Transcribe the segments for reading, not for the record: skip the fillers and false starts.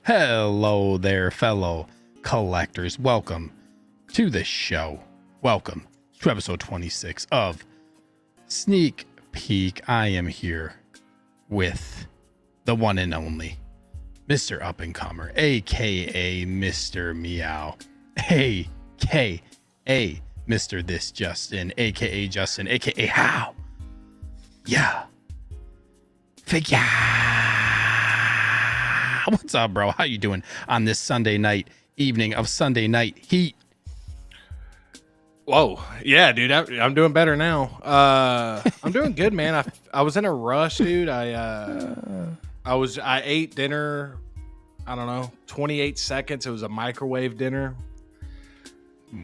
Hello there, fellow collectors. Welcome to the show. Welcome to episode 26 of Sneak Peek. I am here with the one and only Mr. Up-and-Comer, aka Mr. Meow, aka Mr. This Justin, aka Justin, aka How? Yeah. Figure. What's up, bro? How you doing on this Sunday night evening of Sunday Night Heat? Whoa, yeah, dude, I'm doing better now. I'm doing good, man. I was in a rush, dude. I ate dinner. I don't know, 28 seconds. It was a microwave dinner.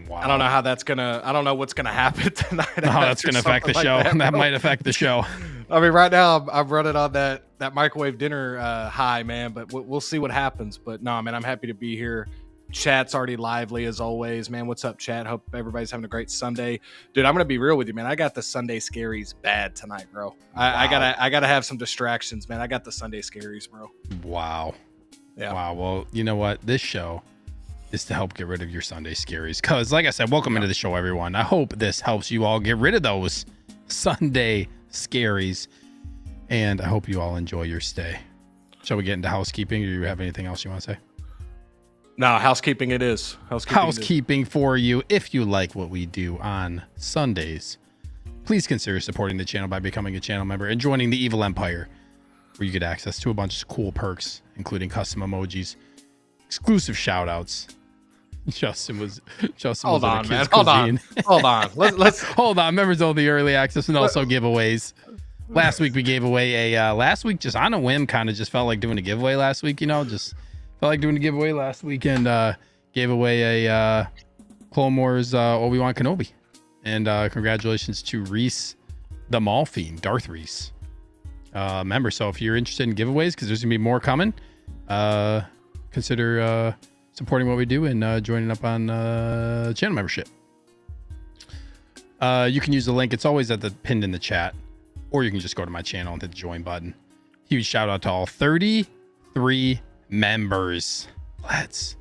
Wow. I don't know how that's gonna. I don't know what's gonna happen tonight. How that's gonna affect the show. That might affect the show. I mean, right now I'm running on that microwave dinner high, man. But we'll see what happens. But no, man, I'm happy to be here. Chat's already lively as always, man. What's up, chat? Hope everybody's having a great Sunday, dude. I'm gonna be real with you, man. I got the Sunday scaries bad tonight, bro. I gotta have some distractions, man. I got the Sunday scaries, bro. Wow. Yeah. Wow. Well, you know what? This show is to help get rid of your Sunday scaries. Because, like I said, welcome into the show, everyone. I hope this helps you all get rid of those Sunday scaries, and I hope you all enjoy your stay. Shall we get into housekeeping, or do you have anything else you want to say? No, housekeeping it is. Housekeeping for you. If you like what we do on Sundays, please consider supporting the channel by becoming a channel member and joining the Evil Empire, where you get access to a bunch of cool perks, including custom emojis, exclusive shout outs. Justin was Hold on, man. Hold on. Let's hold on. Members only, early access, and also giveaways. Last week we gave away last week just on a whim, kind of just felt like doing a giveaway last week, just felt like doing a giveaway last week, and gave away a Clone Wars Obi-Wan Kenobi. And congratulations to Reese the Mall Fiend, Darth Reese, member. So if you're interested in giveaways, because there's gonna be more coming, consider supporting what we do and joining up on channel membership. You can use the link. It's always pinned in the chat, or you can just go to my channel and hit the join button. Huge shout out to all 33 members. Let's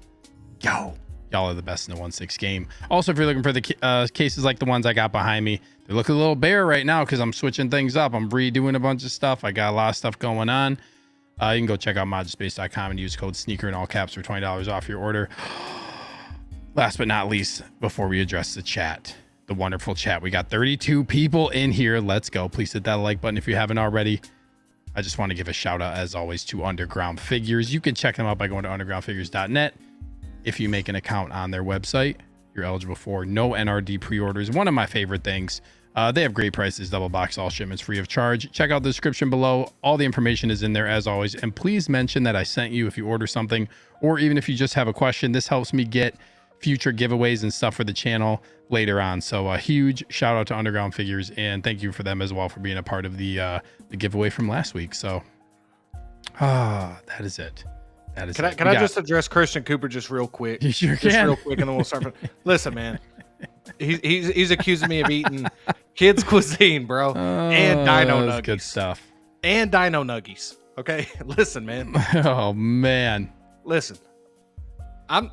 go. Y'all are the best in the 1/6 game. Also, if you're looking for the cases like the ones I got behind me, they're looking a little bare right now because I'm switching things up. I'm redoing a bunch of stuff. I got a lot of stuff going on. You can go check out MODUSPACE.com and use code SNEAKER in all caps for $20 off your order. Last but not least, before we address the chat, the wonderful chat, we got 32 people in here. Let's go. Please hit that like button if you haven't already. I just want to give a shout out, as always, to Underground Figures. You can check them out by going to undergroundfigures.net. If you make an account on their website, you're eligible for no NRD pre-orders. One of my favorite things. They have great prices, double box, all shipments free of charge. Check out the description below. All the information is in there as always. And please mention that I sent you if you order something, or even if you just have a question. This helps me get future giveaways and stuff for the channel later on. So a huge shout out to Underground Figures, and thank you for them as well for being a part of the giveaway from last week. So that is it. That is it. Can I just address Christian Cooper just real quick? You sure can. Just real quick, and then we'll start. Listen, man. He's accusing me of eating kids' cuisine, bro, and dino nuggies. Good stuff. And dino nuggies. Okay, listen, man. Oh man. Listen, I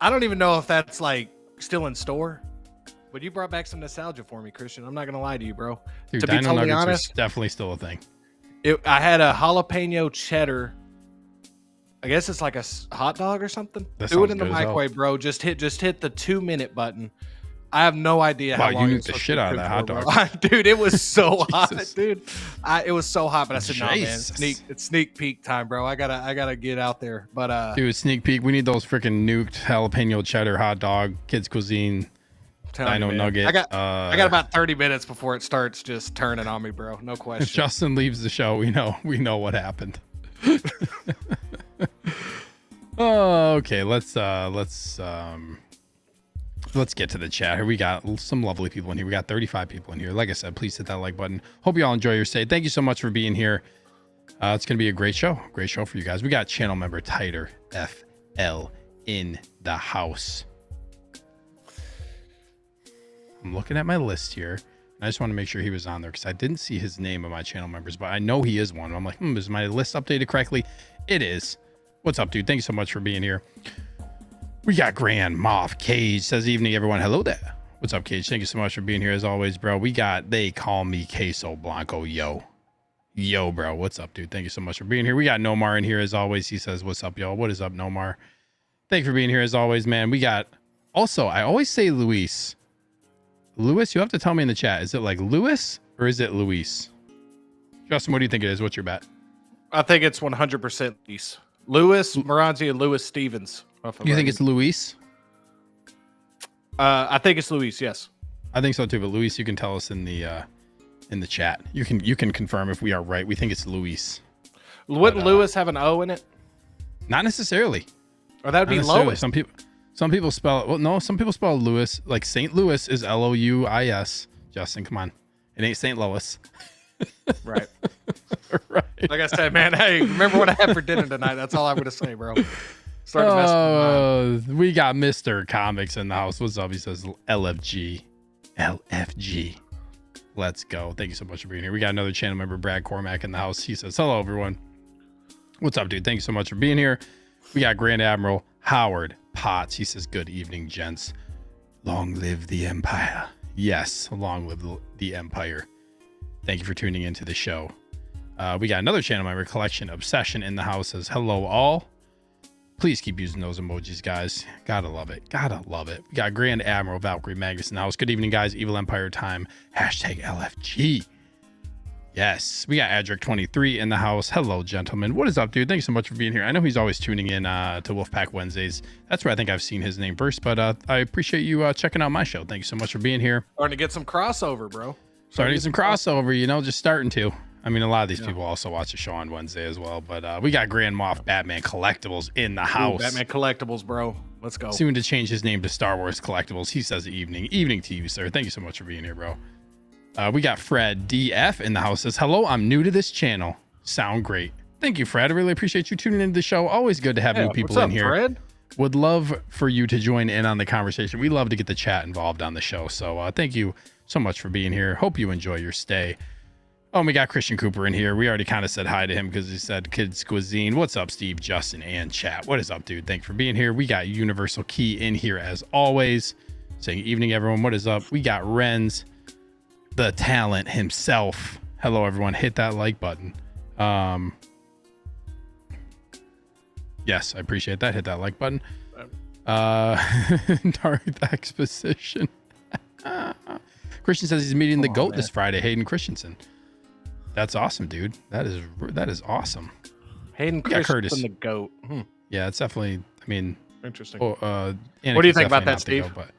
don't even know if that's like still in store, but you brought back some nostalgia for me, Christian. I'm not gonna lie to you, bro. Dude, to dino be totally nuggets honest, are definitely still a thing. I had a jalapeno cheddar. I guess it's like a hot dog or something. Do it in the microwave, bro. Just hit the 2-minute button. I have no idea how long you nuked the shit out of that hot dog. Dude, it was so hot, dude. It was so hot, but I said, no, man, it's sneak peek time, bro. I gotta get out there. But dude, sneak peek. We need those freaking nuked jalapeno cheddar hot dog, kids cuisine, dino nugget. I got about 30 minutes before it starts just turning on me, bro. No question. If Justin leaves the show, we know what happened. Okay, let's get to the chat here. We got some lovely people in here. We got 35 people in here. Like I said, please hit that like button. Hope you all enjoy your stay. Thank you so much for being here. It's gonna be a great show for you guys. We got channel member Titer FL in the house. I'm looking at my list here. I just want to make sure he was on there because I didn't see his name of my channel members, but I know he is one. I'm like, is my list updated correctly? It is. What's up, dude? Thank you so much for being here. We got Grand Moff. Cage says, evening, everyone. Hello there. What's up, Cage? Thank you so much for being here as always, bro. We got They Call Me Queso Blanco. Yo, bro. What's up, dude? Thank you so much for being here. We got Nomar in here as always. He says, what's up, y'all? What is up, Nomar? Thank you for being here as always, man. We got also, I always say Luis. Luis, you have to tell me in the chat. Is it like Luis or is it Luis? Justin, what do you think it is? What's your bet? I think it's 100% Luis. Louis Moranzi and Louis Stevens. You think it's Luis? I think it's Luis. Yes, I think so too. But Luis, you can tell us in the chat. You can confirm if we are right. We think it's Luis. Wouldn't Louis have an O in it? Not necessarily. Or that would be Lois. Some people spell it. Well, no, some people spell Louis. Like St. Louis is Louis. Justin, come on. It ain't St. Louis. Right. Right. Like I said, man, hey, remember what I had for dinner tonight? That's all I'm going to say, bro. Starting to mess with my mind. We got Mr. Comics in the house. What's up? He says LFG. Let's go. Thank you so much for being here. We got another channel member, Brad Cormack, in the house. He says, hello, everyone. What's up, dude? Thank you so much for being here. We got Grand Admiral Howard Potts. He says, good evening, gents. Long live the Empire. Yes, long live the Empire. Thank you for tuning into the show. We got another channel member, Collection Obsession, in the house. Says, hello, all. Please keep using those emojis, guys. Gotta love it. Gotta love it. We got Grand Admiral Valkyrie Magnus in the house. Good evening, guys. Evil Empire time. Hashtag LFG. Yes. We got Adric23 in the house. Hello, gentlemen. What is up, dude? Thanks so much for being here. I know he's always tuning in to Wolfpack Wednesdays. That's where I think I've seen his name first, but I appreciate you checking out my show. Thank you so much for being here. Starting to get some crossover, bro. Starting to get some crossover, you know, just starting to. I mean, a lot of these people also watch the show on Wednesday as well, but we got Grand Moff Batman Collectibles in the house. Ooh, Batman Collectibles, bro. Let's go. Soon to change his name to Star Wars Collectibles. He says evening. Evening to you, sir. Thank you so much for being here, bro. We got Fred DF in the house. Says, hello, I'm new to this channel. Sound great. Thank you, Fred. I really appreciate you tuning into the show. Always good to have new people in here. Fred? Would love for you to join in on the conversation. We love to get the chat involved on the show. So thank you so much for being here. Hope you enjoy your stay. Oh, and we got Christian Cooper in here. We already kind of said hi to him because he said Kids Cuisine. What's up, Steve, Justin, and chat? What is up, dude? Thanks for being here. We got Universal Key in here as always. Saying evening, everyone. What is up? We got Renz, the talent himself. Hello, everyone. Hit that like button. Yes, I appreciate that. Hit that like button. Darth Exposition. Christian says he's meeting the GOAT this Friday, Hayden Christensen. That's awesome, dude. That is awesome. Hayden Christensen, the GOAT. Yeah, it's definitely, I mean, interesting. What do you think about that, Steve? But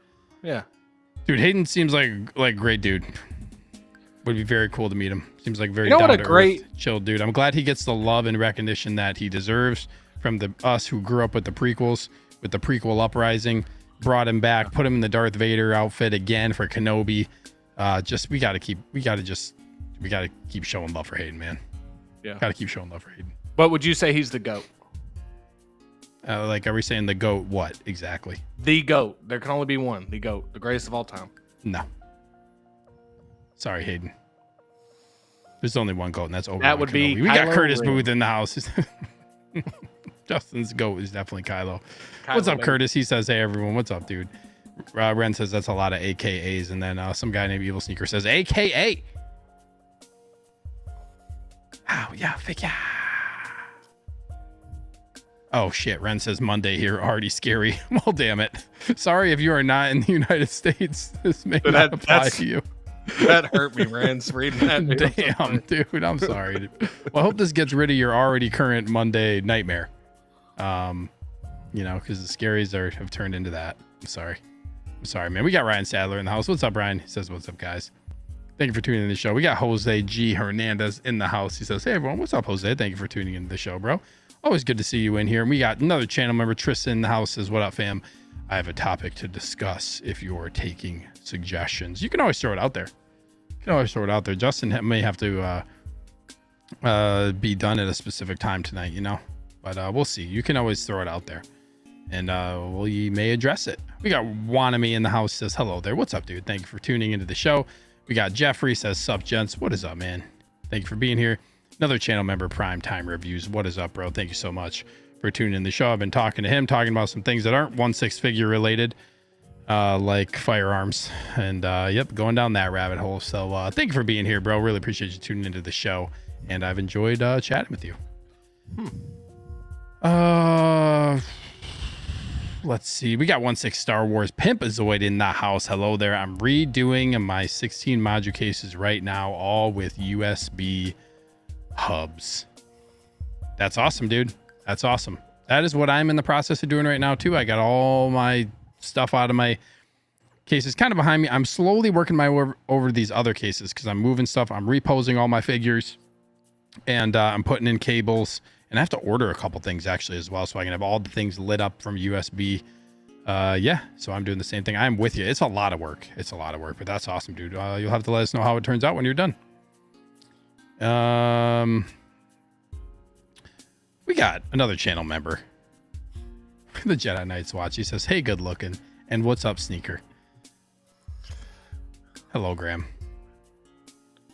yeah. Dude, Hayden seems like great dude. Would be very cool to meet him. Seems like very chill dude. I'm glad he gets the love and recognition that he deserves from us who grew up with the prequels, with the prequel uprising. Brought him back, put him in the Darth Vader outfit again for Kenobi. We gotta keep showing love for Hayden, man. Yeah, gotta keep showing love for Hayden. But would you say he's the GOAT? Like, are we saying the GOAT? What exactly? The GOAT. There can only be one. The GOAT, the greatest of all time. No. Sorry, Hayden. There's only one GOAT, and that's Obi-Wan That would Kenobi. be. We got Kylo Curtis Ren. Booth in the house. Justin's GOAT is definitely Kylo. What's up, Ren. Curtis? He says, hey, everyone. What's up, dude? Ren says that's a lot of AKAs. And then some guy named EvilSneaker says, AKA. Oh, yeah, figure. Oh, shit. Ren says Monday here. Already scary. Well, damn it. Sorry if you are not in the United States. This may not apply to you. That hurt me, Rance, reading that. Damn, dude. I'm sorry. Well, I hope this gets rid of your already current Monday nightmare. Because the scaries have turned into that. I'm sorry, man. We got Ryan Sadler in the house. What's up, Ryan? He says, what's up, guys? Thank you for tuning in the show. We got Jose G. Hernandez in the house. He says, hey, everyone. What's up, Jose? Thank you for tuning into the show, bro. Always good to see you in here. And we got another channel member, Tristan, in the house. Says, what up, fam? I have a topic to discuss if you're taking suggestions. You can always throw it out there. Justin may have to be done at a specific time tonight, but we'll see. You can always throw it out there, and we may address it. We got Wanami in the house. Says, hello there. What's up, dude? Thank you for tuning into the show. We got Jeffrey. Says, sup, gents. What is up, man? Thank you for being here. Another channel member, Prime Time Reviews. What is up, bro? Thank you so much for tuning in the show. I've been talking to him, talking about some things that aren't 1/6 figure related, like firearms, and yep, going down that rabbit hole. So thank you for being here, bro. Really appreciate you tuning into the show, and I've enjoyed chatting with you. Let's see. We got 1/6 Star Wars Pimpazoid in the house. Hello there. I'm redoing my 16 module cases right now, all with USB hubs. That's awesome, dude. That's awesome. That is what I'm in the process of doing right now too. I got all my stuff out of my cases kind of behind me. I'm slowly working my way over these other cases because I'm moving stuff. I'm reposing all my figures, and I'm putting in cables. And I have to order a couple things actually as well, so I can have all the things lit up from USB. Yeah, so I'm doing the same thing. I'm with you. It's a lot of work. It's a lot of work, but that's awesome, dude. You'll have to let us know how it turns out when you're done. We got another channel member, the Jedi Knights Watch. He says, "Hey, good looking, and what's up, Sneaker?" Hello, Graham.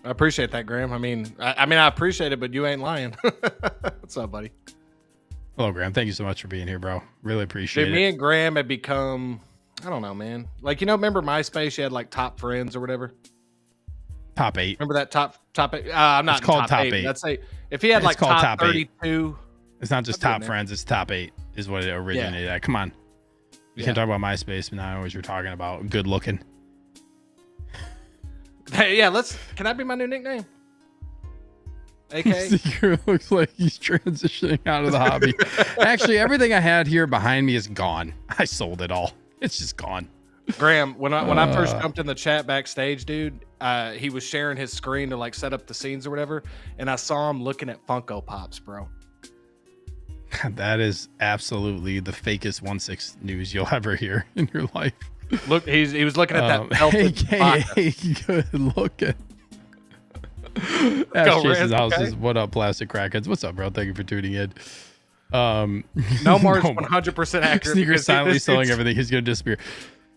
I appreciate that, Graham. I mean, I appreciate it, but you ain't lying. What's up, buddy? Hello, Graham. Thank you so much for being here, bro. Really appreciate it. Me and Graham had become, I don't know, man. Like, remember MySpace? You had like top friends or whatever. Top 8. Remember that top 8? I'm not. It's called top 8. Let's say if he had like top 32. It's not just top friends. It's top 8 is what it originated at. Come on. You can't talk about MySpace, but not always you're talking about good looking. Hey, yeah, can that be my new nickname? AK? Seeker looks like he's transitioning out of the hobby. Actually, everything I had here behind me is gone. I sold it all. It's just gone. Graham, when I first jumped in the chat backstage, dude, he was sharing his screen to like set up the scenes or whatever, and I saw him looking at Funko Pops, bro. That is absolutely the fakest 1/6 news you'll ever hear in your life. Look, he was looking at that AKA good looking. Ash Jason's house is what up, plastic crackheads. What's up, bro? Thank you for tuning in. No more is 100% accurate. Sneaker's silently selling everything. He's gonna disappear.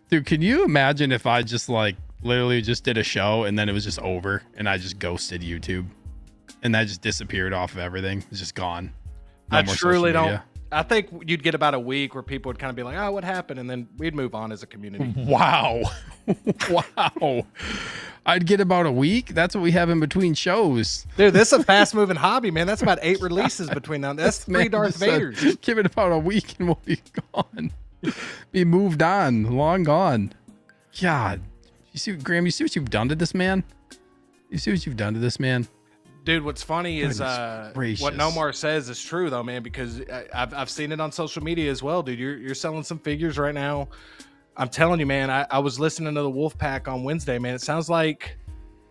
Dude, can you imagine if I just like literally just did a show and then it was just over and I just ghosted YouTube and that just disappeared off of everything? It's just gone. I truly don't. I think you'd get about a week where people would kind of be like, "Oh, what happened?" And then we'd move on as a community. Wow. Wow. I'd get about a week. That's what we have in between shows. Dude, this is a fast moving hobby, man. That's about 8 releases between now. That's 3 Darth Vaders. Give it about a week and we'll be gone. Be moved on. Long gone. God. You see, Graham, you see what you've done to this man? You see what you've done to this man? Dude, what's funny is what Nomar says is true though, man, because I've seen it on social media as well, dude. You're selling some figures right now. I'm telling you, man. I was listening to the Wolfpack on Wednesday, man. It sounds like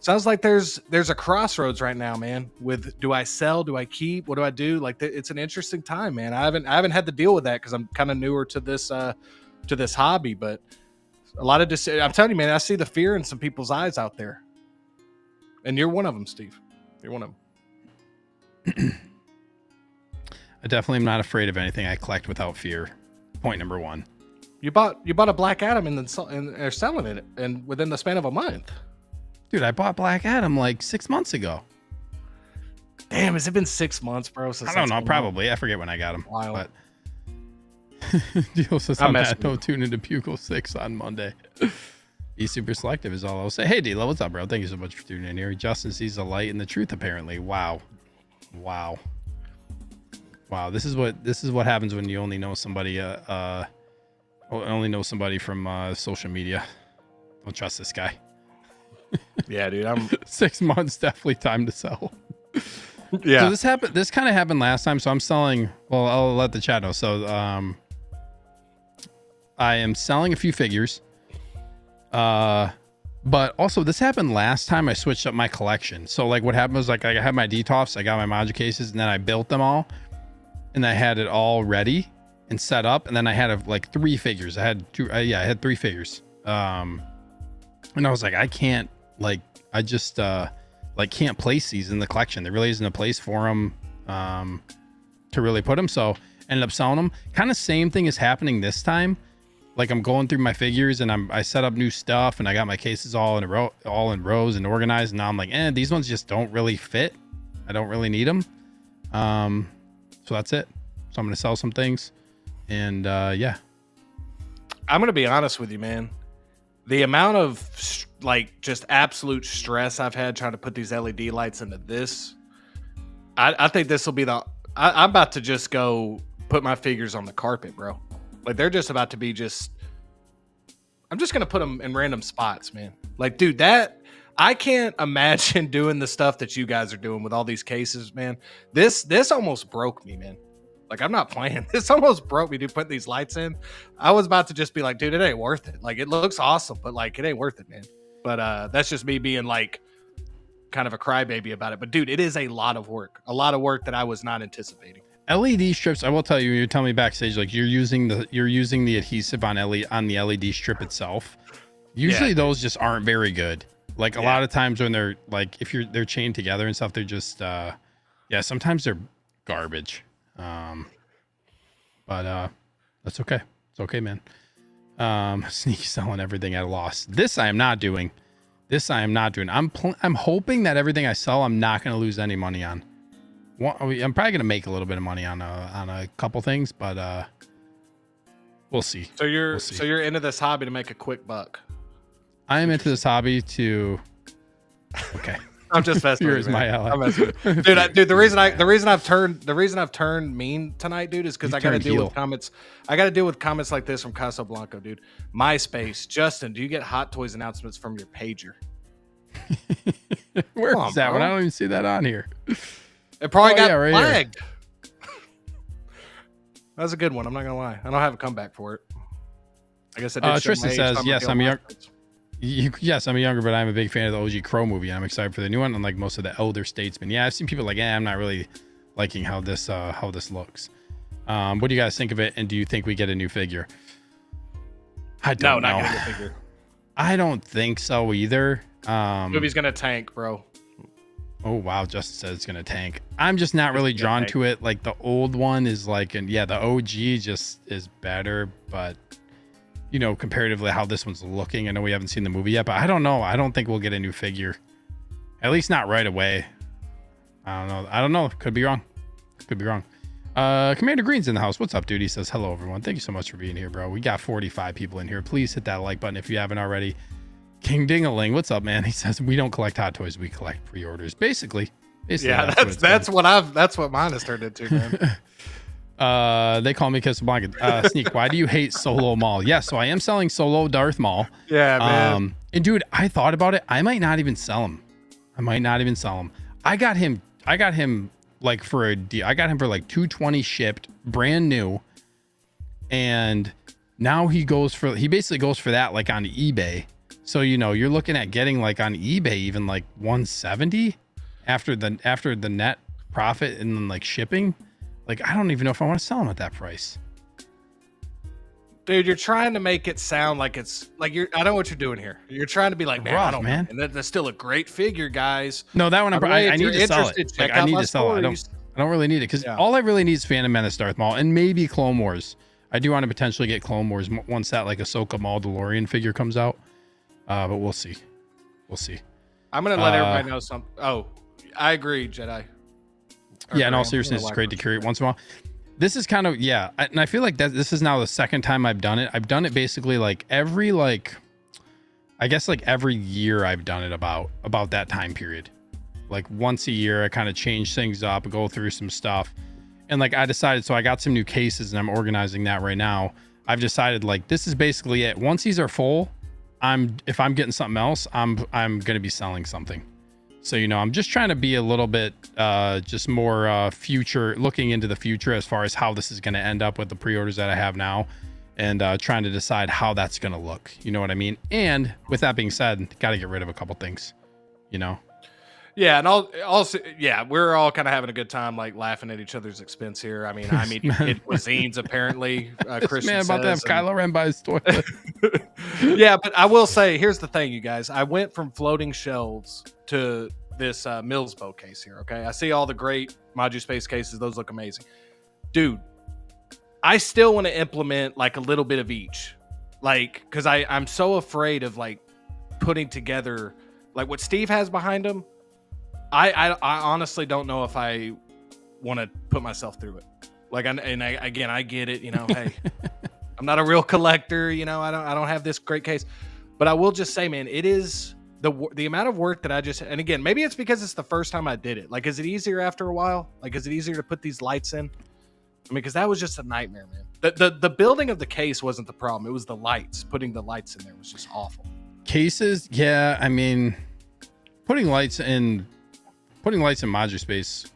there's a crossroads right now, man. With do I sell? Do I keep? What do I do? Like it's an interesting time, man. I haven't had to deal with that because I'm kind of newer to this hobby, but a lot of I'm telling you, man. I see the fear in some people's eyes out there, and you're one of them, Steve. You're one of them. I definitely am not afraid of anything. I collect without fear. Point number 1. You bought a Black Adam and they're selling it, and within the span of a month. Dude, I bought Black Adam like 6 months ago. Damn, has it been 6 months, bro? I don't know. Probably. I forget when I got him. Wild. But Deal says I'm at no tune into Pupil 6 on Monday. Be super selective is all I'll say. Hey, D-Lo, what's up, bro? Thank you so much for tuning in here. Justin sees the light and the truth, apparently. Wow. This is what happens when you only know somebody from social media. Don't trust this guy. Yeah, dude. I'm 6 months, definitely time to sell. Yeah. So this kind of happened last time. So I'm selling. Well, I'll let the chat know. So I am selling a few figures. But also this happened last time I switched up my collection. So like what happened was like I had my DTOFs, I got my module cases, and then I built them all and I had it all ready and set up. And then I had like 3 figures. I had 3 figures. And I was like, I can't can't place these in the collection. There really isn't a place for them, to really put them. So ended up selling them. Kind of same thing is happening this time. Like I'm going through my figures and I set up new stuff and I got my cases all in rows and organized. And now I'm like, these ones just don't really fit. I don't really need them. So that's it. So I'm going to sell some things. And yeah. I'm going to be honest with you, man. The amount of like just absolute stress I've had trying to put these LED lights into this, I think this will be I'm about to just go put my figures on the carpet, bro. Like they're just about to be I'm just going to put them in random spots, man. Like, dude, I can't imagine doing the stuff that you guys are doing with all these cases, man. This almost broke me, man. Like, I'm not playing. This almost broke me, dude, putting these lights in. I was about to just be like, dude, it ain't worth it. Like, it looks awesome, but like, it ain't worth it, man. But that's just me being like kind of a crybaby about it. But dude, it is a lot of work that I was not anticipating. LED strips, I will tell you, you're telling me backstage, like you're using the adhesive on the LED strip itself. Usually those just aren't very good. Like a lot of times when they're like, if they're chained together and stuff, they're just, sometimes they're garbage. But that's okay. It's okay, man. Sneak selling everything at a loss. This I am not doing. I'm hoping that everything I sell, I'm not going to lose any money on. I'm probably going to make a little bit of money on a couple things, but we'll see. So you're into this hobby to make a quick buck. I am into this hobby to. Okay. I'm just messing with you, my ally. Dude, the reason I've turned mean tonight, dude, is because I got to deal with comments. I got to deal with comments like this from Casablanca, dude. MySpace, Justin, do you get Hot Toys announcements from your pager? Where is that one? I don't even see that on here. It probably got flagged. That's a good one. I'm not gonna lie. I don't have a comeback for it. I guess I did. Tristan says, "Yes, I'm young." Yes, I'm younger, but I'm a big fan of the OG Crow movie. And I'm excited for the new one, unlike most of the elder statesmen. Yeah, I've seen people like, I'm not really liking how this looks. What do you guys think of it? And do you think we get a new figure? I don't know. Not getting a figure. I don't think so either. Movie's gonna tank, bro. Oh wow, Justin says it's gonna tank. I'm just not really drawn to it. Like the old one is like, and yeah, the OG just is better, but you know, comparatively how this one's looking. I know we haven't seen the movie yet, but I don't know. I don't think we'll get a new figure. At least not right away. I don't know. Could be wrong. Commander Green's in the house. What's up, dude? He says, hello, everyone. Thank you so much for being here, bro. We got 45 people in here. Please hit that like button if you haven't already. King Dingaling, what's up, man? He says, we don't collect Hot Toys. We collect pre-orders. Basically yeah, that's what mine has turned into, man. They call me Casablanca. Sneak, why do you hate Solo Maul? Yeah, so I am selling Solo Darth Maul. Yeah, man. And dude, I thought about it. I might not even sell him. I got him like for a deal. I got him for like $220 shipped, brand new. And now he basically goes for that like on eBay. So you know, you're looking at getting like on eBay even like 170 after the net profit and then like shipping. Like, I don't even know if I want to sell them at that price. Dude, you're trying to make it sound like it's like I know what you're doing here. You're trying to be like, man, I don't know. And that's still a great figure, guys. No, that one I need to sell it. Like, I need to sell it. I don't really need it because all I really need is Phantom Menace, Darth Maul, and maybe Clone Wars. I do want to potentially get Clone Wars once that like Ahsoka Mandalorian figure comes out. But we'll see. I'm gonna let everybody know something. Oh, I agree, Jedi. Yeah, in all seriousness, it's great to curate once in a while. This is kind of, and I feel like that this is now the second time I've done it. I've done it basically like every year I've done it about that time period. Like once a year, I kind of change things up, go through some stuff. And like I decided, so I got some new cases and I'm organizing that right now. I've decided like this is basically it. Once these are full, if I'm getting something else, I'm going to be selling something. So, you know, I'm just trying to be a little bit just more looking into the future as far as how this is going to end up with the pre-orders that I have now and trying to decide how that's going to look. You know what I mean? And with that being said, got to get rid of a couple things, you know? Yeah. And also, we're all kind of having a good time, like laughing at each other's expense here. I mean, it was Zines apparently. Christian man about to have Kylo Ren by his toilet. Yeah, but I will say, here's the thing, you guys. I went from floating shelves to this Millsbo case here. Okay, I see all the great MODUSPACE cases; those look amazing, dude. I still want to implement like a little bit of each, like because I'm so afraid of like putting together like what Steve has behind him. I honestly don't know if I want to put myself through it. Like, again, I get it. You know, hey, I'm not a real collector. You know, I don't have this great case, but I will just say, man, it is the amount of work that I just, and again, maybe it's because it's the first time I did it. Like, is it easier after a while? Like, is it easier to put these lights in? I mean, because that was just a nightmare, man. The building of the case wasn't the problem. It was the lights. Putting the lights in there was just awful. Cases, yeah. I mean, putting lights in MODUSPACE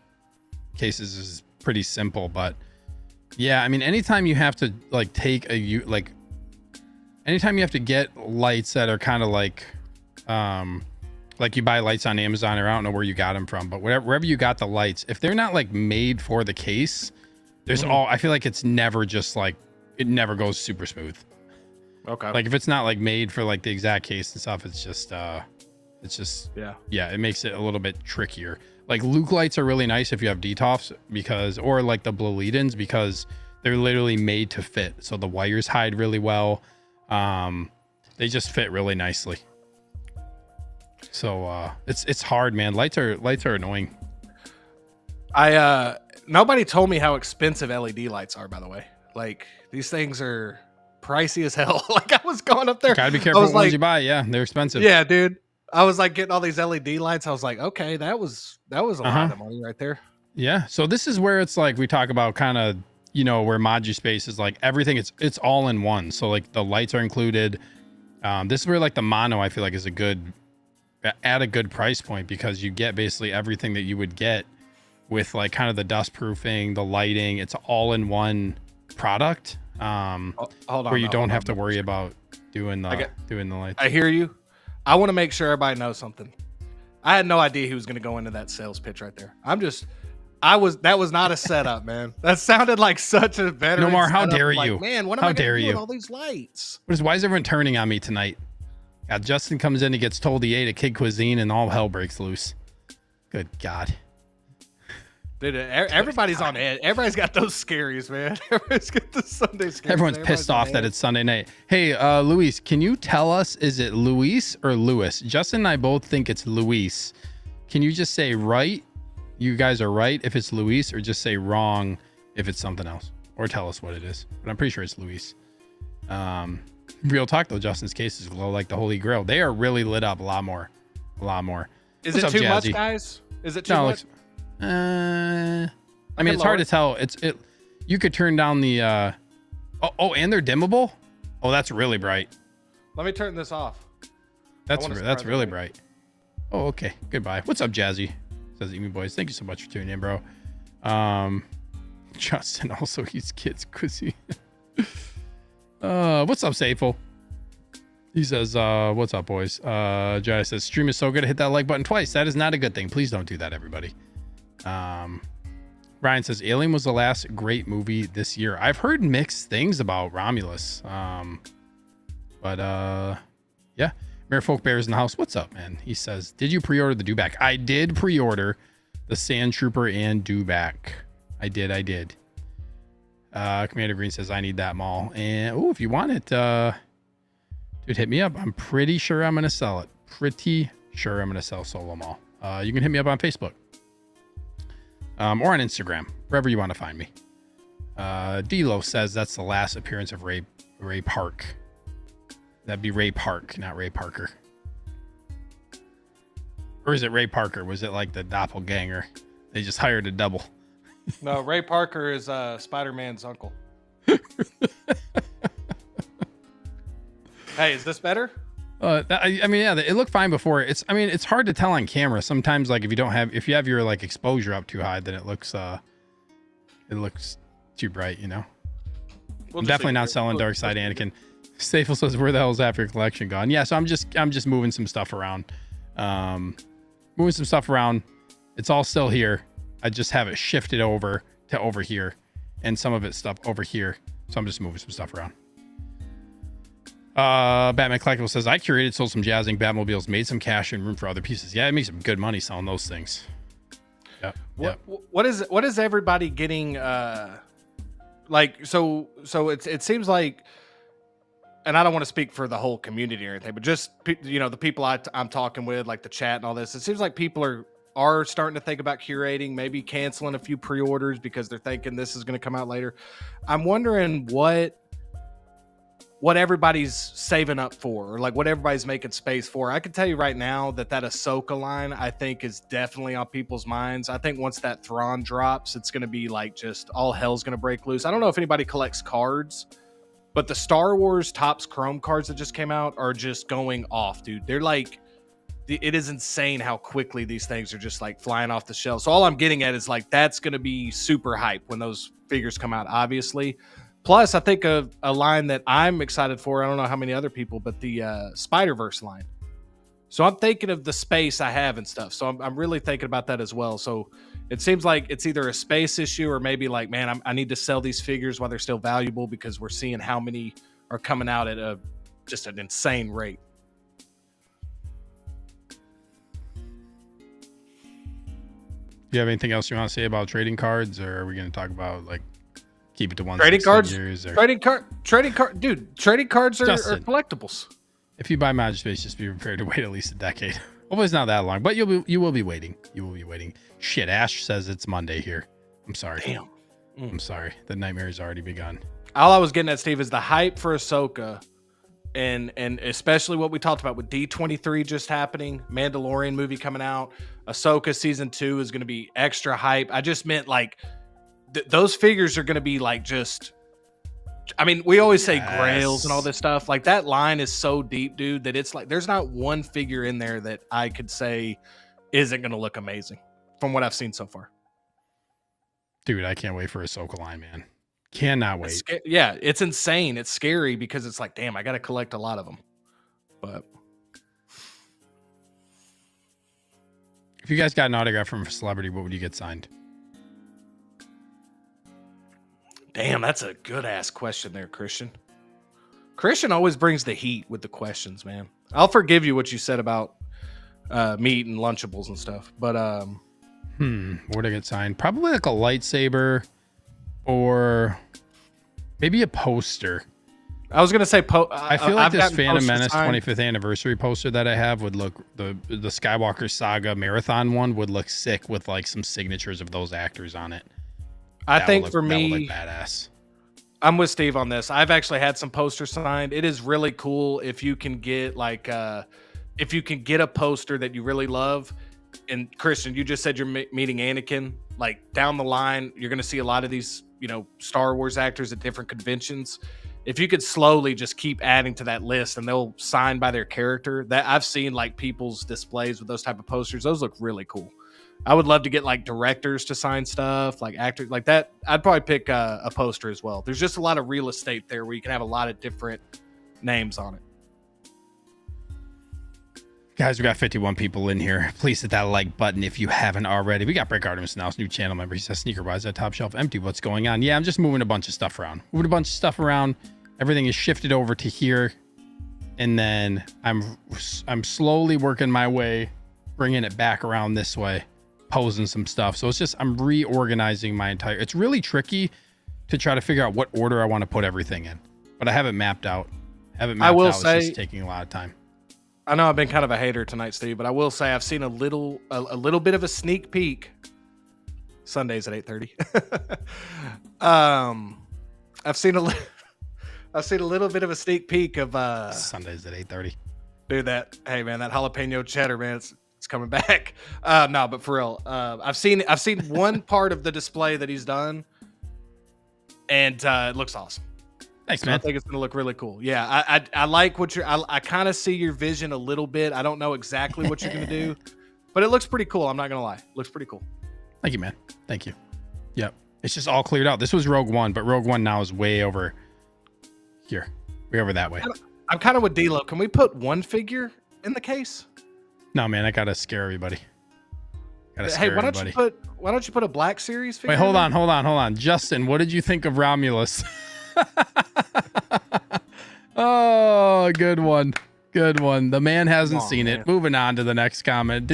cases is pretty simple, but yeah, I mean, anytime you have to like anytime you have to get lights that are kind of like you buy lights on Amazon, or I don't know where you got them from, but wherever you got the lights, if they're not like made for the case, there's I feel like it's never just like, it never goes super smooth. Okay. Like if it's not like made for like the exact case and stuff, it's just yeah, it makes it a little bit trickier. Like Luke lights are really nice if you have DTOFs, because, or like the blue lead-ins, because they're literally made to fit. So the wires hide really well. They just fit really nicely. So it's hard, man. Lights are annoying. Nobody told me how expensive LED lights are, by the way. Like, these things are pricey as hell. Like, I was going up there. Gotta be careful what ones you buy. Yeah, they're expensive. Yeah, dude. I was like getting all these LED lights. I was like, okay, that was a lot of money right there. Yeah. So this is where it's like we talk about kind of, you know, where MODUSPACE is like everything. It's all in one. So like the lights are included. This is where like the mono, I feel like, is at a good price point, because you get basically everything that you would get with like kind of the dust proofing, the lighting. It's all in one product. Hold on, where you don't have to worry about doing the lights. I hear you. I want to make sure everybody knows something. I had no idea he was going to go into that sales pitch right there. That was not a setup, man. That sounded like such a veteran. No more. How setup. dare Like, you? man, what am I going to do with all these lights? Why is everyone turning on me tonight? Justin comes in, he gets told he ate a kid cuisine, and all hell breaks loose. Good God. Dude, everybody's on edge. Everybody's got those scaries, man. Everybody's got the Sunday scaries. Everyone's pissed off that it's Sunday night. Hey, Luis, can you tell us, is it Luis or Lewis? Justin and I both think it's Luis. Can you just say right? You guys are right if it's Luis, or just say wrong if it's something else, or tell us what it is. But I'm pretty sure it's Luis. Real talk though, Justin's cases glow like the Holy Grail. They are really lit up a lot more. Is it too much, guys? Is it too much? I mean, it's hard to tell. You could turn down the and they're dimmable. Oh, that's really bright. Let me turn this off. That's really bright. Oh, okay. Goodbye. What's up, Jazzy? Says Emu Boys. Thank you so much for tuning in, bro. Justin also eats kids cuisine. What's up, Safel? He says, what's up, boys? Jedi says, stream is so good, hit that like button twice. That is not a good thing. Please don't do that, everybody. Ryan says, Alien was the last great movie this year. I've heard mixed things about Romulus. But yeah. Merfolk Bears in the house. What's up, man? He says, did you pre-order the Dewback? I did pre-order the Sand Trooper and Dewback. I did. Commander Green says, I need that mall. And if you want it, dude, hit me up. I'm pretty sure I'm gonna sell it. Pretty sure I'm gonna sell Solo Mall. You can hit me up on Facebook. Or on Instagram, wherever you want to find me. Delo says that's the last appearance of Ray Park. That'd be Ray Park, not Ray Parker. Or is it Ray Parker? Was it like the doppelganger? They just hired a double. No, Ray Parker is Spider-Man's uncle. Hey, is this better? I mean, yeah, it looked fine before. It's hard to tell on camera. Sometimes, like if you have your like exposure up too high, then it looks too bright, you know. I'm definitely not selling Dark Side Anakin. Staple says, where the hell is half your collection gone? Yeah, so I'm just moving some stuff around. It's all still here. I just have it shifted over to over here, and some of it stuff over here. So I'm just moving some stuff around. Batman Collectible says, I curated, sold some jazzing Batmobiles, made some cash and room for other pieces. Yeah, it makes some good money selling those things. Yep. What is everybody getting? Like, so it seems like, and I don't want to speak for the whole community or anything, but just, you know, the people I'm talking with, like the chat and all this, it seems like people are are starting to think about curating, maybe canceling a few pre-orders because they're thinking this is going to come out later. I'm wondering what everybody's saving up for, or like what everybody's making space for. I can tell you right now that Ahsoka line, I think, is definitely on people's minds. I think once that Thrawn drops, it's going to be like just all hell's going to break loose. I don't know if anybody collects cards, but the Star Wars Topps Chrome cards that just came out are just going off, dude. They're like, it is insane how quickly these things are just like flying off the shelf. So all I'm getting at is like, that's going to be super hype when those figures come out, obviously. Plus, I think a line that I'm excited for, I don't know how many other people, but the Spider-Verse line. So I'm thinking of the space I have and stuff. So I'm really thinking about that as well. So it seems like it's either a space issue or maybe like, man, I need to sell these figures while they're still valuable because we're seeing how many are coming out at just an insane rate. Do you have anything else you want to say about trading cards, or are we going to talk about like keep it to one trading cards? Or... Trading card, dude. Trading cards are collectibles. If you buy MODUSPACE, just be prepared to wait at least a decade. Hopefully it's not that long, but you will be waiting. You will be waiting. Shit, Ash says it's Monday here. I'm sorry. Damn. I'm sorry. The nightmare has already begun. All I was getting at, Steve, is the hype for Ahsoka, and especially what we talked about with D23 just happening, Mandalorian movie coming out, Ahsoka season 2 is going to be extra hype. I just meant like those figures are going to be like just. I mean, we always say grails and all this stuff. Like that line is so deep, dude, that it's like there's not one figure in there that I could say isn't going to look amazing from what I've seen so far. Dude, I can't wait for Ahsoka line, man. Cannot wait. Yeah, it's insane. It's scary because it's like, damn, I got to collect a lot of them. But if you guys got an autograph from a celebrity, what would you get signed? Damn, that's a good ass question there, Christian. Christian always brings the heat with the questions, man. I'll forgive you what you said about meat and Lunchables and stuff, but what would I get signed? Probably like a lightsaber, or maybe a poster. I was gonna say I feel like this Phantom Menace 25th anniversary poster that I have would look the Skywalker Saga marathon one would look sick with like some signatures of those actors on it. I think for me, badass. I'm with Steve on this. I've actually had some posters signed. It is really cool if you can get like if you can get a poster that you really love. And Christian, you just said you're meeting Anakin. Like down the line, you're going to see a lot of these, Star Wars actors at different conventions. If you could slowly just keep adding to that list and they'll sign by their character, that I've seen like people's displays with those type of posters. Those look really cool. I would love to get like directors to sign stuff, like actors like that. I'd probably pick a poster as well. There's just a lot of real estate there where you can have a lot of different names on it. Guys, we got 51 people in here. Please hit that like button if you haven't already. We got Brick Artemis now, new channel member. He says, Sneaker, why is that top shelf empty? What's going on? Yeah, I'm just moving a bunch of stuff around. Everything is shifted over to here. And then I'm slowly working my way, bringing it back around this way, posing some stuff. So it's just, I'm reorganizing my entire, it's really tricky to try to figure out what order I want to put everything in, but I have it mapped out. It's just taking a lot of time. I know I've been kind of a hater tonight, Steve, but I will say I've seen a little bit of a sneak peek. Sundays at 8:30. I've seen a little bit of a sneak peek of Sundays at 8:30. Dude, that jalapeno cheddar, man, it's coming back. No, but for real, I've seen one part of the display that he's done, and it looks awesome. Thanks, so man. I think it's gonna look really cool. Yeah, I like what I kind of see your vision a little bit. I don't know exactly what you're gonna do, but it looks pretty cool. I'm not gonna lie, it looks pretty cool. Thank you, man. Thank you. Yep, it's just all cleared out. This was Rogue One, but Rogue One now is way over here, way over that way. I'm kind of with D-Lo. Can we put one figure in the case? No, man, I gotta scare everybody. Hey, why don't you put a Black Series figure? Wait, hold on. Justin, what did you think of Romulus? Oh, good one. The man hasn't seen it. Moving on to the next comment.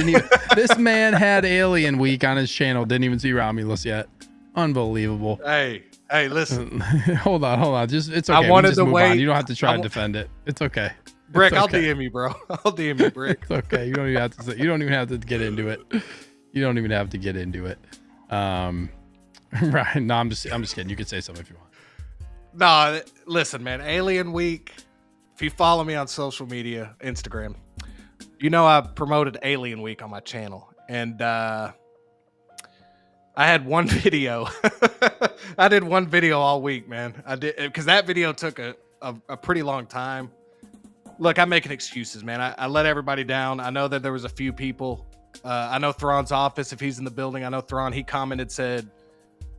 This man had Alien Week on his channel. Didn't even see Romulus yet. Unbelievable. Hey, listen. hold on. It's okay. I wanted to move wait. on. You don't have to try to defend it. It's okay. Brick, it's okay. I'll DM you, bro. I'll DM you, Brick. It's okay. You don't even have to get into it. You don't even have to get into it. Right. No, I'm just kidding. You could say something if you want. No, listen, man. Alien Week. If you follow me on social media, Instagram, you know I promoted Alien Week on my channel, and I had one video. I did one video all week, man. I did because that video took a pretty long time. Look, I'm making excuses, man. I let everybody down. I know that there was a few people. I know Thrawn's office, if he's in the building. I know Thrawn, he commented, said,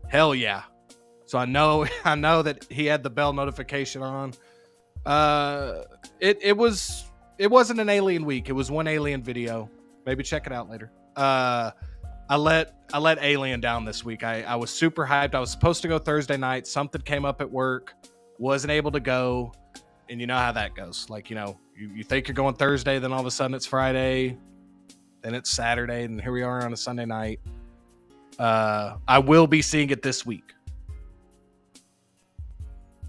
hell yeah. So I know that he had the bell notification on. It wasn't an Alien Week. It was one Alien video. Maybe check it out later. I let Alien down this week. I was super hyped. I was supposed to go Thursday night. Something came up at work. Wasn't able to go. And you know how that goes. Like, you know, you think you're going Thursday, then all of a sudden it's Friday, then it's Saturday, and here we are on a Sunday night. I will be seeing it this week.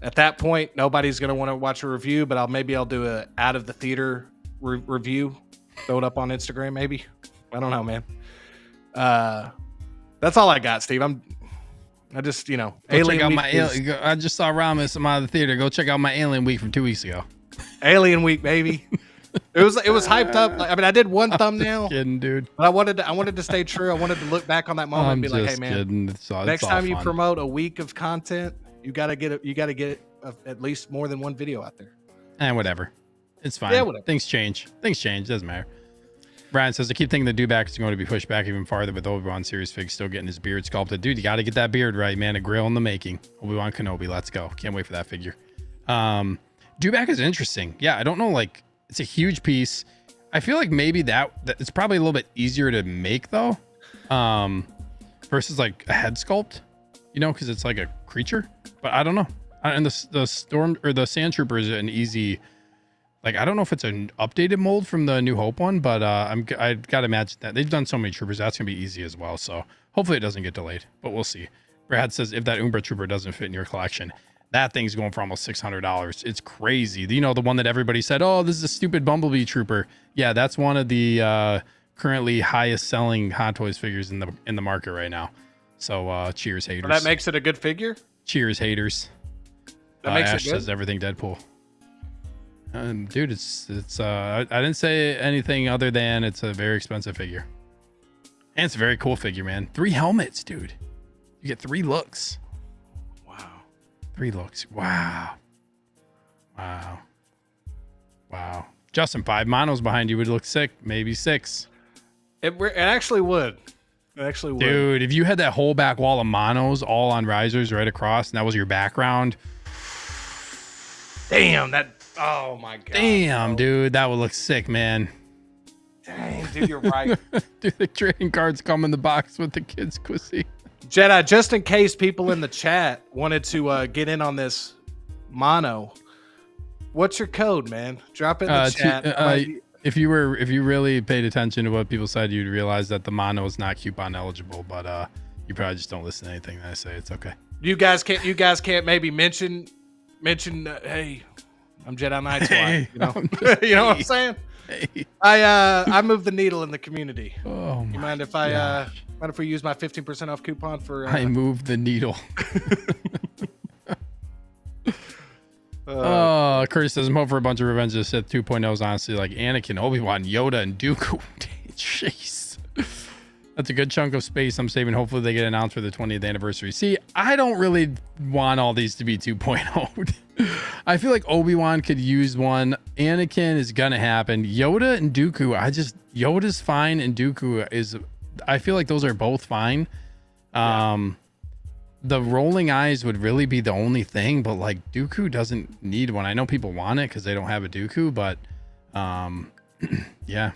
At that point, nobody's going to want to watch a review, but I'll do a out of the theater review. Throw it up on Instagram, maybe. I don't know, man. That's all I got, Steve. I just, you know, I just saw Ramos come out of the theater. Go check out my Alien Week from 2 weeks ago. Alien Week, baby. It was hyped up. I mean, I did one thumbnail. Kidding, dude. But I wanted to stay true. I wanted to look back on that moment and be like, hey, man, next time you promote a week of content, you gotta get at least more than one video out there. And whatever, it's fine. Yeah, whatever. Things change. Doesn't matter. Brian says, I keep thinking the dewback is going to be pushed back even farther with Obi-Wan series fig still getting his beard sculpted. Dude, you got to get that beard right, man. A grill in the making. Obi-Wan Kenobi, let's go. Can't wait for that figure. Dewback is interesting. Yeah, I don't know, like, it's a huge piece. I feel like maybe that it's probably a little bit easier to make though, versus like a head sculpt, you know, because it's like a creature. But I don't know. And the storm or the sand trooper is an easy, like, I don't know if it's an updated mold from the New Hope one, but I've got to imagine that they've done so many troopers, that's gonna be easy as well. So hopefully it doesn't get delayed, but we'll see. Brad says, if that Umbra trooper doesn't fit in your collection, that thing's going for almost $600. It's crazy. You know, the one that everybody said, oh, this is a stupid Bumblebee trooper. Yeah, that's one of the currently highest selling Hot Toys figures in the market right now. So cheers, haters. So that makes it a good figure? Cheers, haters. That makes Ash it good? says everything Deadpool. Dude, it's I didn't say anything other than it's a very expensive figure. And it's a very cool figure, man. 3 helmets, dude. You get 3 looks. 3 looks. Wow. Justin, 5 monos behind you would look sick. Maybe 6. It actually would. It actually would. Dude, if you had that whole back wall of monos all on risers right across, and that was your background. Damn, oh my God. Damn, dude, that would look sick, man. Dang, dude, you're right. Dude, the trading cards come in the box with the kids' pussy. Jedi, just in case people in the chat wanted to get in on this mono, what's your code, man? Drop it in the chat. If you really paid attention to what people said, you'd realize that the mono is not coupon eligible, but you probably just don't listen to anything that I say. It's okay. You guys can't maybe mention hey, I'm Jedi Knight's wife, you know? You know what I'm saying? Hey. I moved the needle in the community. Oh my You mind if mind if we use my 15% off coupon for I moved the needle. Curtis says, I'm hoping for a bunch of Revenge of the Sith 2.0s, honestly, like Anakin, Obi-Wan, Yoda, and Dooku. Jeez. That's a good chunk of space I'm saving. Hopefully they get announced for the 20th anniversary. See, I don't really want all these to be 2.0. I feel like Obi-Wan could use one. Anakin is gonna happen. Yoda and Dooku, Yoda's fine, and Dooku is, I feel like those are both fine. The rolling eyes would really be the only thing, but like Dooku doesn't need one. I know people want it because they don't have a Dooku, but yeah.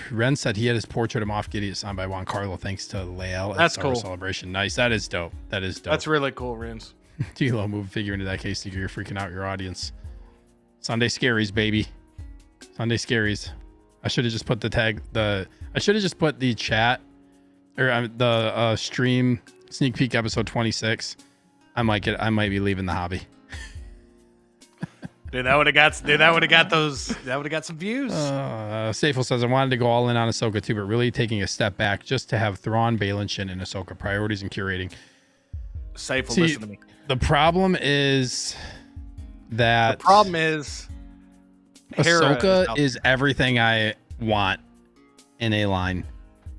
Ren said he had his portrait of Moff Gideon signed by Juan Carlo thanks to Lael at That's Star cool. Wars Celebration. Nice. That is dope. That's really cool, Rins. Tilo, move a figure into that case. You're freaking out your audience. Sunday Scaries, baby. Sunday Scaries. I should have just put I should have just put the chat or the stream sneak peek episode 26. I might be leaving the hobby. Dude, that would have got those. That would have got some views. Safel says, I wanted to go all in on Ahsoka too, but really taking a step back just to have Thrawn, Baylan, Shin, and Ahsoka. Priorities and curating. Safel, listen to me. The problem is that Ahsoka is everything I want in a line.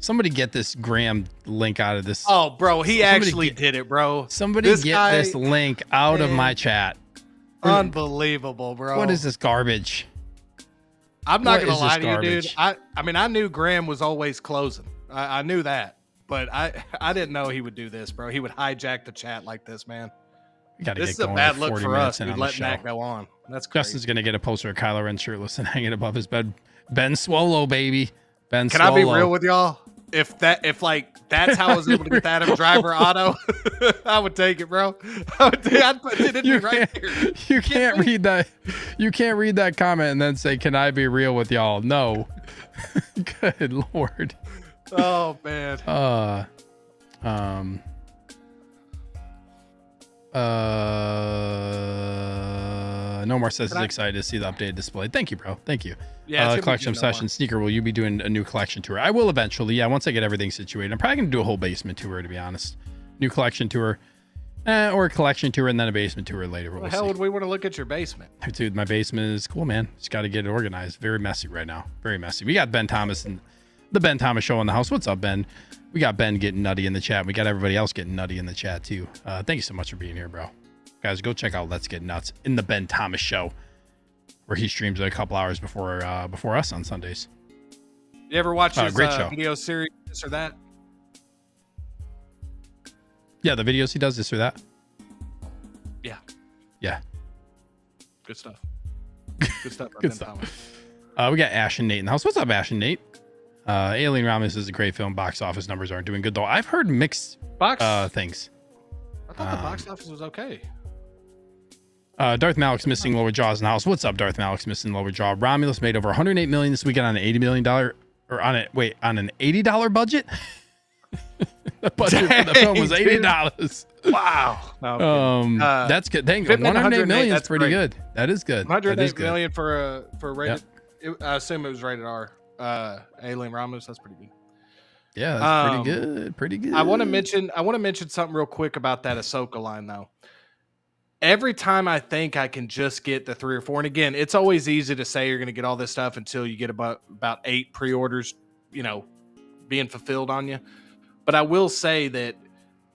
Somebody get this Graham link out of this. Oh, bro, he actually did it, bro. Somebody get this link out of my chat. Unbelievable, bro. What is this garbage? I'm not gonna lie to you, dude. I mean, I knew Graham was always closing. I knew that, but I didn't know he would do this, bro. He would hijack the chat like this, man. This is a bad look for us, dude, letting that go on. That's crazy. Justin's gonna get a poster of Kylo Ren shirtless and hanging above his bed. Ben Swallow, baby. Ben Can Swallow. I be real with y'all? If that's how I was able to get the Adam Driver auto, I would take it, bro. I'd put it in right here. You can't read that. You can't read that comment and then say, "Can I be real with y'all?" No. Good Lord. Oh man. No More says he's excited to see the updated display. Thank you, bro. Thank you. Yeah, collection obsession. Sneaker, will you be doing a new collection tour? I will eventually. Yeah, once I get everything situated. I'm probably gonna do a whole basement tour, to be honest. New collection tour, or a collection tour and then a basement tour later. What the hell would we want to look at your basement? Dude, my basement is cool, man. Just got to get it organized. Very messy right now. Very messy. We got Ben Thomas and the Ben Thomas Show in the house. What's up, Ben? We got Ben getting nutty in the chat. We got everybody else getting nutty in the chat too. Thank you so much for being here, bro. Guys, go check out Let's Get Nuts in the Ben Thomas Show, where he streams a couple hours before us on Sundays. You ever watch his great show. video series, this or that? Yeah, the videos he does, this or that. Yeah. Yeah. Good stuff. Good stuff. Good stuff. We got Ash and Nate in the house. What's up, Ash and Nate? Alien Ramos is a great film. Box office numbers aren't doing good though. I've heard mixed things. I thought the box office was okay. Darth Malik's missing lower jaws in the house. What's up, Darth Malik's missing lower jaw? Romulus made over $108 million this weekend on an $80 million or on an $80 budget. The budget for the film was $80. Wow. No, that's good. Dang, 108 million is pretty good. That is good. 108 million for rated. Yep. I assume it was rated R. Alien Romulus. That's pretty good. Yeah, that's pretty good. Pretty good. I want to mention something real quick about that Ahsoka line though. Every time I think I can just get the 3 or 4, and again, it's always easy to say you're going to get all this stuff until you get about 8 pre-orders, being fulfilled on you. But I will say that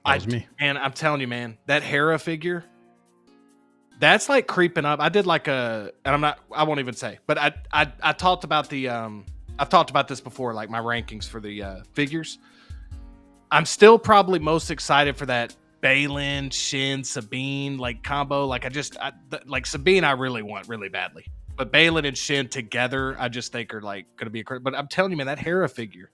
I'm telling you, man, that Hera figure, that's like creeping up. I did I won't even say, but I talked about I've talked about this before, like my rankings for the figures. I'm still probably most excited for that Baylan, Shin, Sabine combo. Like Sabine I really want really badly. But Baylan and Shin together, I just think are going to be but I'm telling you, man, that Hera figure,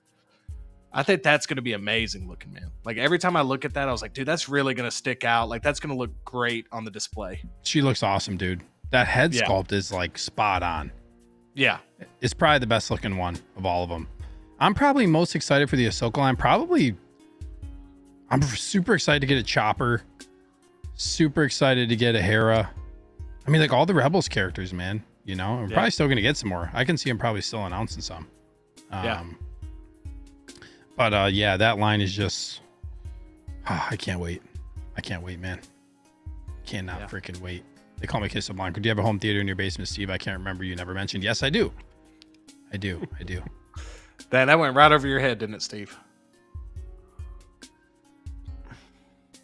I think that's going to be amazing looking, man. Like every time I look at that, I was like, dude, that's really going to stick out. Like that's going to look great on the display. She looks awesome, dude. That head sculpt is spot on. Yeah. It's probably the best looking one of all of them. I'm probably most excited for the Ahsoka line. I'm super excited to get a Chopper. Super excited to get a Hera. I mean, all the Rebels characters, man. We're probably still going to get some more. I can see them probably still announcing some. But that line is just... I can't wait. I can't wait, man. Cannot freaking wait. They call me Kiss of Blanca. Do you have a home theater in your basement, Steve? I can't remember. You never mentioned. Yes, I do. I do. Dan, that went right over your head, didn't it, Steve?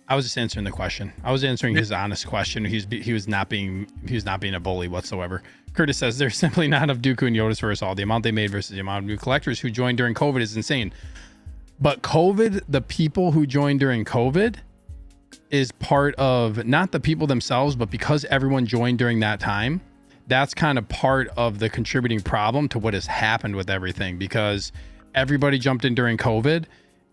I was just answering the question. I was answering his honest question. He was not being a bully whatsoever. Curtis says there's simply not enough Dooku and Yoda's versus all. The amount they made versus the amount of new collectors who joined during COVID is insane. But the people who joined during COVID is part of not the people themselves, but because everyone joined during that time, that's kind of part of the contributing problem to what has happened with everything, because everybody jumped in during COVID.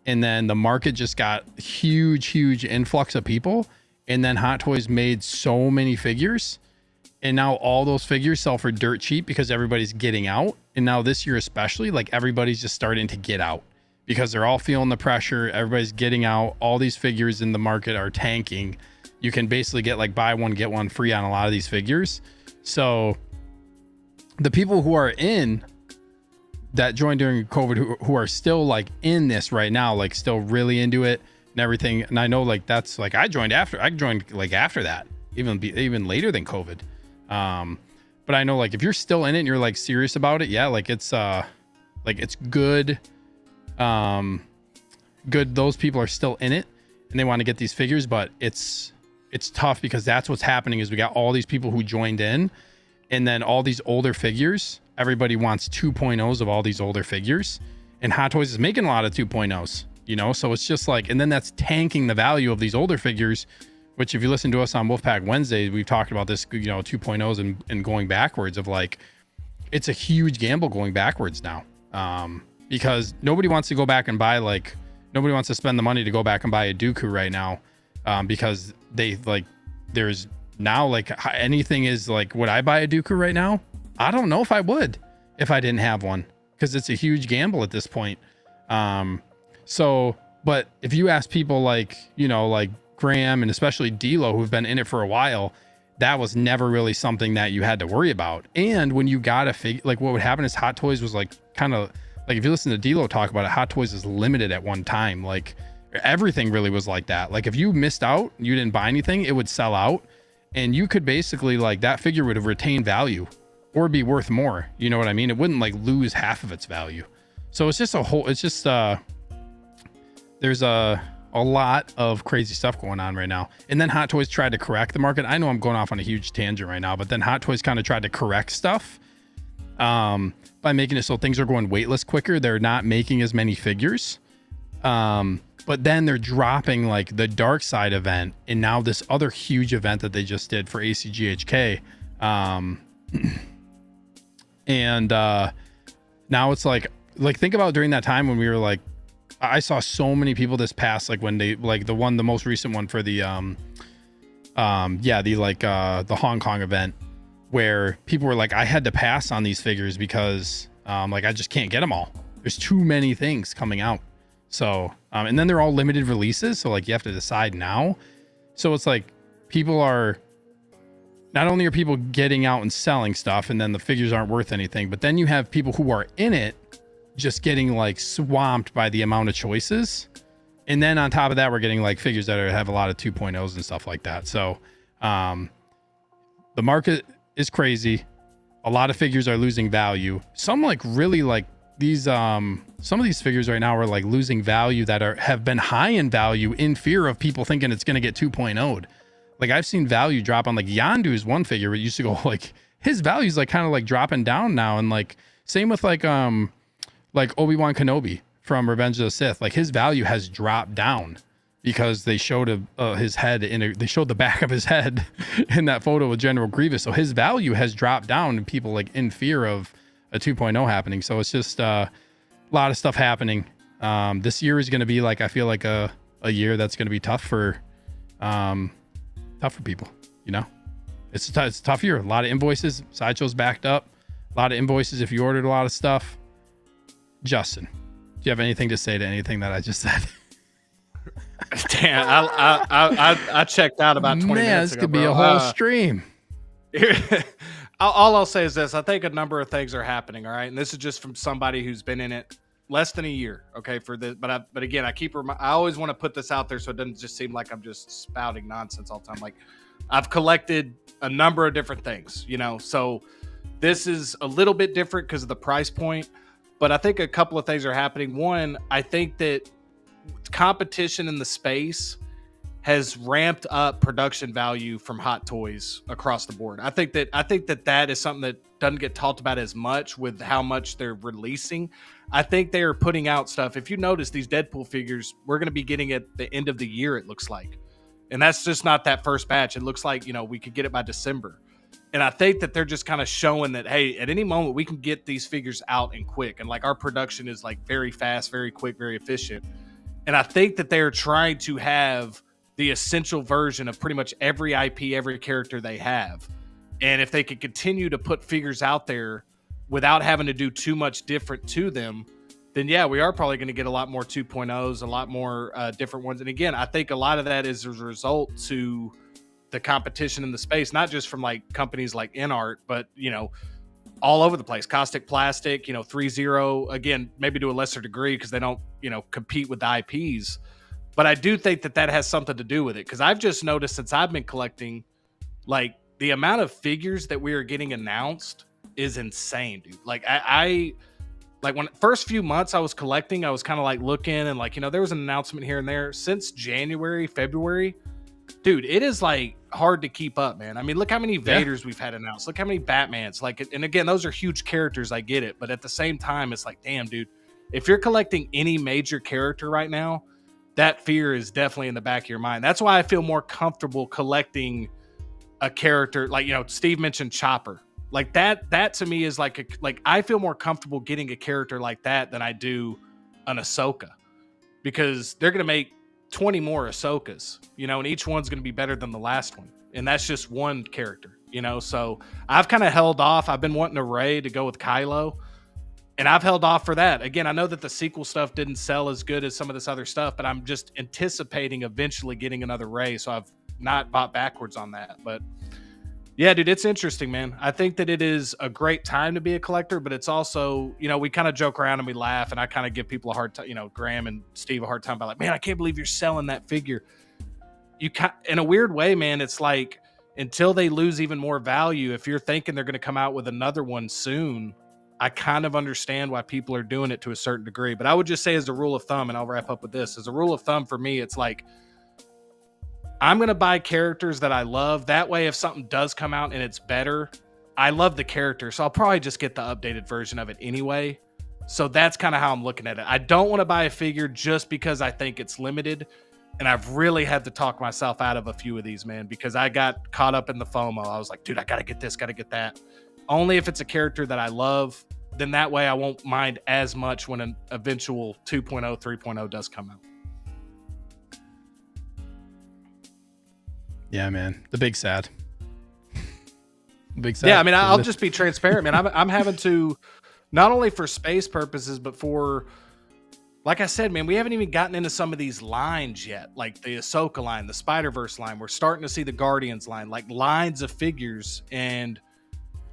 And then the market just got huge influx of people. And then Hot Toys made so many figures. And now all those figures sell for dirt cheap because everybody's getting out. And now this year especially, everybody's just starting to get out because they're all feeling the pressure. Everybody's getting out. All these figures in the market are tanking. You can basically get buy one, get one free on a lot of these figures. So the people who are in that joined during COVID, who are still like in this right now, like still really into it and everything. And I know like that's like I joined like after that, even later than COVID. But I know like if you're still in it and you're like serious about it, yeah, like it's good. Good. Those people are still in it and they want to get these figures, but it's tough because that's what's happening is we got all these people who joined in, and then all these older figures. Everybody wants 2.0s of all these older figures, and Hot Toys is making a lot of 2.0s, you know? So it's just like, and then that's tanking the value of these older figures, which if you listen to us on Wolfpack Wednesday, we've talked about this, you know, 2.0s and going backwards of like, it's a huge gamble going backwards now. Because nobody wants to go back and buy, like, nobody wants to spend the money to go back and buy a Dooku right now. Because they like, there's now like anything is like, would I buy a Dooku right now? I don't know if I would if I didn't have one, because it's a huge gamble at this point. So, but if you ask people like, you know, like Graham and especially D-Lo, who've been in it for a while, that was never really something that you had to worry about. And when you got a figure, like what would happen is Hot Toys was like kind of like, if you listen to D-Lo talk about it, Hot Toys is limited at one time. Like everything really was like that. Like if you missed out, you didn't buy anything, it would sell out, and you could basically like that figure would have retained value or be worth more. You know what I mean? It wouldn't like lose half of its value. So it's just there's a lot of crazy stuff going on right now. And then Hot Toys tried to correct the market. I know I'm going off on a huge tangent right now, but then Hot Toys kind of tried to correct stuff by making it so things are going weightless quicker. They're not making as many figures. But then they're dropping like the Dark Side event and now this other huge event that they just did for ACGHK. And now it's like think about during that time when we were like, I saw so many people this past, like when they like the most recent one for the the Hong Kong event, where people were like, I had to pass on these figures because like I just can't get them all. There's too many things coming out. So and then they're all limited releases, so like you have to decide now. So it's like people are, not only are people getting out and selling stuff and then the figures aren't worth anything, but then you have people who are in it just getting like swamped by the amount of choices. And then on top of that, we're getting like figures that have a lot of 2.0s and stuff like that. So the market is crazy. A lot of figures are losing value. Some like really like these some of these figures right now are like losing value that have been high in value in fear of people thinking it's going to get 2.0'd. Like I've seen value drop on like Yondu's one figure. It used to go like his value's like kind of like dropping down now. And like same with like Obi-Wan Kenobi from Revenge of the Sith. Like his value has dropped down because they showed his head they showed the back of his head in that photo with General Grievous. So his value has dropped down and people like in fear of a 2.0 happening. So it's just a lot of stuff happening. This year is going to be like, I feel like a year that's going to be tough for people, you know. It's a tough year. A lot of invoices. Sideshow's backed up. A lot of invoices if you ordered a lot of stuff. Justin, do you have anything to say to anything that I just said? Damn, I checked out about 20 minutes this ago. Could be a whole stream. All I'll say is this: I think a number of things are happening. All right, and this is just from somebody who's been in it less than a year. Okay, for this, but again, I always want to put this out there so it doesn't just seem like I'm just spouting nonsense all the time. Like I've collected a number of different things, you know. So this is a little bit different because of the price point, but I think a couple of things are happening. One, I think that competition in the space has ramped up production value from Hot Toys across the board. I think that is something that doesn't get talked about as much with how much they're releasing. I think they are putting out stuff. If you notice these Deadpool figures, we're going to be getting at the end of the year, it looks like. And that's just not that first batch. It looks like, you know, we could get it by December. And I think that they're just kind of showing that, hey, at any moment we can get these figures out and quick. And like our production is like very fast, very quick, very efficient. And I think that they're trying to have the essential version of pretty much every IP, every character they have. And if they could continue to put figures out there without having to do too much different to them, then yeah, we are probably going to get a lot more 2.0s, a lot more different ones. And again, I think a lot of that is as a result to the competition in the space, not just from like companies like InArt, but all over the place. Caustic Plastic, 3-0, again, maybe to a lesser degree because they don't, compete with the IPs. But I do think that has something to do with it, because I've just noticed since I've been collecting, like the amount of figures that we are getting announced is insane, dude. Like I like when first few months I was collecting, I was kind of like looking and like, there was an announcement here and there. Since January, February, dude, it is like hard to keep up, man. I mean, look how many Vaders we've had announced. Look how many Batmans. Like, and again, those are huge characters. I get it. But at the same time, it's like, damn, dude, if you're collecting any major character right now, that fear is definitely in the back of your mind. That's why I feel more comfortable collecting a character. Like, Steve mentioned Chopper. Like that to me is like I feel more comfortable getting a character like that than I do an Ahsoka, because they're going to make 20 more Ahsokas, and each one's going to be better than the last one. And that's just one character, so I've kind of held off. I've been wanting a Rey to go with Kylo, and I've held off for that. Again, I know that the sequel stuff didn't sell as good as some of this other stuff, but I'm just anticipating eventually getting another Rey. So I've not bought backwards on that, but yeah, dude, it's interesting, man. I think that it is a great time to be a collector, but it's also, we kind of joke around and we laugh, and I kind of give people a hard time, Graham and Steve a hard time by like, man, I can't believe you're selling that figure. In a weird way, man, it's like until they lose even more value, if you're thinking they're going to come out with another one soon, I kind of understand why people are doing it to a certain degree. But I would just say, as a rule of thumb, and I'll wrap up with this, as a rule of thumb for me, it's like, I'm going to buy characters that I love. That way, if something does come out and it's better, I love the character. So I'll probably just get the updated version of it anyway. So that's kind of how I'm looking at it. I don't want to buy a figure just because I think it's limited. And I've really had to talk myself out of a few of these, man, because I got caught up in the FOMO. I was like, dude, I got to get this, got to get that. Only if it's a character that I love, then that way I won't mind as much when an eventual 2.0, 3.0 does come out. Yeah, man. The big sad. Big sad. Yeah, I mean, I'll just be transparent, man. I'm having to, not only for space purposes, but for, like I said, man, we haven't even gotten into some of these lines yet, like the Ahsoka line, the Spider-Verse line. We're starting to see the Guardians line, like lines of figures. And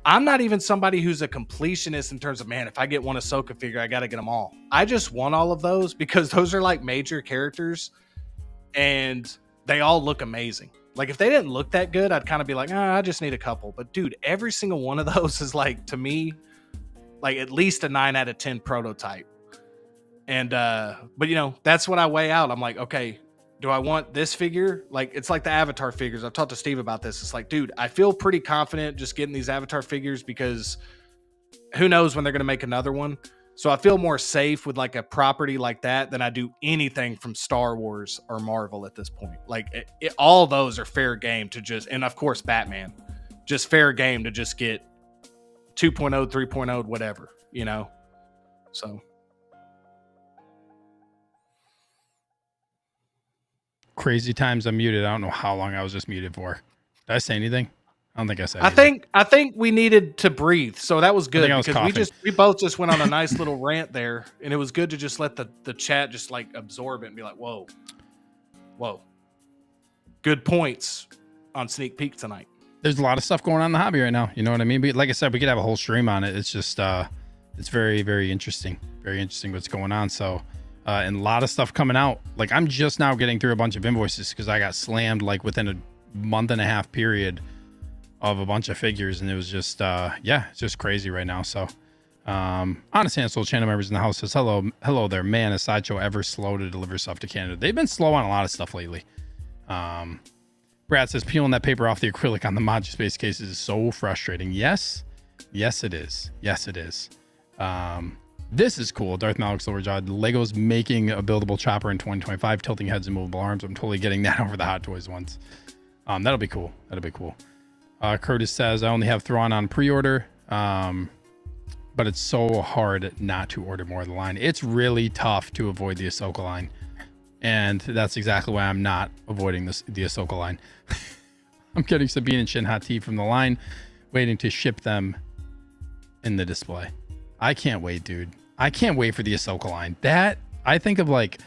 I'm not even somebody who's a completionist in terms of, man, if I get one Ahsoka figure, I got to get them all. I just want all of those because those are like major characters and they all look amazing. Like if they didn't look that good, I'd kind of be like, I just need a couple. But dude, every single one of those is like, to me, like at least a 9 out of 10 prototype. And, but that's when I weigh out. I'm like, okay, do I want this figure? Like, it's like the Avatar figures. I've talked to Steve about this. It's like, dude, I feel pretty confident just getting these Avatar figures because who knows when they're going to make another one. So I feel more safe with like a property like that than I do anything from Star Wars or Marvel at this point. Like all those are fair game to just, and of course Batman, just fair game to just get 2.0, 3.0, whatever, so. Crazy times I'm muted. I don't know how long I was just muted for. Did I say anything? I don't think I said anything. I think we needed to breathe. So that was good because we both just went on a nice little rant there, and it was good to just let the chat just like absorb it and be like, whoa. Good points on Sneak Peek tonight. There's a lot of stuff going on in the hobby right now. You know what I mean? But like I said, we could have a whole stream on it. It's just it's very, very interesting. Very interesting what's going on. So and a lot of stuff coming out. Like I'm just now getting through a bunch of invoices because I got slammed like within a month and a half period of a bunch of figures, and it was just it's just crazy right now. So Honest Handful channel members in the house says hello there, man. Is Sideshow ever slow to deliver stuff to Canada? They've been slow on a lot of stuff lately. Brad says peeling that paper off the acrylic on the MODUSPACE cases is so frustrating. Yes it is. This is cool. Darth Malik's Overjawed. Lego's making a buildable chopper in 2025, tilting heads and movable arms. I'm totally getting that over the Hot Toys ones. That'll be cool. Curtis says I only have Thrawn on pre-order, but it's so hard not to order more of the line. It's really tough to avoid the Ahsoka line, and that's exactly why I'm not avoiding the Ahsoka line. I'm getting Sabine and Shin Hati from the line, waiting to ship them in the display. I can't wait, dude. I can't wait for the Ahsoka line. That I think of like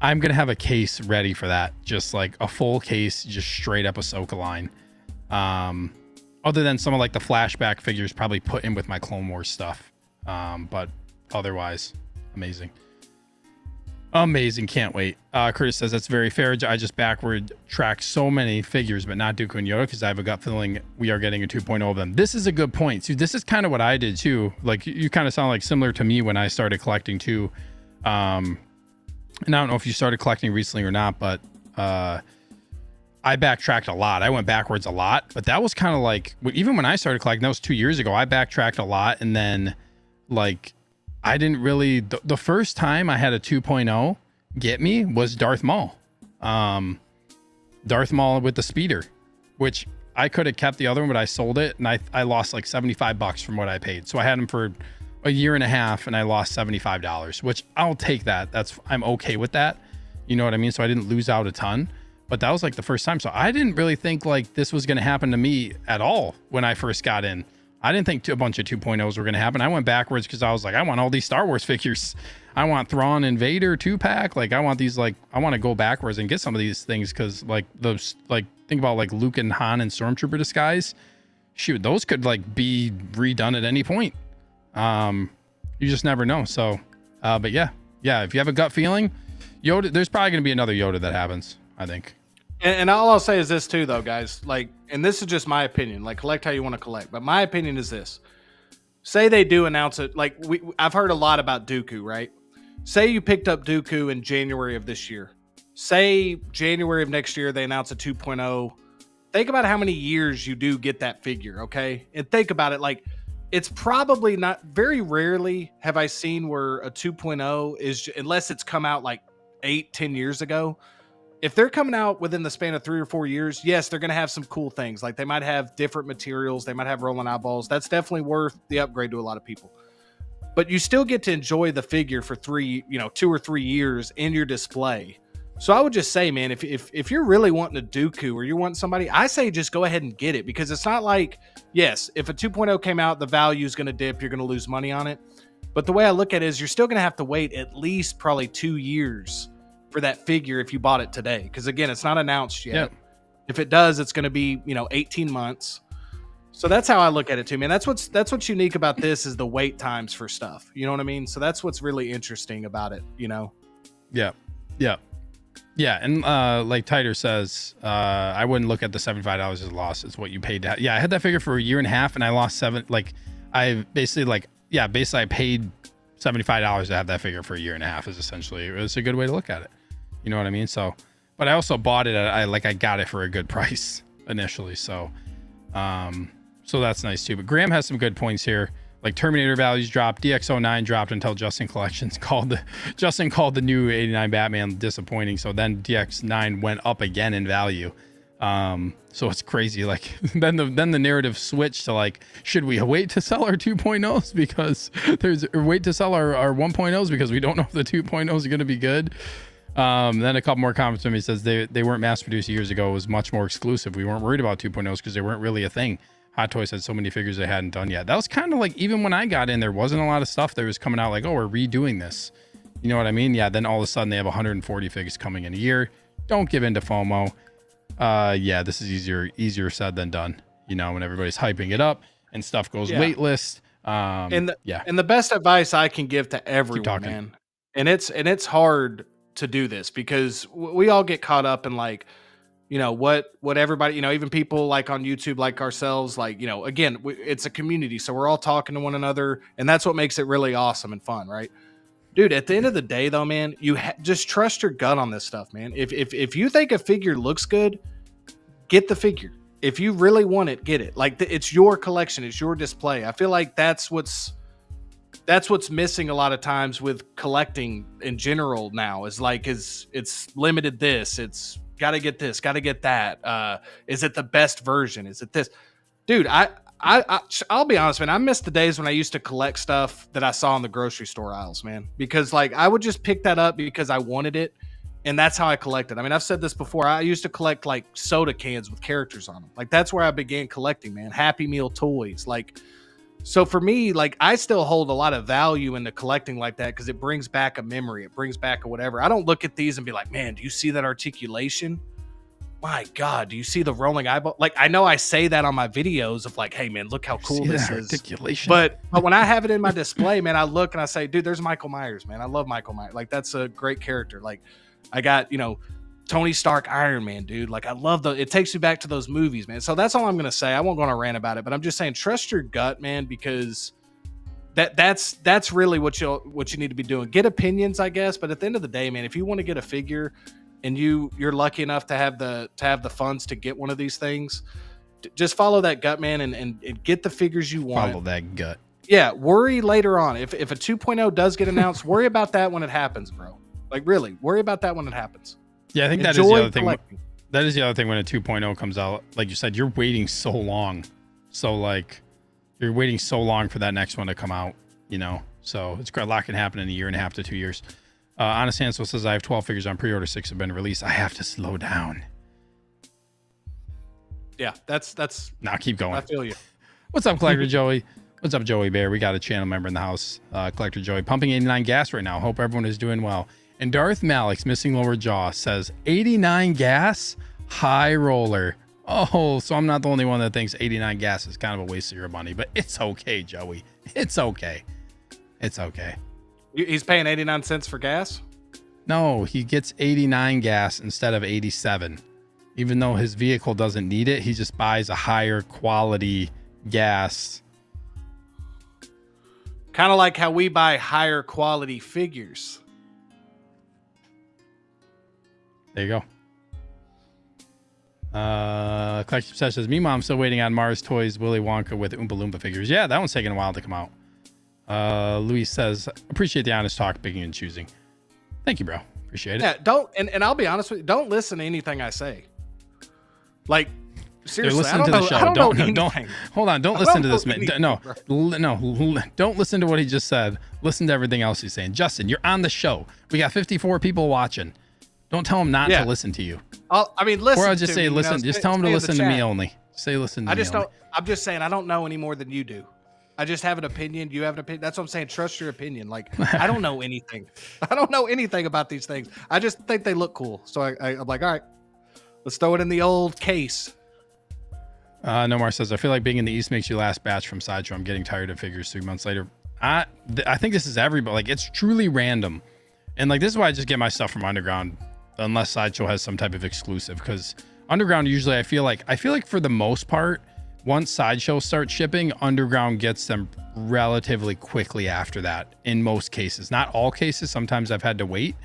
I'm gonna have a case ready for that, just like a full case, just straight up Ahsoka line. Other than some of like the flashback figures probably put in with my Clone Wars stuff, but otherwise amazing. Can't wait. Curtis says that's very fair. I just backward track so many figures but not Dooku and Yoda because I have a gut feeling we are getting a 2.0 of them. This is a good point. See, this is kind of what I did too. Like you kind of sound like similar to me when I started collecting too. And I don't know if you started collecting recently or not, but I backtracked a lot. I went backwards a lot, but that was kind of like, even when I started collecting, that was 2 years ago. I backtracked a lot, and then like I didn't really, the first time I had a 2.0 get me was Darth Maul. Darth Maul with the speeder, which I could have kept the other one, but I sold it, and I lost like $75 from what I paid. So I had him for a year and a half, and I lost $75, which I'll take that. I'm okay with that. You know what I mean? So I didn't lose out a ton, but that was like the first time. So I didn't really think like this was going to happen to me at all when I first got in. I didn't think a bunch of 2.0s were going to happen. I went backwards because I was like, I want all these Star Wars figures. I want Thrawn and Vader 2-pack. Like I want these, like, I want to go backwards and get some of these things. Cause like those, like think about like Luke and Han and Stormtrooper disguise. Shoot, those could like be redone at any point. You just never know. So, but yeah, if you have a gut feeling, Yoda, there's probably going to be another Yoda that happens, I think. And all I'll say is this too, though, guys. Like, and this is just my opinion. Like, collect how you want to collect. But my opinion is this: say they do announce it. Like, I've heard a lot about Dooku, right? Say you picked up Dooku in January of this year. Say January of next year they announce a 2.0. Think about how many years you do get that figure, okay? And think about it. Like, it's probably not. Very rarely have I seen where a 2.0 is, unless it's come out like 8-10 years ago. If they're coming out within the span of 3 or 4 years, yes, they're going to have some cool things. Like they might have different materials. They might have rolling eyeballs. That's definitely worth the upgrade to a lot of people. But you still get to enjoy the figure for 2 or 3 years in your display. So I would just say, man, if you're really wanting a Dooku or you want somebody, I say just go ahead and get it, because it's not like, yes, if a 2.0 came out, the value is going to dip. You're going to lose money on it. But the way I look at it is you're still going to have to wait at least probably 2 years for that figure if you bought it today, because again, it's not announced yet. Yep. If it does, it's going to be 18 months. So that's how I look at it too, man. That's what's unique about this is the wait times for stuff. You know what I mean? So that's what's really interesting about it. Yeah. And like Titer says, I wouldn't look at the $75 as a loss. It's what you paid. Yeah, I had that figure for a year and a half, and I lost I paid $75 to have that figure for a year and a half. Is essentially, it's a good way to look at it. You know what I mean? So, but I also bought it I got it for a good price initially. So that's nice too. But Graham has some good points here. Like Terminator values dropped, DX09 dropped until Justin called the new 89 Batman disappointing. So then DX9 went up again in value. So it's crazy. Like then the narrative switched to like, should we wait to sell our 2.0s because wait to sell our 1.0s because we don't know if the 2.0s are going to be good. Then a couple more comments from me says they weren't mass produced years ago. It was much more exclusive. We weren't worried about 2.0s because they weren't really a thing. Hot Toys had so many figures they hadn't done yet. That was kind of like, even when I got in, there wasn't a lot of stuff that was coming out like, oh, we're redoing this. You know what I mean? Yeah. Then all of a sudden they have 140 figures coming in a year. Don't give in to FOMO. Yeah, this is easier said than done. When everybody's hyping it up and stuff goes waitlist. And the best advice I can give to everyone, man, and it's hard to do this because we all get caught up in like, what everybody, even people like on YouTube, like ourselves, like, again, it's a community. So we're all talking to one another, and that's what makes it really awesome and fun. Right, dude, at the end of the day though, man, you just trust your gut on this stuff, man. If you think a figure looks good, get the figure. If you really want it, get it. Like it's your collection. It's your display. I feel like that's what's missing a lot of times with collecting in general now is like, it's limited this, it's got to get this, got to get that. Is it the best version? Is it this? Dude, I'll be honest, man. I miss the days when I used to collect stuff that I saw in the grocery store aisles, man. Because like I would just pick that up because I wanted it, and that's how I collected. I mean, I've said this before. I used to collect like soda cans with characters on them. Like that's where I began collecting, man. Happy Meal toys, like So for me, like, I still hold a lot of value into collecting like that because it brings back a memory. It brings back a whatever. I don't look at these and be like, man, do you see that articulation? My God, do you see the rolling eyeball? Like, I know I say that on my videos of like, hey, man, look how cool this is. Articulation. But when I have it in my display, man, I look and I say, dude, there's Michael Myers, man. I love Michael Myers. Like, that's a great character. Like, I got, Tony Stark, Iron Man, dude. Like, I love it takes me back to those movies, man. So that's all I'm gonna say. I won't go on a rant about it, but I'm just saying, trust your gut, man, because that's really what you need to be doing. Get opinions, I guess, but at the end of the day, man, if you want to get a figure and you're lucky enough to have the funds to get one of these things, just follow that gut, man, and get the figures you want. Follow that gut. Yeah, worry later on. If a 2.0 does get announced, worry about that when it happens, bro. Like, really, worry about that when it happens. Yeah, I think that is the other thing. That is the other thing when a 2.0 comes out. Like you said, you're waiting so long. So, like, you're waiting so long for that next one to come out, So it's a lot can happen in a year and a half to 2 years. Honest Hansel says, I have 12 figures on pre-order, 6 have been released. I have to slow down. Yeah, that's. Now keep going. I feel you. What's up, Collector Joey? What's up, Joey Bear? We got a channel member in the house. Collector Joey, pumping 89 gas right now. Hope everyone is doing well. And Darth Malik's missing lower jaw says 89 gas, high roller. Oh, so I'm not the only one that thinks 89 gas is kind of a waste of your money, but it's okay, Joey. It's okay. It's okay. He's paying 89 cents for gas? No, he gets 89 gas instead of 87. Even though his vehicle doesn't need it, he just buys a higher quality gas. Kind of like how we buy higher quality figures. There you go. Collective says, meanwhile, I'm still waiting on Mars Toys Willy Wonka with Oompa Loompa figures. Yeah, that one's taking a while to come out. Luis says, appreciate the honest talk, picking and choosing. Thank you, bro. Appreciate it. Yeah, and I'll be honest with you, don't listen to anything I say. Like, seriously, listen to the show. Don't hold on. Don't listen to this man. No, don't listen to what he just said. Listen to everything else he's saying. Justin, you're on the show. We got 54 people watching. Don't tell him not to listen to you. Listen. Or I'll just say listen. Just tell him to listen to me only. Say listen to me only. I'm just saying I don't know any more than you do. I just have an opinion. You have an opinion. That's what I'm saying. Trust your opinion. Like, I don't know anything. I don't know anything about these things. I just think they look cool. So I'm like, all right, let's throw it in the old case. Nomar says, I feel like being in the East makes you last batch from Sideshow. I'm getting tired of figures 3 months later. I think this is everybody. Like, it's truly random. And like, this is why I just get my stuff from Underground, unless Sideshow has some type of exclusive, because Underground usually I feel like for the most part, once Sideshow starts shipping, Underground gets them relatively quickly after that in most cases. Not all cases. Sometimes I've had to wait.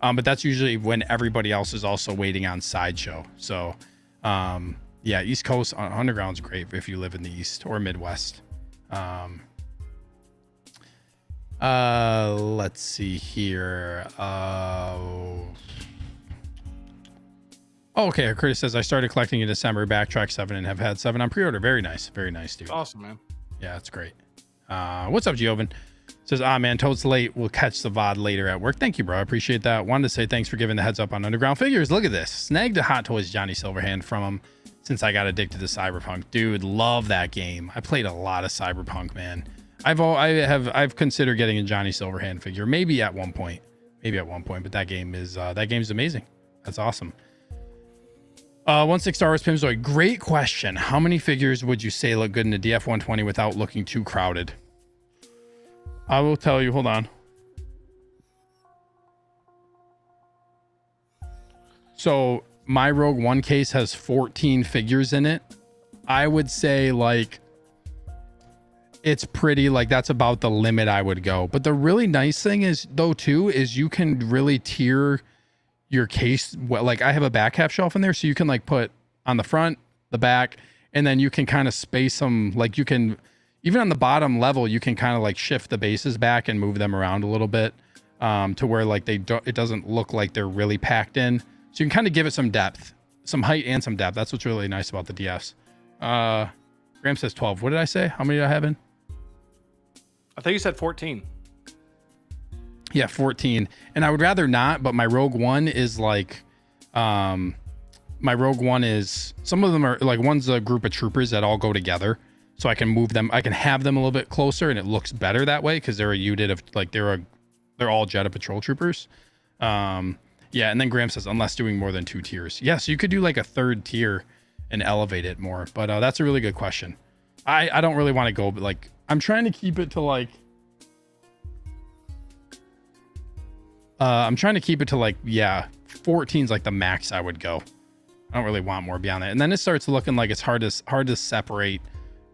But that's usually when everybody else is also waiting on Sideshow. So yeah, East Coast Underground's great if you live in the East or Midwest. Let's see here. Okay, Curtis says, I started collecting in December, backtrack 7 and have had 7 on pre-order. Very nice, dude. Awesome, man. Yeah, that's great. What's up, Giovan? Says, man, totes late. We'll catch the VOD later at work. Thank you, bro. I appreciate that. Wanted to say thanks for giving the heads up on Underground figures. Look at this. Snagged a Hot Toys Johnny Silverhand from him since I got addicted to Cyberpunk. Dude, love that game. I played a lot of Cyberpunk, man. I've considered getting a Johnny Silverhand figure, maybe at one point, but that game's amazing. That's awesome. 16 Star Wars Pimzoid, great question. How many figures would you say look good in a DF-120 without looking too crowded? I will tell you. Hold on. So my Rogue One case has 14 figures in it. I would say like it's pretty, like that's about the limit I would go. But the really nice thing is though too is you can really tier your case. Well, like I have a back half shelf in there, so you can like put on the front, the back, and then you can kind of space them. Like you can even on the bottom level, you can kind of like shift the bases back and move them around a little bit to where like it doesn't look like they're really packed in. So you can kind of give it some depth, some height and some depth. That's what's really nice about the DS. Graham says 12. What did I say? How many do I have in? I think you said 14. Yeah, 14. And I would rather not, but my Rogue One is like, some of them are like, one's a group of troopers that all go together. so I can move them. I can have them a little bit closer, and it looks better that way because they're a unit of like they're all Jedi patrol troopers. Yeah, and then Graham says unless doing more than 2 tiers. Yeah, so you could do like a 3rd tier and elevate it more. But that's a really good question. I don't really want to go, but like I'm trying to keep it to like. I'm trying to keep it to like, yeah, 14's like the max I would go. I don't really want more beyond that. And then it starts looking like it's hard to separate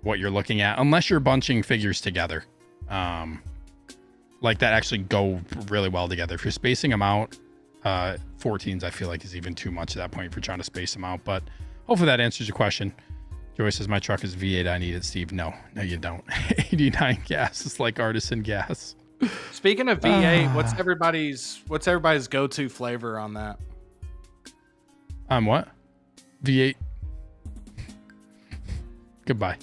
what you're looking at unless you're bunching figures together. Like that actually go really well together. If you're spacing them out, 14s I feel like is even too much at that point if you're trying to space them out. But hopefully that answers your question. Joy says my truck is V8. I need it, Steve. No, you don't. 89 gas is like artisan gas. Speaking of V8, what's everybody's go-to flavor on that? What? V8. Goodbye.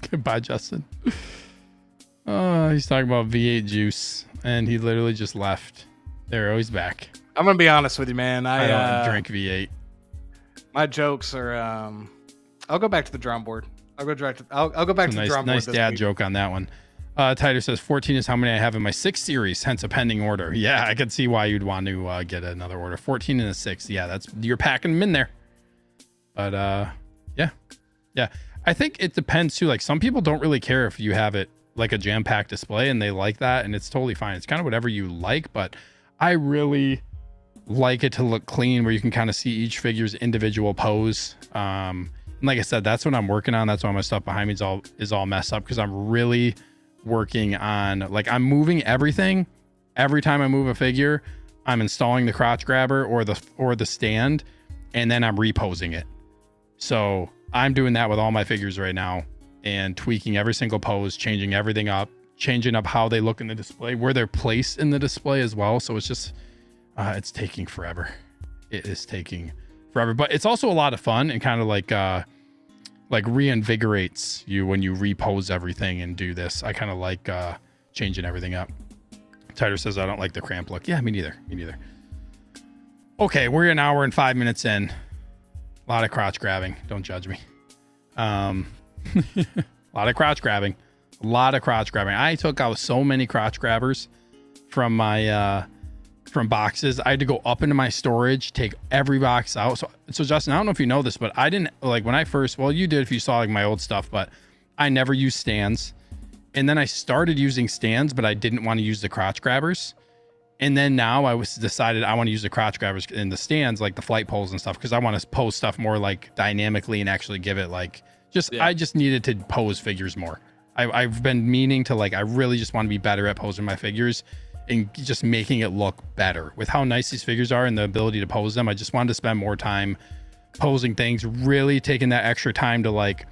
Goodbye, Justin. He's talking about V8 juice, and he literally just left. There, oh, he's back. I'm gonna be honest with you, man. I don't drink V8. My jokes are. I'll go back to the drum board. I'll go back to the drum board. Nice dad joke on that one. Tighter says 14 is how many I have in my 6 series, hence a pending order. Yeah, I could see why you'd want to get another order. 14 and a 6. Yeah, you're packing them in there. But yeah. I think it depends too. Like some people don't really care if you have it like a jam-packed display and they like that and it's totally fine. It's kind of whatever you like, but I really like it to look clean where you can kind of see each figure's individual pose. And like I said, that's what I'm working on. That's why my stuff behind me is all messed up because I'm really working on like I'm moving everything. Every time I move a figure, I'm installing the crotch grabber or the stand, and then I'm reposing it. So I'm doing that with all my figures right now and tweaking every single pose, changing everything up, changing up how they look in the display, where they're placed in the display as well. So it's just it's taking forever. It is taking forever, but it's also a lot of fun and kind of like reinvigorates you when you repose everything and do this. I kind of like changing everything up. Tighter says I don't like the cramp look. Yeah, me neither. Okay, we're an hour and 5 minutes in. A lot of crotch grabbing. Don't judge me. A lot of crotch grabbing. I took out so many crotch grabbers from my from boxes. I had to go up into my storage, take every box out. So Justin, I don't know if you know this, but I didn't like when I first, well, you did if you saw like my old stuff, but I never used stands. And then I started using stands, but I didn't want to use the crotch grabbers. And then now I decided I want to use the crotch grabbers in the stands, like the flight poles and stuff, because I want to pose stuff more like dynamically and actually give it like I just needed to pose figures more. I've been meaning to like, I really just want to be better at posing my figures and just making it look better with how nice these figures are and the ability to pose them. I just wanted to spend more time posing things, really taking that extra time to like,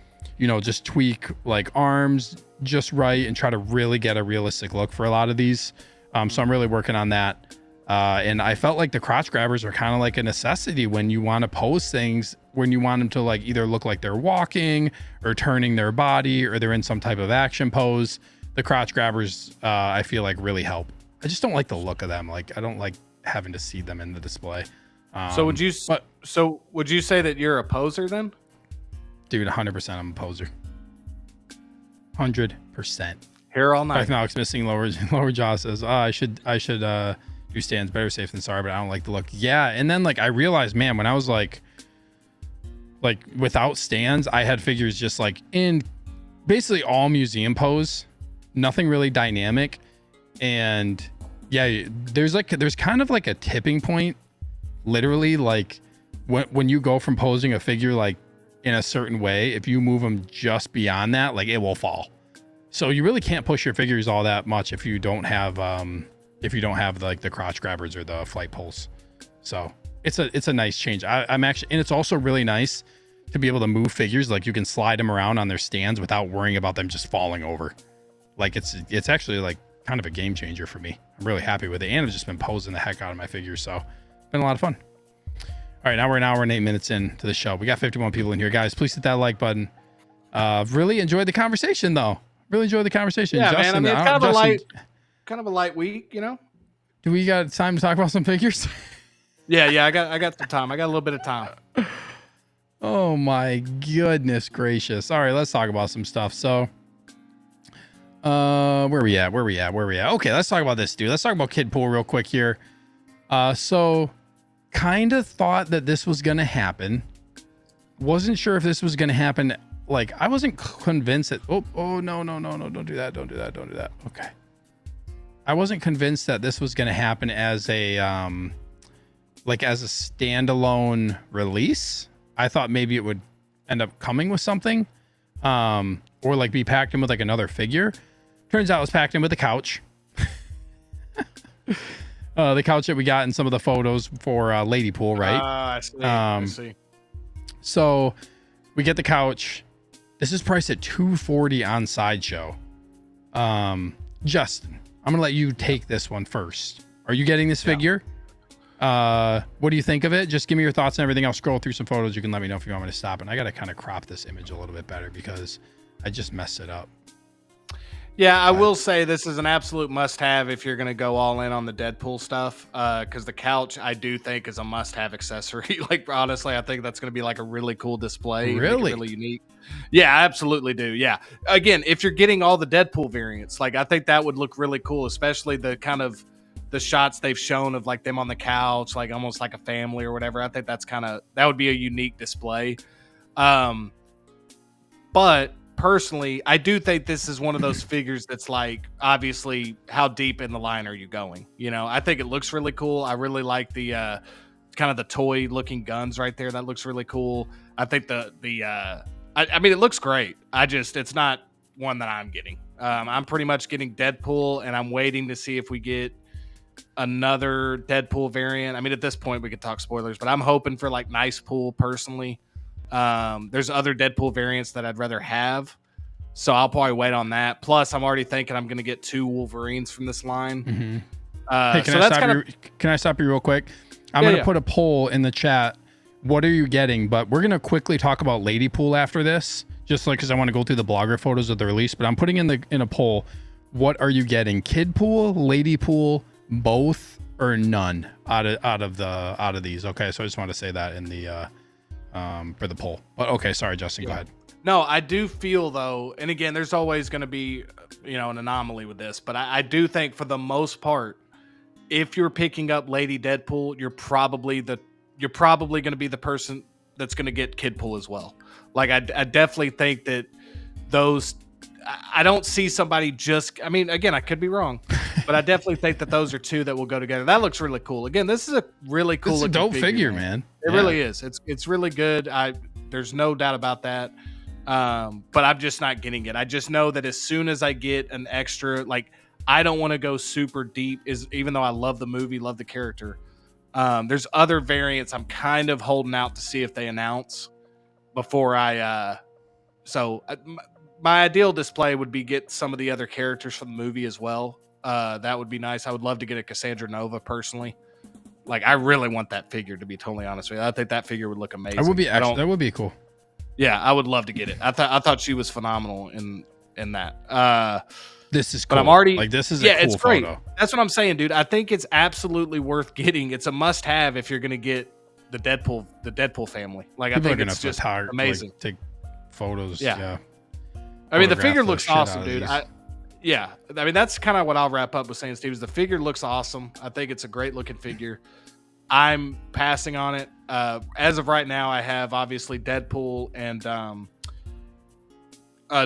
just tweak like arms just right and try to really get a realistic look for a lot of these. So I'm really working on that. And I felt like the crotch grabbers are kind of like a necessity when you want to pose things, when you want them to like either look like they're walking or turning their body or they're in some type of action pose. The crotch grabbers, I feel like really help. I just don't like the look of them. Like I don't like having to see them in the display. So would you say that you're a poser then? Dude, 100% I'm a poser. 100%. Here all night. Alex missing lower jaw says, I should do stands, better safe than sorry, but I don't like the look. Yeah, and then like I realized, man, when I was like without stands, I had figures just like in basically all museum pose, nothing really dynamic. And yeah, there's kind of like a tipping point, literally, like when you go from posing a figure like in a certain way, if you move them just beyond that, like it will fall. So you really can't push your figures all that much if you don't have like the crotch grabbers or the flight poles. So it's a nice change. I'm actually, and it's also really nice to be able to move figures. Like you can slide them around on their stands without worrying about them just falling over. Like it's actually like kind of a game changer for me. I'm really happy with it. And I've just been posing the heck out of my figures. So it's been a lot of fun. All right, now we're an hour and 8 minutes into the show. We got 51 people in here. Guys, please hit that like button. Really enjoyed the conversation though. Really enjoyed the conversation. Yeah, Justin, man. I mean, it's kind of a light week, Do we got time to talk about some figures? Yeah. I got some time. I got a little bit of time. Oh my goodness gracious. All right, let's talk about some stuff. So, where we at? Okay, let's talk about this, dude. Let's talk about Kidpool real quick here. So kind of thought that this was going to happen. Wasn't sure if this was going to happen. Like, I wasn't convinced that, no, don't do that. Okay. I wasn't convinced that this was going to happen as a, like as a standalone release. I thought maybe it would end up coming with something, or like be packed in with like another figure. Turns out it was packed in with the couch. The couch that we got in some of the photos for Ladypool, right? I see. So we get the couch. This is priced at $240 on Sideshow. Justin, I'm gonna let you take this one first. Are you getting this figure? What do you think of it? Just give me your thoughts and everything. I'll scroll through some photos. You can let me know if you want me to stop. And I got to kind of crop this image a little bit better because I just messed it up. Yeah, I will say this is an absolute must-have if you're going to go all in on the Deadpool stuff. Because the couch, I do think, is a must-have accessory. Like, honestly, I think that's going to be like a really cool display. Really? Really unique. Yeah, I absolutely do. Yeah. Again, if you're getting all the Deadpool variants, like, I think that would look really cool, especially the kind of the shots they've shown of like them on the couch, like almost like a family or whatever. I think that's that would be a unique display. But personally, I do think this is one of those figures that's like, obviously, how deep in the line are you going? You know, I think it looks really cool. I really like the kind of the toy looking guns right there. That looks really cool. I think I mean, it looks great. It's not one that I'm getting. I'm pretty much getting Deadpool, and I'm waiting to see if we get another Deadpool variant. I mean, at this point we could talk spoilers, but I'm hoping for like Nice Pool personally. There's other Deadpool variants that I'd rather have, so I'll probably wait on that. Plus, I'm already thinking I'm going to get 2 Wolverines from this line. Mm-hmm. Hey, can I stop you real quick? I'm going to put a poll in the chat. What are you getting? But we're going to quickly talk about Ladypool after this, just like because I want to go through the blogger photos of the release. But I'm putting in a poll. What are you getting? Kidpool, Ladypool, both, or none out of these? Okay, so I just want to say that in the for the poll. But okay, sorry, Justin, go ahead. No, I do feel though, and again, there's always going to be, an anomaly with this, but I do think for the most part, if you're picking up Lady Deadpool, you're probably going to be the person that's going to get Kidpool as well. Like I definitely think that those. I don't see somebody I mean, again, I could be wrong, but I definitely think that those are 2 that will go together. That looks really cool. Again, this is a really cool. It's a dope figure, man. It really is. It's really good. There's no doubt about that. But I'm just not getting it. I just know that as soon as I get an extra, like, I don't want to go super deep. Even though I love the movie, love the character. There's other variants I'm kind of holding out to see if they announce before I. My ideal display would be get some of the other characters from the movie as well. That would be nice. I would love to get a Cassandra Nova personally. Like, I really want that figure, to be totally honest with you. I think that figure would look amazing. That would be cool. Yeah, I would love to get it. I thought she was phenomenal in that. This is cool. But I'm already this is a cool it's great. photo. That's what I'm saying, dude. I think it's absolutely worth getting. It's a must-have if you're going to get the Deadpool family. Like, People I think it's just amazing. Like, take photos. Yeah. I mean, the figure looks awesome, dude. I mean, that's kind of what I'll wrap up with saying, Steve, is the figure looks awesome. I think it's a great looking figure. I'm passing on it. As of right now, I have obviously Deadpool and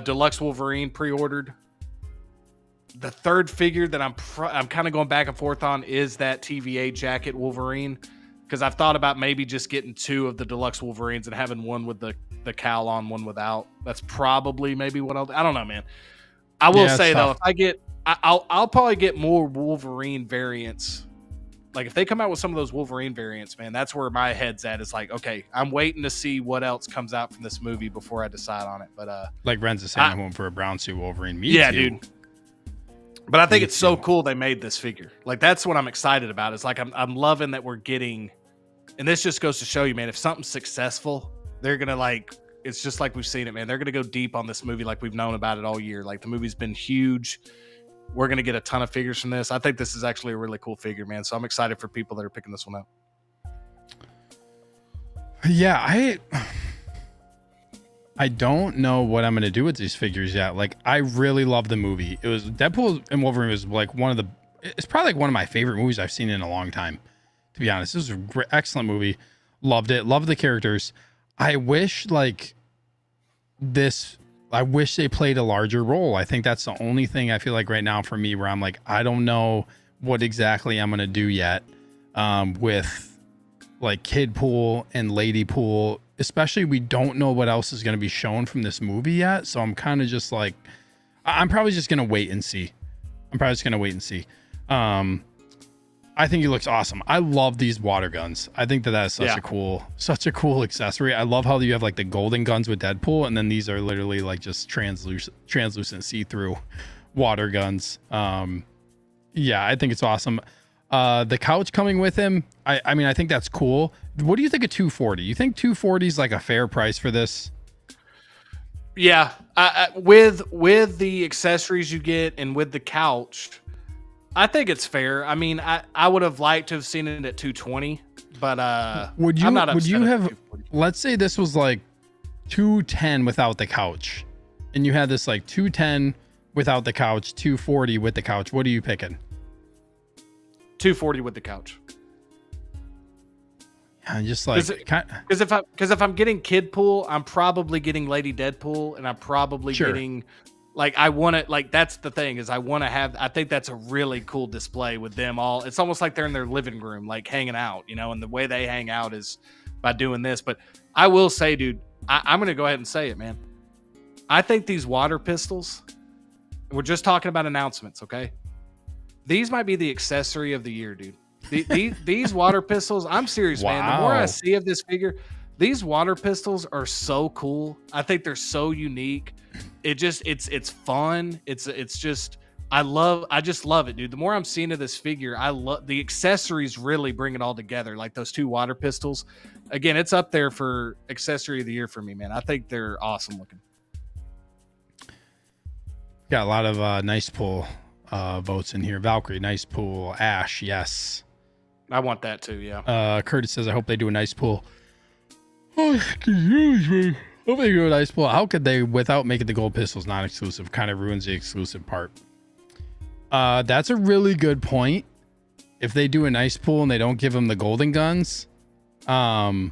Deluxe Wolverine pre-ordered. The third figure that I'm kind of going back and forth on is that TVA jacket Wolverine, because I've thought about maybe just getting 2 of the Deluxe Wolverines and having one with the cowl on, one without. That's probably maybe what I don't know, man. I will say though, if I get, I'll probably get more Wolverine variants. Like, if they come out with some of those Wolverine variants, man, that's where my head's at. Is like, okay, I'm waiting to see what else comes out from this movie before I decide on it. But like Ren's is saying, I'm home for a brown suit Wolverine. Me yeah, too. Dude. But I think it's so cool they made this figure. Like, that's what I'm excited about. It's like I'm loving that we're getting, and this just goes to show you, man, if something's successful, they're gonna it's just like we've seen it, man. They're gonna go deep on this movie like we've known about it all year. Like, the movie's been huge. We're gonna get a ton of figures from this. I think this is actually a really cool figure, man. So I'm excited for people that are picking this one up. Yeah, I don't know what I'm gonna do with these figures yet. Like, I really love the movie. It was Deadpool and Wolverine was like it's probably like one of my favorite movies I've seen in a long time. To be honest, this was an excellent movie. Loved it. Loved the characters. I wish they played a larger role. I think that's the only thing I feel like right now for me where I'm like, I don't know what exactly I'm gonna do yet with like Kidpool and Ladypool. Especially, we don't know what else is going to be shown from this movie yet. So I'm kind of just like, I'm probably just going to wait and see. I think he looks awesome. I love these water guns. I think that is such a cool accessory. I love how you have like the golden guns with Deadpool, and then these are literally like just translucent see-through water guns. Yeah, I think it's awesome. The couch coming with him, I mean, I think that's cool. What do you think of 240? You think 240 is like a fair price for this? Yeah, with the accessories you get and with the couch, I think it's fair. I mean, I would have liked to have seen it at 220, but would you I'm not would you upset at have 240. Let's say this was like 210 without the couch, and you had this like 210 without the couch, 240 with the couch. What are you picking? 240 with the couch. Yeah, just like because if I'm getting Kidpool, I'm probably getting Lady Deadpool, and I'm probably getting like I want to like that's the thing is I think that's a really cool display with them all. It's almost like they're in their living room, like hanging out, you know, and the way they hang out is by doing this. But I will say, dude, I'm gonna go ahead and say it, man. I think these water pistols. We're just talking about announcements, okay? These might be the accessory of the year, dude. These water pistols, I'm serious, man. The more I see of this figure, these water pistols are so cool. I think they're so unique. It's fun. I just love it, dude. The more I'm seeing of this figure, I love the accessories really bring it all together. Like those two water pistols. Again, it's up there for accessory of the year for me, man. I think they're awesome looking. Got a lot of nice pull votes in here. Valkyrie, nice pull. Ash, yes. I want that too, yeah. Curtis says, I hope they do a nice pull. Oh, excuse me. Hope they do a nice pull. How could they, without making the gold pistols non-exclusive, kind of ruins the exclusive part? That's a really good point. If they do a nice pull and they don't give them the golden guns, that's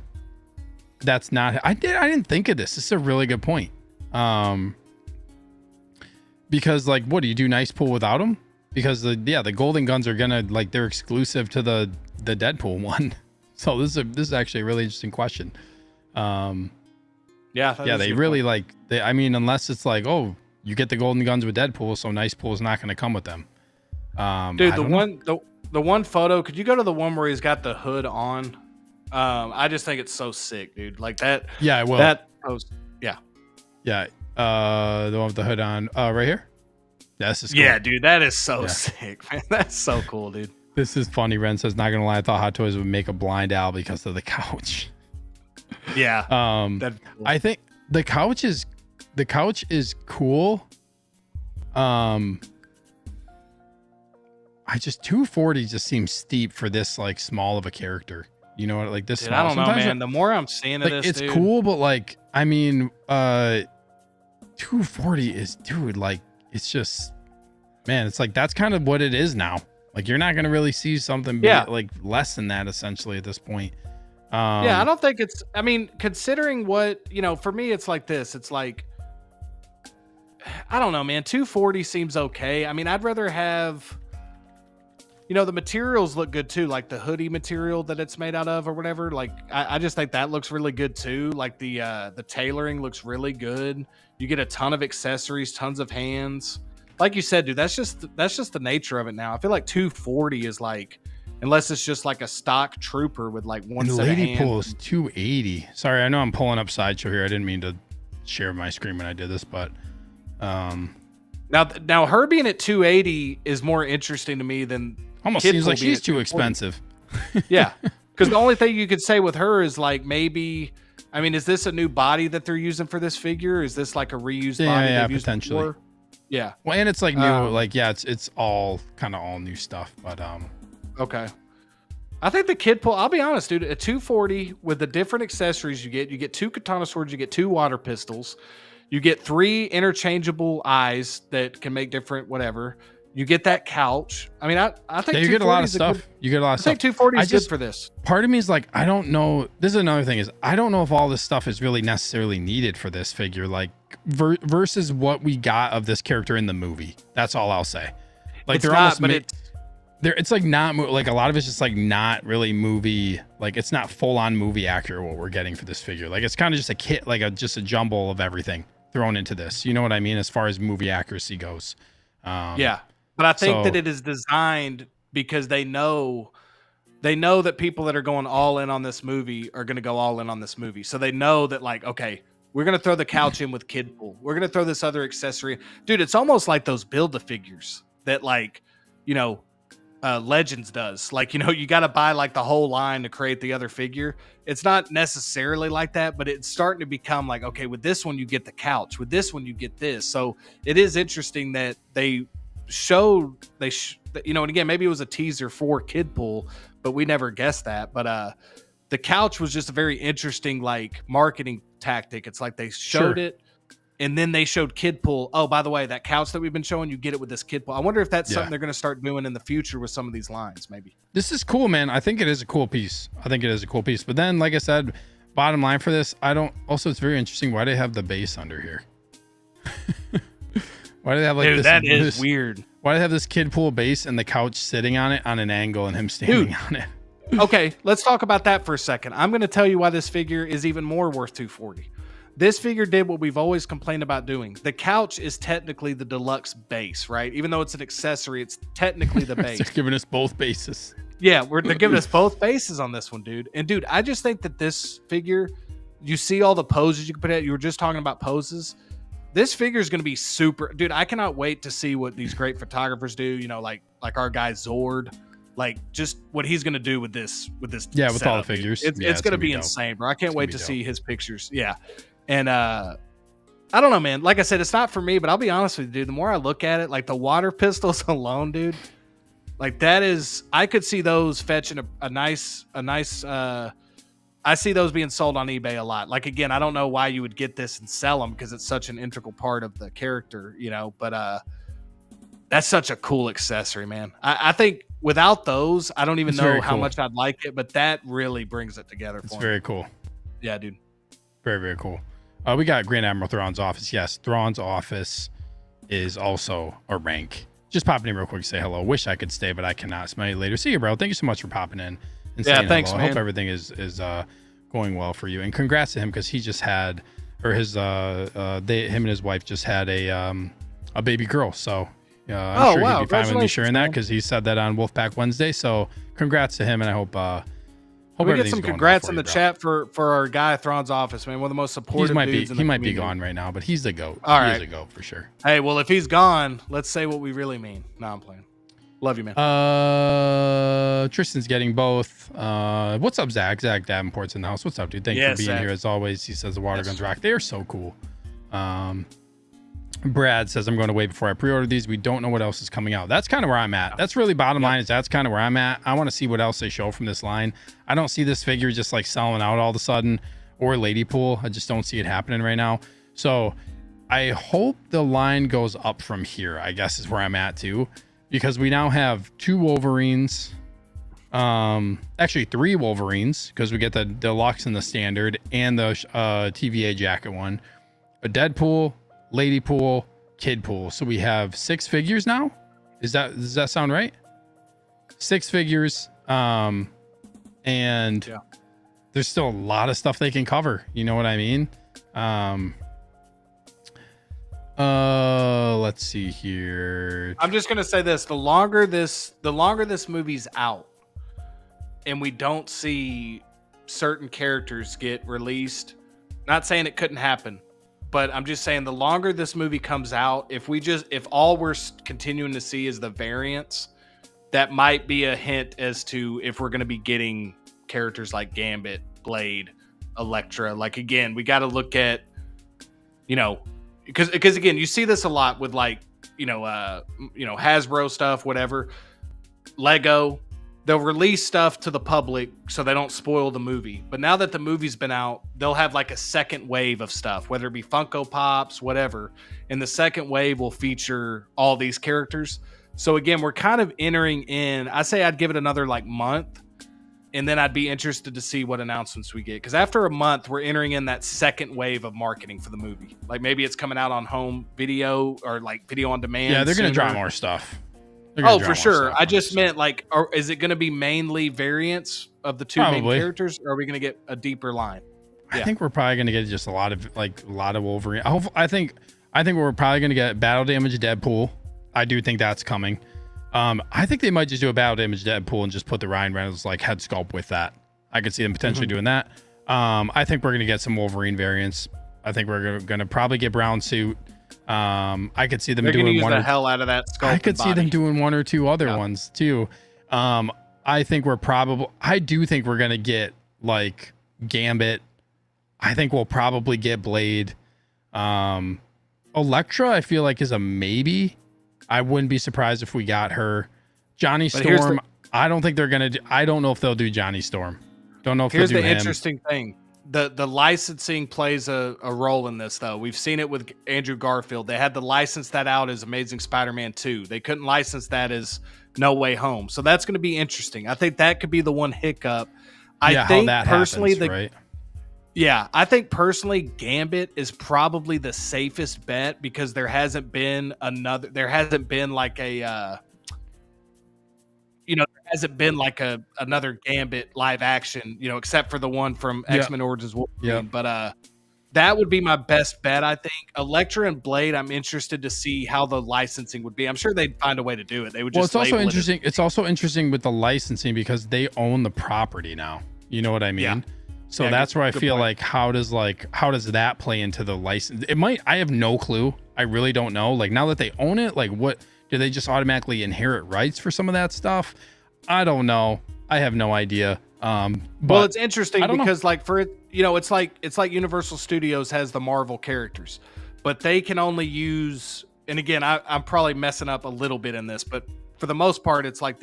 not. I didn't think of this. This is a really good point. Because like, what do you do? Nice pull without them? Because the golden guns are gonna like they're exclusive to the Deadpool one. So this is actually a really interesting question. They really like they. I mean, unless it's like, oh, you get the golden guns with Deadpool, so nice pull is not going to come with them. Dude, the one photo. Could you go to the one where he's got the hood on? I just think it's so sick, dude. Like that. Yeah, I will. That post. Yeah. Yeah. The one with the hood on. Right here. Yeah, this is cool. Yeah, dude, that is so sick, man. That's so cool, dude. This is funny. Ren says, not gonna lie, I thought Hot Toys would make a blind owl because of the couch. Yeah. Cool. I think the couch is cool. I just 240 just seems steep for this like small of a character. You know what? Like this. Dude, I don't know, man. The more I'm seeing of this, it's dude. cool, but like, I mean, 240 is, dude, like, it's just, man, it's like that's kind of what it is now. Like, you're not gonna really see something like less than that essentially at this point. I don't think it's. I mean, considering what for me, it's like this. It's like, I don't know, man. 240 seems okay. I mean, I'd rather have. The materials look good too, like the hoodie material that it's made out of or whatever. Like, I just think that looks really good too. Like the tailoring looks really good. You get a ton of accessories, tons of hands. Like you said, dude, that's just the nature of it now. I feel like 240 is like, unless it's just like a stock trooper with like one set of hands. Ladypool is 280. Sorry, I know I'm pulling up Sideshow here. I didn't mean to share my screen when I did this, but now her being at 280 is more interesting to me than almost seems like she's too expensive. Yeah, because the only thing you could say with her is like maybe. I mean, is this a new body that they're using for this figure? Is this like a reused body? Yeah, potentially. Before? Yeah. Well, and it's like new. Like, yeah, it's all kind of all new stuff. But okay. I think the Kidpool, I'll be honest, dude, a 240 with the different accessories you get 2 katana swords, you get 2 water pistols, you get 3 interchangeable eyes that can make different whatever. You get that couch. I mean, I think you get a lot of stuff. You get a lot of stuff. I think 240 is good for this. Part of me is like, I don't know. This is another thing is I don't know if all this stuff is really necessarily needed for this figure, like versus what we got of this character in the movie. That's all I'll say. Like it's not, but it's like not like a lot of it's just like not really movie. Like it's not full on movie accurate what we're getting for this figure. Like it's kind of just a kit, like just a jumble of everything thrown into this. You know what I mean? As far as movie accuracy goes. Yeah. But I think that it is designed because they know that people that are going all in on this movie are going to go all in on this movie. So they know that, like, okay, we're going to throw the couch in with Kidpool. We're going to throw this other accessory. Dude, it's almost like those Build-A-Figures that, like, you know, Legends does. Like, you know, you got to buy like the whole line to create the other figure. It's not necessarily like that, but it's starting to become like, okay, with this one, you get the couch. With this one, you get this. So it is interesting that they showed you know, and again, maybe it was a teaser for Kidpool, but we never guessed that. But the couch was just a very interesting like marketing tactic. It's like they showed it and then they showed Kidpool. Oh, by the way, that couch that we've been showing, you get it with this Kidpool. I wonder if that's something they're going to start doing in the future with some of these lines. Maybe this is cool, man. I think it is a cool piece. But then, like I said, bottom line for this, it's very interesting why they have the base under here. Why do they have like Dude, this? That is weird. Why do they have this Kidpool base and the couch sitting on it on an angle and him standing on it? Okay, let's talk about that for a second. I'm going to tell you why this figure is even more worth 240. This figure did what we've always complained about doing. The couch is technically the deluxe base, right? Even though it's an accessory, it's technically the base. They're giving us both bases. Yeah, they're giving us both bases on this one, dude. And dude, I just think that this figure, you see all the poses you can put out. You were just talking about poses. This figure is going to be super, dude. I cannot wait to see what these great photographers do. You know, like our guy Zord, like just what he's going to do with this. Yeah, with all the figures, it's going to be insane, bro. I can't wait to see his pictures. Yeah, and I don't know, man. Like I said, it's not for me, but I'll be honest with you, dude. The more I look at it, like the water pistols alone, dude, like that is, I could see those fetching a nice. I see those being sold on eBay a lot. Like, again, I don't know why you would get this and sell them because it's such an integral part of the character, you know, but that's such a cool accessory, man. I think without those, I don't even know how much I'd like it, but that really brings it together for me. It's very cool. Yeah, dude. Very, very cool. We got Grand Admiral Thrawn's office. Yes, Thrawn's office is also a rank. Just popping in real quick to say hello. Wish I could stay, but I cannot. Smell you later. See you, bro. Thank you so much for popping in. And thanks, hello. man. I hope everything is going well for you, and congrats to him because he just had, or him and his wife just had a baby girl. So I'm sure he'd be fine with me sharing that because he said that on Wolfpack Wednesday. So congrats to him, and I hope we get some congrats in the chat for our guy Thrawn's office, man. One of the most supportive dudes in the He might be gone right now, but he's the GOAT. All right. He's the GOAT for sure. Hey, well, if he's gone, let's say what we really mean. No, I'm playing. Love you, man. Tristan's getting both. What's up, Zach? Zach Davenport's in the house. What's up, dude? Thank you for being here as always. He says the water guns rock. They are so cool. Brad says I'm going to wait before I pre-order these. We don't know what else is coming out. That's kind of where I'm at. That's really bottom line is that's kind of where I'm at. I want to see what else they show from this line. I don't see this figure just like selling out all of a sudden, or Ladypool. I just don't see it happening right now. So I hope the line goes up from here, I guess is where I'm at too. Because we now have 2 Wolverines, actually 3 Wolverines, because we get the deluxe and the standard and the TVA jacket one, a Deadpool, Ladypool, Kidpool. So we have 6 figures now. Does that sound right? 6 figures, and there's still a lot of stuff they can cover. You know what I mean? Let's see here. I'm just gonna say this: the longer this movie's out, and we don't see certain characters get released, not saying it couldn't happen, but I'm just saying the longer this movie comes out, if all we're continuing to see is the variants, that might be a hint as to if we're gonna be getting characters like Gambit, Blade, Elektra. Like, again, we got to look at, you know. Because again, you see this a lot with like, Hasbro stuff, whatever. Lego, they'll release stuff to the public so they don't spoil the movie. But now that the movie's been out, they'll have like a second wave of stuff, whether it be Funko Pops, whatever. And the second wave will feature all these characters. So again, we're kind of entering in, I say I'd give it another like month, and then I'd be interested to see what announcements we get. Because after a month, we're entering in that second wave of marketing for the movie. Like maybe it's coming out on home video or like video on demand. Yeah, they're going to drop more stuff. Oh, for sure. I just meant like, is it going to be mainly variants of the two main characters, or are we going to get a deeper line? I think we're probably going to get just a lot of Wolverine. I think we're probably going to get battle damage Deadpool. I do think that's coming. I think they might just do a battle damage Deadpool and just put the Ryan Reynolds like head sculpt with that. I could see them potentially doing that. I think we're going to get some Wolverine variants. I think we're going to probably get brown suit. I could see them doing one. The hell out of that sculpted I could see them doing one or two other ones too. I think I do think we're gonna get like Gambit. I think we'll probably get Blade. Elektra, I feel like is a maybe. I wouldn't be surprised if we got her. Johnny Storm. I don't think they're gonna do. I don't know if they'll do Johnny Storm. Don't know if here's they'll do the him. Interesting thing. The licensing plays a role in this, though. We've seen it with Andrew Garfield. They had to license that out as Amazing Spider-Man 2. They couldn't license that as No Way Home. So that's going to be interesting. I think that could be the one hiccup. I think personally, right? Yeah, I think personally, Gambit is probably the safest bet because there hasn't been like a another Gambit live action, except for the one from X-Men Origins Wolverine. But that would be my best bet, I think. Elektra and Blade, I'm interested to see how the licensing would be. I'm sure they'd find a way to do it. They would just it's also interesting. It's also interesting with the licensing because they own the property now. You know what I mean? Yeah. So that's where I feel like how does that play into the license? It might. I have no clue. I really don't know. Like now that they own it, like what do they just automatically inherit rights for some of that stuff? I don't know. I have no idea. But it's interesting because it's like Universal Studios has the Marvel characters, but they can only use, and again, I'm probably messing up a little bit in this, but for the most part, it's like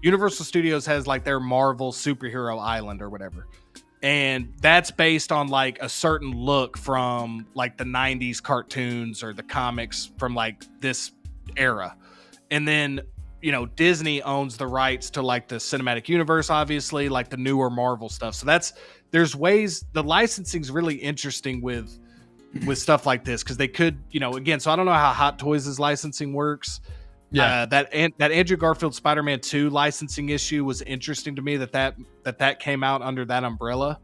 Universal Studios has like their Marvel superhero island or whatever. And that's based on like a certain look from like the 90s cartoons or the comics from like this era. And then, Disney owns the rights to like the cinematic universe, obviously, like the newer Marvel stuff. So there's ways, the licensing is really interesting with stuff like this because they could, again, so I don't know how Hot Toys' licensing works. Yeah, that Andrew Garfield Spider-Man 2 licensing issue was interesting to me that came out under that umbrella.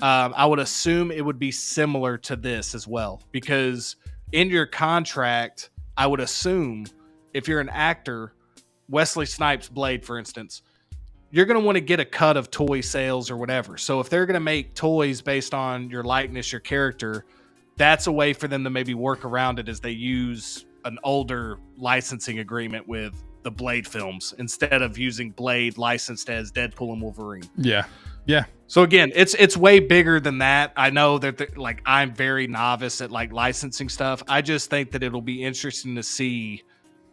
I would assume it would be similar to this as well because in your contract, I would assume if you're an actor, Wesley Snipes' Blade, for instance, you're going to want to get a cut of toy sales or whatever. So if they're going to make toys based on your likeness, your character, that's a way for them to maybe work around it as they use an older licensing agreement with the Blade films instead of using Blade licensed as Deadpool and Wolverine. Yeah. So again, it's way bigger than that. I know that I'm very novice at like licensing stuff. I just think that it'll be interesting to see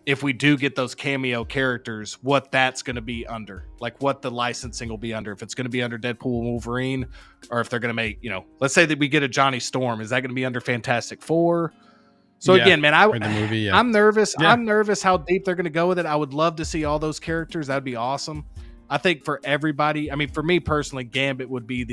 if we do get those cameo characters, what that's going to be under, like what the licensing will be under. If it's going to be under Deadpool and Wolverine, or if they're going to make, let's say that we get a Johnny Storm, is that going to be under Fantastic Four? So again, man, I'm nervous. Yeah. I'm nervous how deep they're going to go with it. I would love to see all those characters. That'd be awesome. I think for everybody, I mean, for me personally, Gambit would be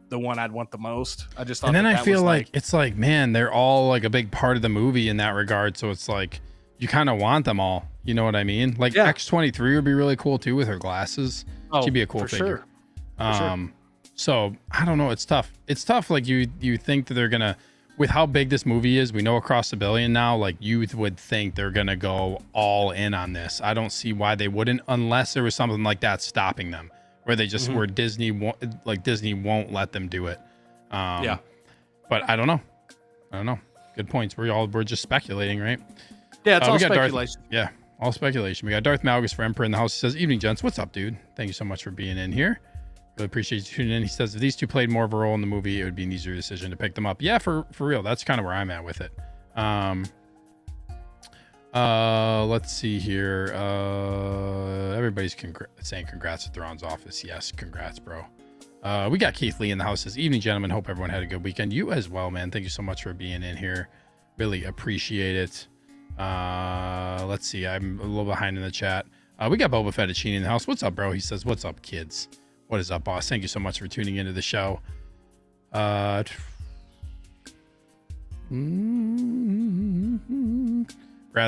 the one I'd want the most. I just thought, and then I feel like it's like, man, they're all like a big part of the movie in that regard. So it's like you kind of want them all. You know what I mean? Like X-23 would be really cool too with her glasses. She'd be a cool figure. Sure. So I don't know. It's tough. It's tough. Like you think that they're gonna. With how big this movie is, we know across $1 billion now, like you would think they're going to go all in on this. I don't see why they wouldn't, unless there was something like that stopping them, where they just, where Disney won't let them do it. But I don't know. Good points. We're just speculating, right? Yeah, it's all speculation. All speculation. We got Darth Malgus for Emperor in the house. He says, "Evening, gents. What's up, dude? Thank you so much for being in here. Really appreciate you tuning in." He says, if these two played more of a role in the movie, it would be an easier decision to pick them up. Yeah, for real. That's kind of where I'm at with it. Let's see here. Everybody's saying congrats to Thrawn's office. Yes, congrats, bro. We got Keith Lee in the house this evening, gentlemen. Hope everyone had a good weekend. You as well, man. Thank you so much for being in here. Really appreciate it. Let's see. I'm a little behind in the chat. We got Boba Fettuccine in the house. What's up, bro? He says, what's up, kids? What is up, boss? Thank you so much for tuning into the show. Brad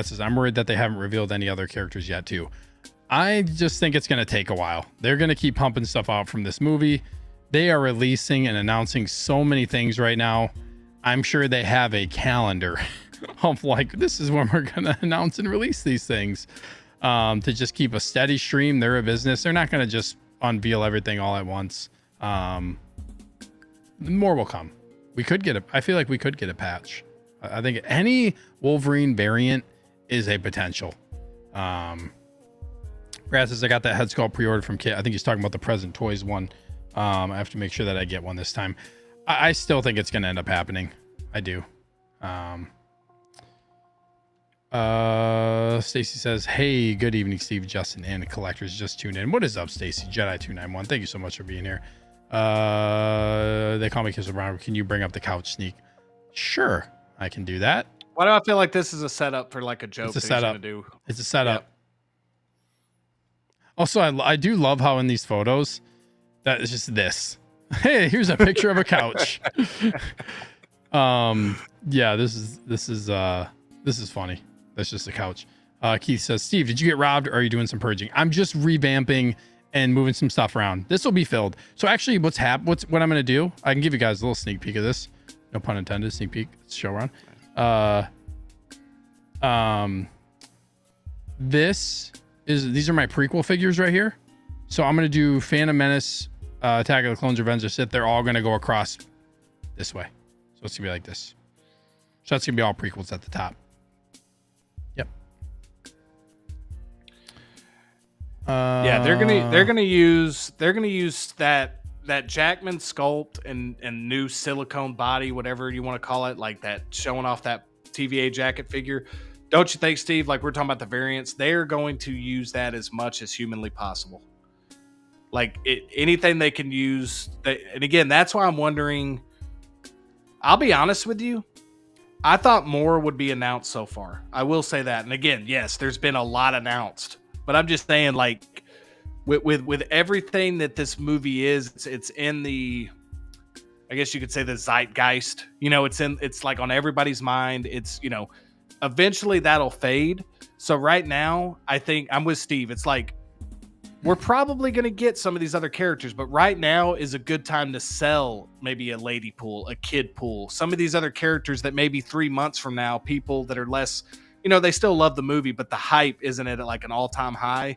says, I'm worried that they haven't revealed any other characters yet, too. I just think it's going to take a while. They're going to keep pumping stuff out from this movie. They are releasing and announcing so many things right now. I'm sure they have a calendar of like, this is when we're going to announce and release these things, to just keep a steady stream. They're a business. They're not going to just unveil everything all at once. More will come. I feel like we could get a patch. I think any Wolverine variant is a potential. Brad says, I got that head sculpt pre-ordered from Kit. I think he's talking about the Present Toys one. I have to make sure that I get one this time. I still think it's going to end up happening. I do. Stacy says, hey, good evening, Steve, Justin, and the collectors just tuned in. What is up, Stacy? Jedi291. Thank you so much for being here. They call me Kiss Brown. Can you bring up the couch sneak? Sure, I can do that. Why do I feel like this is a setup for like a joke? It's a setup. It's a setup. Yep. Also, I do love how in these photos that is just this. Hey, here's a picture of a couch. Yeah, this is funny. That's just a couch. Keith says, Steve, did you get robbed or are you doing some purging? I'm just revamping and moving some stuff around. This will be filled. So actually what I'm going to do, I can give you guys a little sneak peek of this. No pun intended, sneak peek. It's show run. These are my prequel figures right here. So I'm going to do Phantom Menace, Attack of the Clones, Revenge of the Sith. They're all going to go across this way. So it's going to be like this. So that's going to be all prequels at the top. Yep. Yeah, they're gonna use that Jackman sculpt and new silicone body, whatever you want to call it, like that, showing off that TVA jacket figure. Don't you think, Steve? Like, we're talking about the variants, they're going to use that as much as humanly possible. Like anything they can use. And again, that's why I'm wondering. I'll be honest with you. I thought more would be announced so far. I will say that. And again, yes, there's been a lot announced, but I'm just saying, like, with everything that this movie is, it's in the, I guess you could say, the zeitgeist. You know, it's like on everybody's mind. It's, you know, eventually that'll fade. So right now, I think I'm with Steve. It's like, we're probably going to get some of these other characters, but right now is a good time to sell maybe a Ladypool, a Kidpool, some of these other characters that maybe 3 months from now, people that are less, you know, they still love the movie, but the hype isn't at like an all-time high.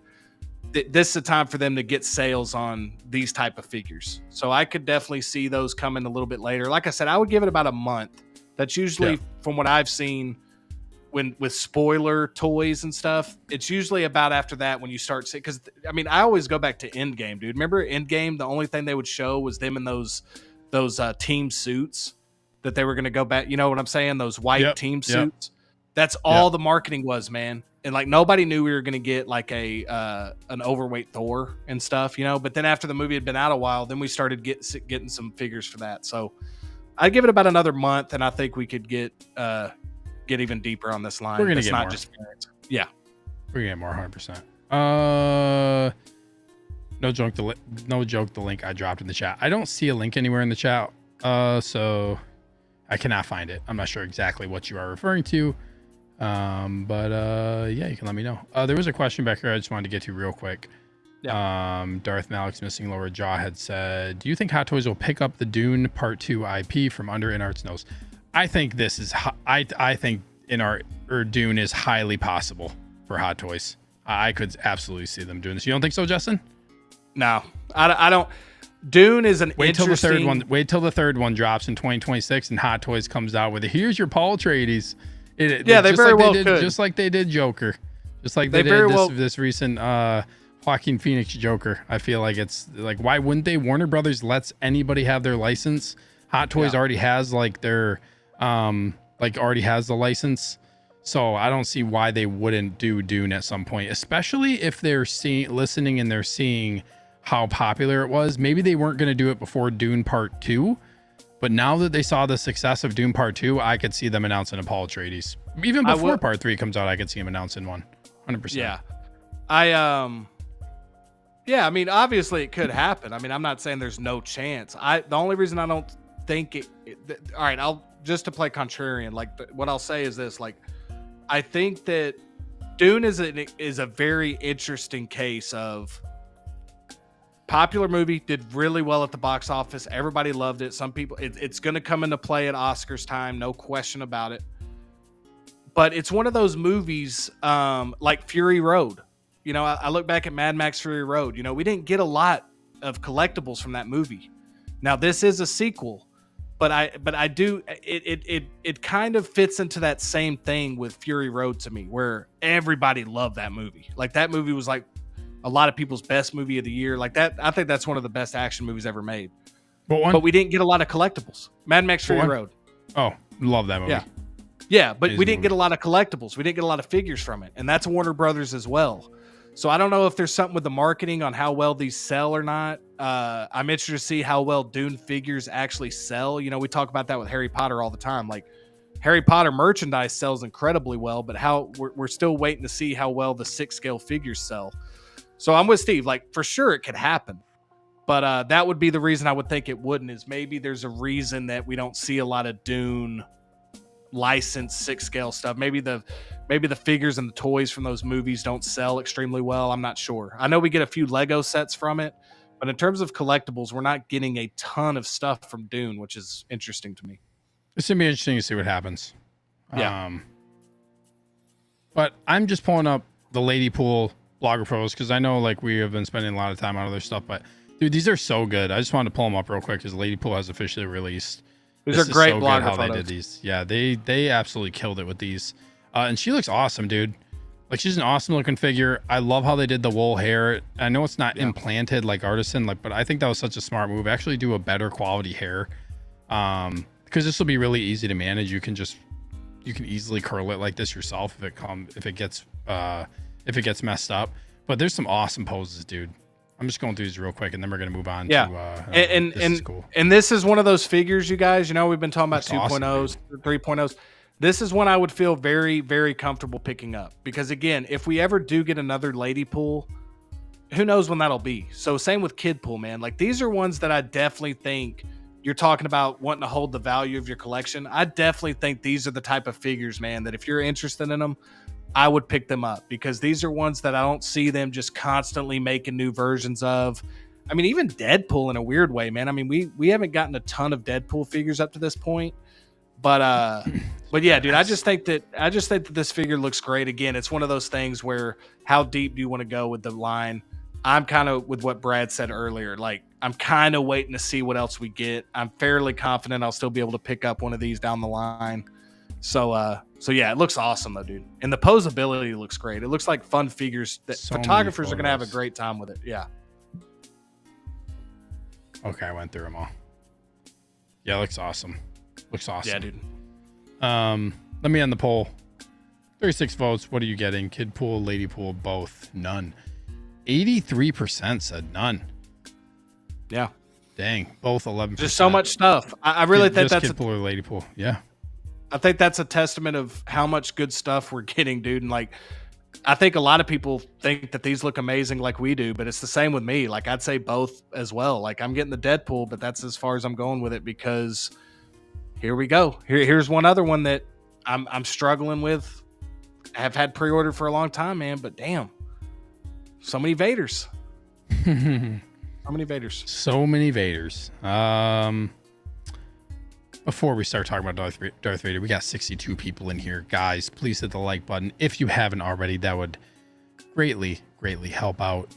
This is a time for them to get sales on these type of figures. So I could definitely see those coming a little bit later. Like I said, I would give it about a month. That's usually, from what I've seen, when with spoiler toys and stuff, it's usually about after that when you start seeing, because I mean, I always go back to Endgame, dude. Remember Endgame? The only thing they would show was them in those team suits that they were going to go back. You know what I'm saying? Those white team suits. That's all the marketing was, man. And like, nobody knew we were going to get like an overweight Thor and stuff, you know. But then after the movie had been out a while, then we started getting some figures for that. So I'd give it about another month, and I think we could get even deeper on this line. We're gonna get not more. Just parents. Yeah, we're gonna get more, 100%. No joke. The link I dropped in the chat. I don't see a link anywhere in the chat, so I cannot find it. I'm not sure exactly what you are referring to, but yeah, you can let me know. There was a question back here I just wanted to get to real quick. Yeah. Darth Malik's missing lower jaw had said, "Do you think Hot Toys will pick up the Dune Part 2 IP from under Inart's nose?" I think this is. I think Dune is highly possible for Hot Toys. I could absolutely see them doing this. You don't think so, Justin? No, I don't. Dune is an wait till the third one. Wait till the third one drops in 2026, and Hot Toys comes out with it. Here's your Paul Atreides. They very well could. Just like they did Joker, just like they did this recent Joaquin Phoenix Joker. I feel like it's like, why wouldn't they? Warner Brothers lets anybody have their license. Hot Toys already has like their already has the license. So I don't see why they wouldn't do Dune at some point, especially if they're listening and they're seeing how popular it was. Maybe they weren't going to do it before Dune Part 2, but now that they saw the success of Dune Part 2, I could see them announcing a Paul Atreides. Even before Part 3 comes out, I could see them announcing one. 100%. Yeah. Yeah, I mean, obviously it could happen. I mean, I'm not saying there's no chance. The only reason I don't think all right, I'll just to play contrarian, like what I'll say is this, like, I think that Dune is a very interesting case of popular movie, did really well at the box office. Everybody loved it. Some people, it's going to come into play at Oscars time, no question about it. But it's one of those movies like Fury Road. You know, I look back at Mad Max Fury Road. You know, we didn't get a lot of collectibles from that movie. Now this is a sequel, but I do it kind of fits into that same thing with Fury Road to me, where everybody loved that movie. Like that movie was like a lot of people's best movie of the year. Like that, I think that's one of the best action movies ever made. But we didn't get a lot of collectibles. Mad Max Fury Road. Oh, love that movie. Yeah, but we didn't get a lot of collectibles. We didn't get a lot of figures from it, and that's Warner Brothers as well. So I don't know if there's something with the marketing on how well these sell or not. I'm interested to see how well Dune figures actually sell. You know, we talk about that with Harry Potter all the time. Like Harry Potter merchandise sells incredibly well, but we're still waiting to see how well the 6 scale figures sell. So I'm with Steve. Like for sure it could happen, but that would be the reason I would think it wouldn't. Is maybe there's a reason that we don't see a lot of Dune licensed 6 scale stuff. Maybe the figures and the toys from those movies don't sell extremely well. I'm not sure. I know we get a few Lego sets from it, but in terms of collectibles, we're not getting a ton of stuff from Dune, which is interesting to me. It's gonna be interesting to see what happens. Yeah. But I'm just pulling up the Ladypool blogger pros because I know like we have been spending a lot of time on other stuff, but dude, these are so good. I just wanted to pull them up real quick because Ladypool has officially released. These are great blogger how photos. they did these. Yeah, they absolutely killed it with these. And she looks awesome, dude. Like she's an awesome looking figure. I love how they did the wool hair. I know it's not implanted like artisan, like, but I think that was such a smart move. Actually do a better quality hair. Because this will be really easy to manage. You can easily curl it like this yourself if it gets messed up. But there's some awesome poses, dude. I'm just going through these real quick and then we're going to move on to and this is cool. And this is one of those figures, you guys, you know, we've been talking about 2.0s, awesome, 3.0s. This is one I would feel very, very comfortable picking up because again, if we ever do get another Ladypool, who knows when that'll be. So same with Kidpool, man. Like these are ones that I definitely think you're talking about wanting to hold the value of your collection. I definitely think these are the type of figures, man, that if you're interested in them, I would pick them up because these are ones that I don't see them just constantly making new versions of. I mean, even Deadpool in a weird way, man. I mean, we haven't gotten a ton of Deadpool figures up to this point, but yeah, dude, I just think that this figure looks great. Again, it's one of those things where how deep do you want to go with the line? I'm kind of with what Brad said earlier. Like I'm kind of waiting to see what else we get. I'm fairly confident I'll still be able to pick up one of these down the line. So yeah, it looks awesome though, dude. And the posability looks great. It looks like fun figures that photographers are going to have a great time with it. Yeah. Okay, I went through them all. Yeah, it looks awesome. Looks awesome. Yeah, dude. Let me end the poll. 36 votes. What are you getting? Kidpool, Ladypool, both. None. 83% said none. Yeah. Dang. Both 11%. Just so much stuff. I really think that's Kidpool or Ladypool. Yeah. I think that's a testament of how much good stuff we're getting, dude. And like, I think a lot of people think that these look amazing like we do, but it's the same with me. Like I'd say both as well. Like I'm getting the Deadpool, but that's as far as I'm going with it because here we go. Here's one other one that I'm struggling with. I have had pre-ordered for a long time, man, but damn. So many Vaders. How many Vaders? So many Vaders. Before we start talking about Darth Vader, we got 62 people in here. Guys, please hit the like button. If you haven't already, that would greatly, greatly help out.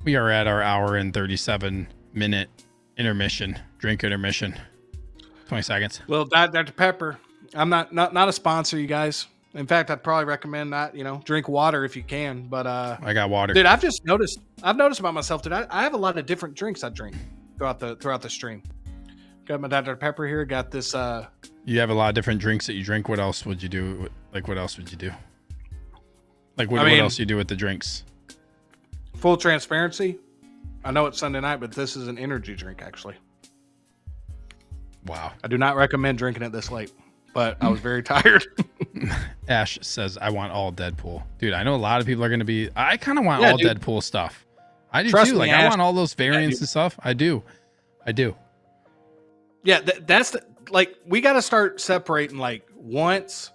We are at our hour and 37-minute intermission, drink intermission. 20 seconds. Well, Dr. Pepper, I'm not a sponsor, you guys. In fact, I'd probably recommend not, drink water if you can. But I got water. Dude, I've noticed about myself, dude. I have a lot of different drinks I drink throughout the stream. Got my Dr. Pepper here. Got this. You have a lot of different drinks that you drink. What else would you do? Like, what else would you do? Like, what else you do with the drinks? Full transparency. I know it's Sunday night, but this is an energy drink, actually. Wow. I do not recommend drinking it this late, but I was very tired. Ash says, I want all Deadpool. Dude, I know a lot of people are going to be... I kind of want all Deadpool stuff. I do too. Like, I want all those variants and stuff. I do. Yeah, that's... Like, we got to start separating, like, wants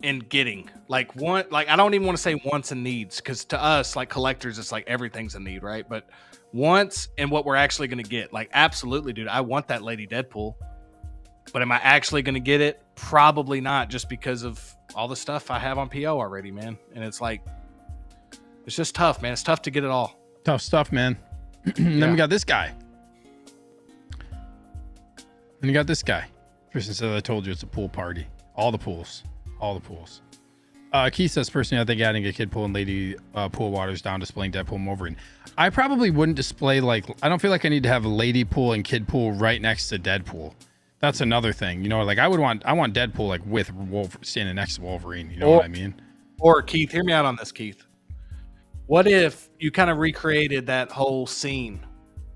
and getting. Like, I don't even want to say wants and needs, because to us, like, collectors, it's like everything's a need, right? But wants and what we're actually going to get. Like, absolutely, dude. I want that Lady Deadpool. But am I actually going to get it? Probably not, just because of all the stuff I have on PO already, man. And it's like, it's just tough, man. It's tough to get it all. Tough stuff, man. Then we got this guy. And you got this guy. Tristan said, I told you it's a pool party. All the pools. Keith says, personally, I think adding a Kidpool and Lady Pool waters down displaying Deadpool and Wolverine. I probably wouldn't display, like, I don't feel like I need to have a Ladypool and Kidpool right next to Deadpool. That's another thing. You know, like, I want Deadpool, like, with standing next to Wolverine. You know what I mean? Or, Keith, hear me out on this, Keith. What if you kind of recreated that whole scene?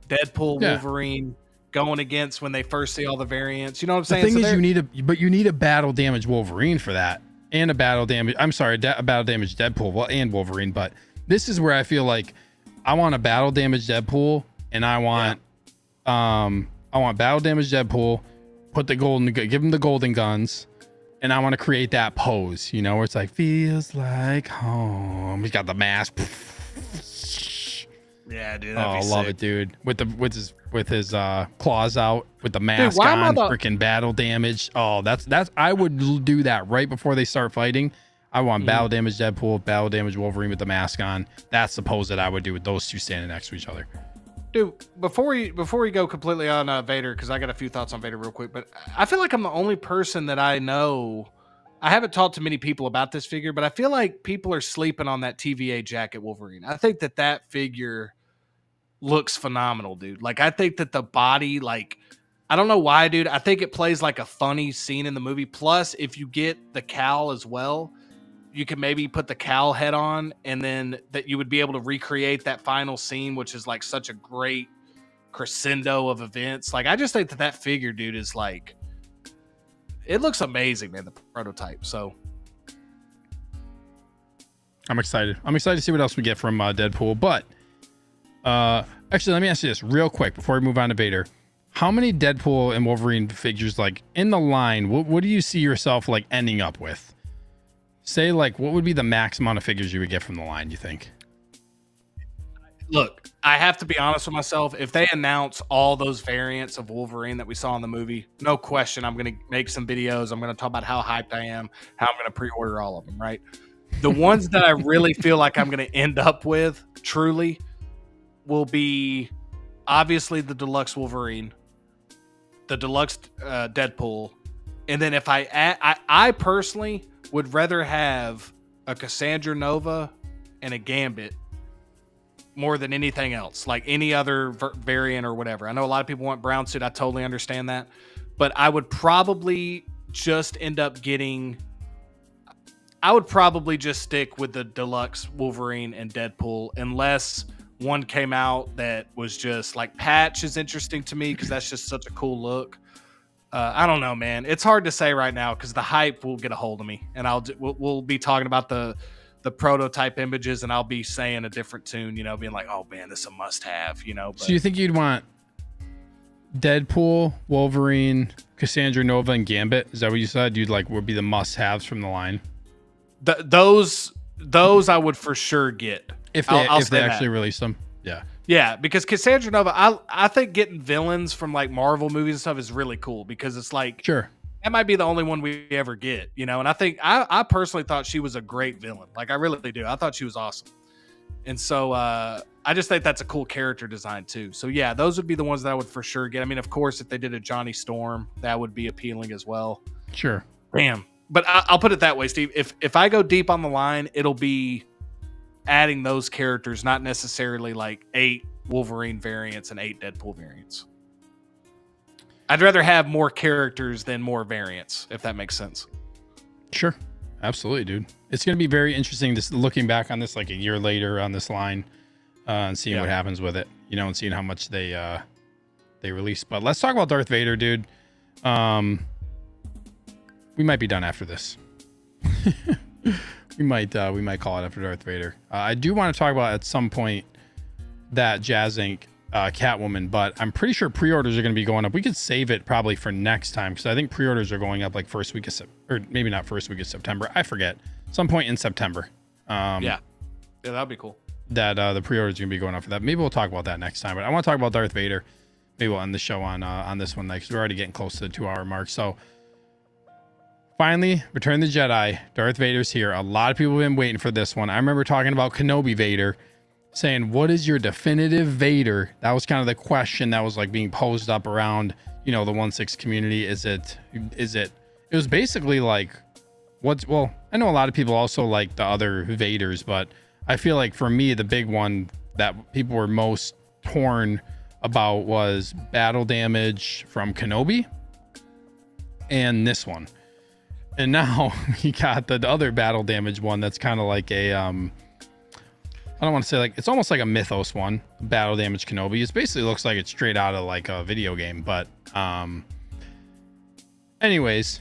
Deadpool, Wolverine... going against when they first see all the variants, you know what I'm saying? The thing is, you need a battle damage Wolverine for that, and a battle damage. I'm sorry, a battle damage Deadpool, well, and Wolverine. But this is where I feel like I want a battle damage Deadpool, and I want battle damage Deadpool. Give him the golden guns, and I want to create that pose, you know, where it's like feels like home. He's got the mask. Yeah, dude. I love it, dude. With his claws out, with the mask on, freaking battle damage. Oh, that's. I would do that right before they start fighting. I want battle damage Deadpool, battle damage Wolverine with the mask on. That's the pose that I would do with those two standing next to each other. Dude, before we go completely on Vader, because I got a few thoughts on Vader real quick, but I feel like I'm the only person that I know. I haven't talked to many people about this figure, but I feel like people are sleeping on that TVA jacket Wolverine. I think that figure looks phenomenal, dude. Like, I think that the body, like, I don't know why, dude. I think it plays like a funny scene in the movie. Plus, if you get the cowl as well, you can maybe put the cowl head on, and then that you would be able to recreate that final scene, which is like such a great crescendo of events. Like, I just think that figure, dude, is like, it looks amazing, man, the prototype. So I'm excited to see what else we get from Deadpool. But actually, let me ask you this real quick before we move on to Vader. How many Deadpool and Wolverine figures, like, in the line, what do you see yourself, like, ending up with? Say, like, what would be the max amount of figures you would get from the line, you think? Look, I have to be honest with myself. If they announce all those variants of Wolverine that we saw in the movie, no question, I'm going to make some videos. I'm going to talk about how hyped I am, how I'm going to pre-order all of them, right? The ones that I really feel like I'm going to end up with, truly, will be obviously the deluxe Wolverine, the deluxe Deadpool, and then if I personally would rather have a Cassandra Nova and a Gambit more than anything else, like any other variant or whatever. I know a lot of people want brown suit. I totally understand that, but I would probably just end up getting. I would probably just stick with the deluxe Wolverine and Deadpool unless one came out that was just like Patch is interesting to me because that's just such a cool look. I don't know, man. It's hard to say right now because the hype will get a hold of me, and we'll be talking about the prototype images, and I'll be saying a different tune, you know, being like, oh man, this is a must-have, you know. But, so you think you'd want Deadpool, Wolverine, Cassandra Nova, and Gambit? Is that what you said? You'd like would be the must-haves from the line? Those I would for sure get if they actually release them. Yeah, because Cassandra Nova, I think getting villains from like Marvel movies and stuff is really cool because it's like, sure, that might be the only one we ever get, you know. And I think I personally thought she was a great villain. Like, I really do. I thought she was awesome. And so I just think that's a cool character design too. So yeah, those would be the ones that I would for sure get. I mean, of course, if they did a Johnny Storm, that would be appealing as well. Sure. Damn. But I'll put it that way, Steve. If I go deep on the line, it'll be adding those characters, not necessarily like 8 Wolverine variants and 8 Deadpool variants. I'd rather have more characters than more variants, if that makes sense. Sure. absolutely, dude. It's gonna be very interesting just looking back on this like a year later on this line, and seeing what happens with it, you know, and seeing how much they release. But let's talk about Darth Vader, dude. We might be done after this. we might call it after Darth Vader. I do want to talk about at some point that Jazz Inc. Catwoman, but I'm pretty sure pre-orders are going to be going up. We could save it probably for next time because I think pre-orders are going up like first week of or maybe not first week of September. I forget. Some point in September. Yeah, that'd be cool. That the pre-orders are going to be going up for that. Maybe we'll talk about that next time. But I want to talk about Darth Vader. Maybe we'll end the show on this one because we're already getting close to the 2-hour mark. So finally, Return of the Jedi. Darth Vader's here. A lot of people have been waiting for this one. I remember talking about Kenobi Vader, saying, what is your definitive Vader? That was kind of the question that was like being posed up around, you know, the 1/6 community. It was basically like, well, I know a lot of people also like the other Vaders, but I feel like for me, the big one that people were most torn about was battle damage from Kenobi and this one. And now you got the other battle damage one that's kind of like a, I don't want to say like, it's almost like a Mythos one, battle damage Kenobi. It basically looks like it's straight out of like a video game, but anyways,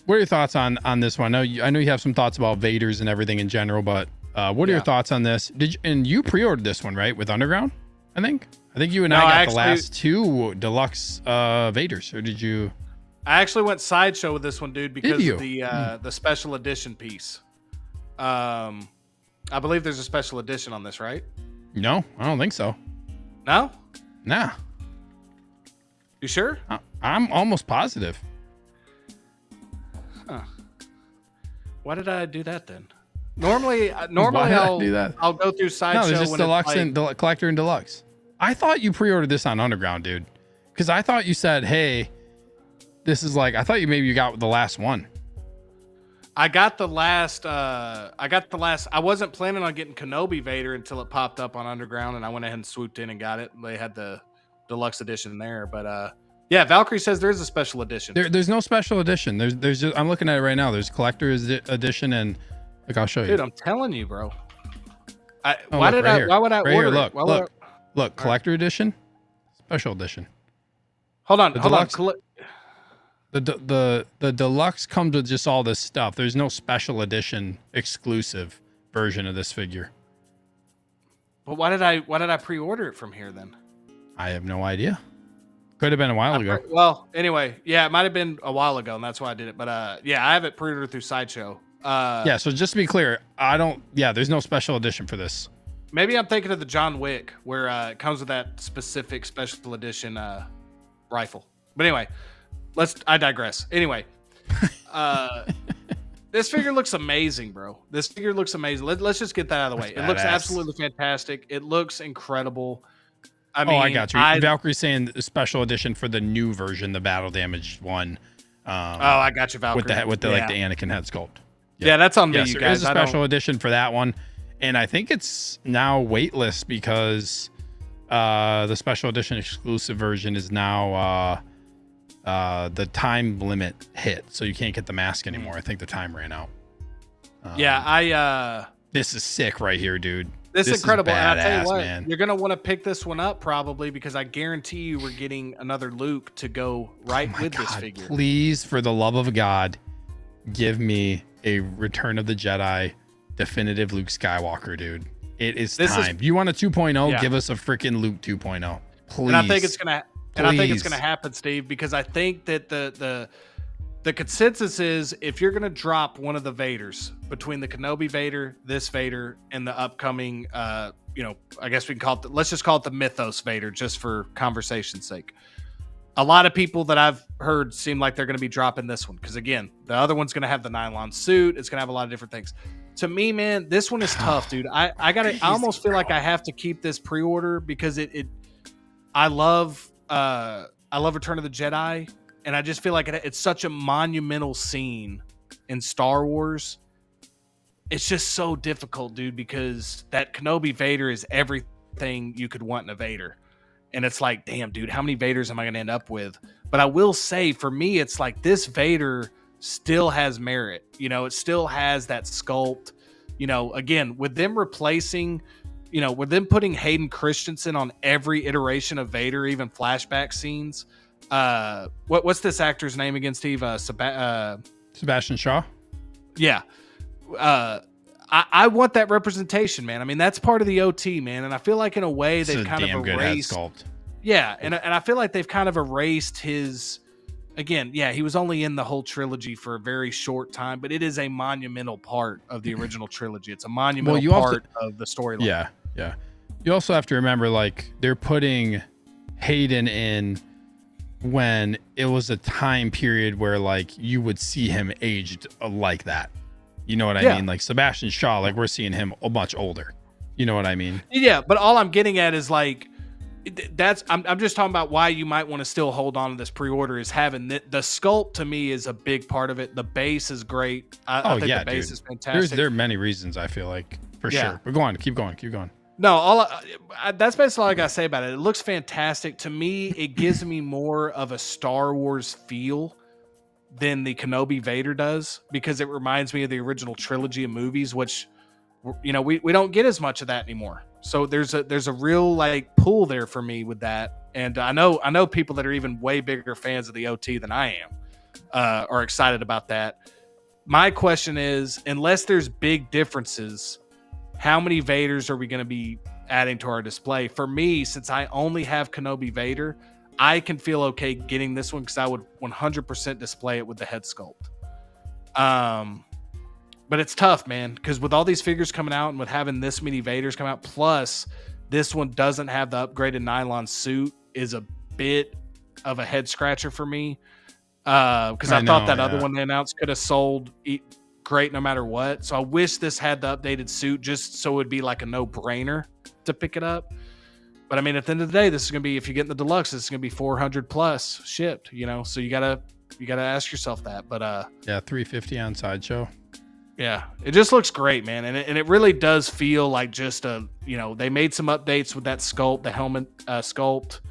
what are your thoughts on this one? I know you have some thoughts about Vaders and everything in general, but what are your thoughts on this? And you pre-ordered this one, right? With Underground, I think you and I got the last 2 deluxe Vaders, or did you? I actually went sideshow with this one, dude, because of the special edition piece. I believe there's a special edition on this, right? No, I don't think so. No? Nah. You sure? I'm almost positive. Huh. Why did I do that then? Normally I'll do that? I'll go through sideshow. No, there's just deluxe and collector and deluxe. I thought you pre-ordered this on Underground, dude, because I thought you said, "Hey, this is like." I thought you got the last one. I got the last. I wasn't planning on getting Kenobi Vader until it popped up on Underground, and I went ahead and swooped in and got it. They had the deluxe edition there, but yeah, Valkyrie says there's a special edition. There's no special edition. There's just, I'm looking at it right now. There's collector's edition and like I'll show you. Dude, I'm telling you, bro. Why would I order it? Look, collector edition, special edition. Hold on. The deluxe comes with just all this stuff. There's no special edition exclusive version of this figure. But why did I pre-order it from here then? I have no idea. Could have been a while ago. Well, anyway, yeah, it might have been a while ago, and that's why I did it. But yeah, I have it pre-ordered through Sideshow. Yeah, so just to be clear, there's no special edition for this. Maybe I'm thinking of the John Wick, where it comes with that specific special edition rifle. But anyway, I digress. Anyway, this figure looks amazing, bro. This figure looks amazing. Let's just get that out of the way. It looks absolutely fantastic. It looks incredible. I mean, I got you. Valkyrie's saying special edition for the new version, the battle damaged one. I got you, Valkyrie. With the Anakin head sculpt. Yeah, that's on me, you guys. There is a special edition for that one, and I think it's now weightless because the special edition exclusive version is now the time limit hit, so you can't get the mask anymore. I think the time ran out. This is sick right here, dude. This is incredible. Badass, and I tell you what, man. You're gonna want to pick this one up probably because I guarantee you we're getting another Luke to go with this figure. Please, for the love of God, give me a Return of the Jedi definitive Luke Skywalker, dude. It is time. You want a 2.0? Yeah. Give us a freaking Luke 2.0, please. And I think it's gonna happen, Steve, because I think that the consensus is if you're gonna drop one of the Vaders between the Kenobi Vader, this Vader, and the upcoming, I guess we can call it. Let's just call it the Mythos Vader, just for conversation's sake. A lot of people that I've heard seem like they're going to be dropping this one because, again, the other one's going to have the nylon suit. It's going to have a lot of different things. To me, man, this one is tough, dude. I almost feel like I have to keep this pre-order because I love Return of the Jedi, and I just feel like it's such a monumental scene in Star Wars. It's just so difficult, dude, because that Kenobi Vader is everything you could want in a Vader. And it's like, damn, dude, how many Vaders am I going to end up with? But I will say, for me, it's like this Vader still has merit. You know, it still has that sculpt. You know, again, with them replacing, you know, with them putting Hayden Christensen on every iteration of Vader, even flashback scenes. What's this actor's name again, Steve? Sebastian Shaw. Yeah. I want that representation, man. I mean, that's part of the OT, man. And I feel like in a way they've kind of erased. Good head sculpt. Yeah, and I feel like they've kind of erased his. Again, yeah, he was only in the whole trilogy for a very short time, but it is a monumental part of the original trilogy. It's a monumental part of the storyline. Yeah, yeah. You also have to remember, like, they're putting Hayden in when it was a time period where, like, you would see him aged like that. You know what I mean? Like Sebastian Shaw, like we're seeing him much older. You know what I mean? Yeah, but all I'm getting at is like I'm just talking about why you might want to still hold on to this pre-order is having the sculpt to me is a big part of it. The base is great. I think the base is fantastic. There are many reasons I feel like for sure. But go on, keep going. No, that's basically all I gotta say about it. It looks fantastic to me. It gives me more of a Star Wars feel than the Kenobi Vader does because it reminds me of the original trilogy of movies, which you know we don't get as much of that anymore. So there's a real like pull there for me with that, and I know people that are even way bigger fans of the OT than I am are excited about that. My question is, unless there's big differences, how many Vaders are we going to be adding to our display? For me, since I only have Kenobi Vader, I can feel okay getting this one because I would 100% display it with the head sculpt. But it's tough, man, because with all these figures coming out and with having this many Vaders come out, plus this one doesn't have the upgraded nylon suit, is a bit of a head scratcher for me. Because I thought that other one they announced could have sold great no matter what. So I wish this had the updated suit just so it would be like a no-brainer to pick it up. But I mean, at the end of the day, this is going to be, if you get in the deluxe, this is going to be 400 plus shipped, you know? So you gotta ask yourself that. But yeah, 350 on Sideshow. Yeah, it just looks great, man. And it really does feel like just they made some updates with that sculpt, the helmet sculpt.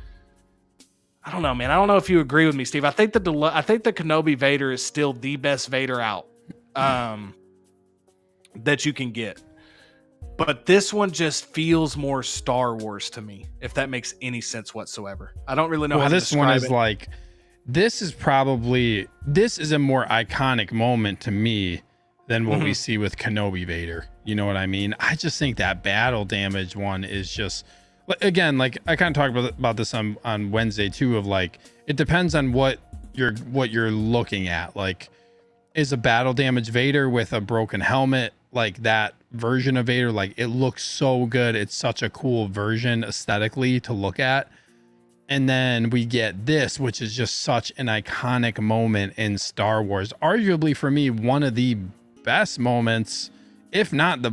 I don't know, man. I don't know if you agree with me, Steve. I think the Kenobi Vader is still the best Vader out that you can get. But this one just feels more Star Wars to me, if that makes any sense whatsoever. I don't really know how to describe it. This one is like, this is a more iconic moment to me than what we see with Kenobi Vader. You know what I mean? I just think that battle damage one is just, again, like I kind of talked about this on Wednesday too, of like, it depends on what you're looking at. Like, is a battle damage Vader with a broken helmet, like that version of Vader, like it looks so good. It's such a cool version aesthetically to look at. And then we get this, which is just such an iconic moment in Star Wars. Arguably for me, one of the best moments, if not the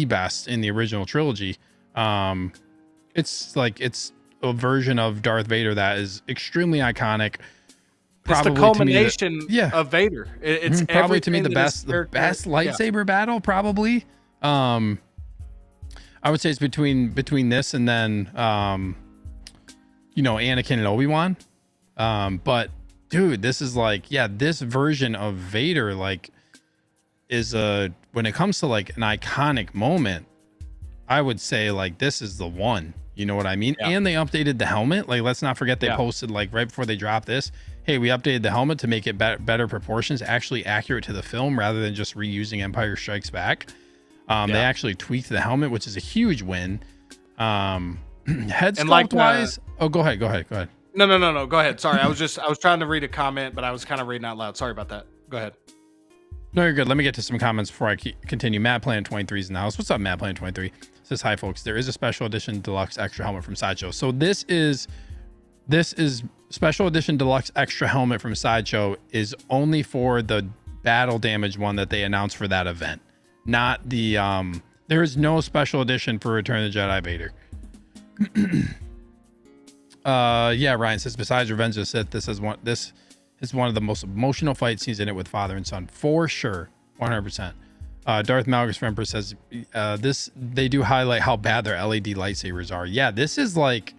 best in the original trilogy. It's a version of Darth Vader that is extremely iconic. Probably it's the culmination of Vader. It's probably to me the best lightsaber battle. Probably, I would say it's between this and then, Anakin and Obi-Wan. But dude, this is like, this version of Vader like is when it comes to like an iconic moment, I would say like this is the one. You know what I mean? Yeah. And they updated the helmet. Like, let's not forget they posted like right before they dropped this, hey, we updated the helmet to make it better proportions, actually accurate to the film rather than just reusing Empire Strikes Back. They actually tweaked the helmet, which is a huge win. Head sculpt wise. Oh, go ahead. No. Go ahead. Sorry. I was trying to read a comment, but I was kind of reading out loud. Sorry about that. Go ahead. No, you're good. Let me get to some comments before I continue. Matt Planet 23 is in the house. What's up, Matt Planet 23? Says, hi folks, there is a special edition deluxe extra helmet from Sideshow. So this is special edition deluxe extra helmet from Sideshow is only for the battle damage one that they announced for that event, not the there is no special edition for Return of the Jedi Vader. Ryan says, besides Revenge of the Sith, this is one of the most emotional fight scenes in it with father and son for sure. 100%. Darth Malgus from Emperor says, they do highlight how bad their LED lightsabers are. Yeah, this is like,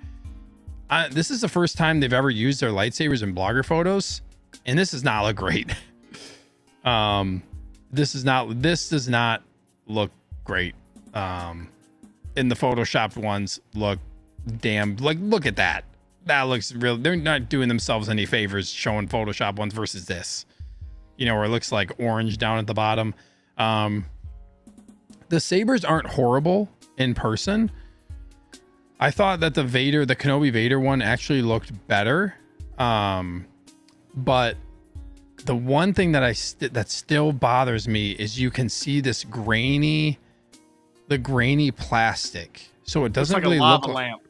this is the first time they've ever used their lightsabers in blogger photos, and this does not look great. This does not look great. In the photoshopped ones look damn, like, look at that. That looks real. They're not doing themselves any favors showing Photoshop ones versus this, you know, where it looks like orange down at the bottom. The sabers aren't horrible in person. I thought that the Kenobi Vader one actually looked better. But the one thing that that still bothers me is you can see this grainy plastic. So it doesn't really look like a lava lamp.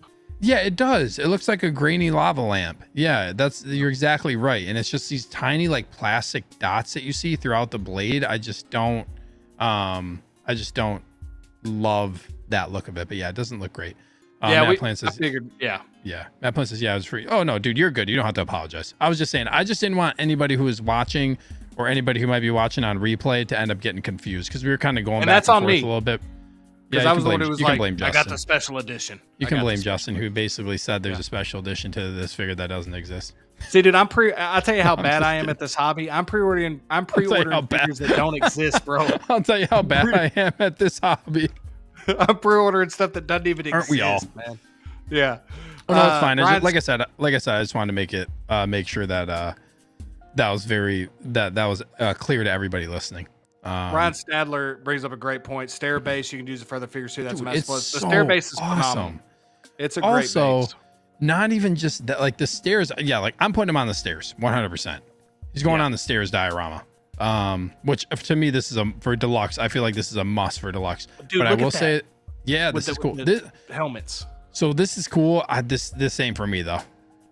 Yeah, it does. It looks like a grainy lava lamp. Yeah, you're exactly right. And it's just these tiny like plastic dots that you see throughout the blade. I just don't love that look of it. But yeah, it doesn't look great. Matt Plant says, yeah. Matt Plant says, yeah, it was free. Oh no, dude, you're good. You don't have to apologize. I was just saying, I just didn't want anybody who is watching or anybody who might be watching on replay to end up getting confused, because we were kind of going back and forth a little bit. Yeah, I was the one who was like, I got the special edition. You can blame Justin, who basically said there's a special edition to this figure that doesn't exist. See, dude, I'll tell you how bad I am at this hobby. I'm pre-ordering figures that don't exist, bro. I'll tell you how bad I am at this hobby. I'm pre-ordering stuff that doesn't even exist. Aren't we all, man? Yeah. Oh, no, it's fine. Just, like I said, I just wanted to make sure that that was clear to everybody listening. Brian Stadler brings up a great point. Stair base, you can use it for other figures too. That's a mess. The stair base is phenomenal. It's a great base. Not even just that, like the stairs. Yeah, like I'm putting him on the stairs 100%. He's going on the stairs diorama. Which to me, this is for deluxe. I feel like this is a must for deluxe. Dude, but I will say, yeah, this is cool. Helmets. So this is cool. This ain't for me though.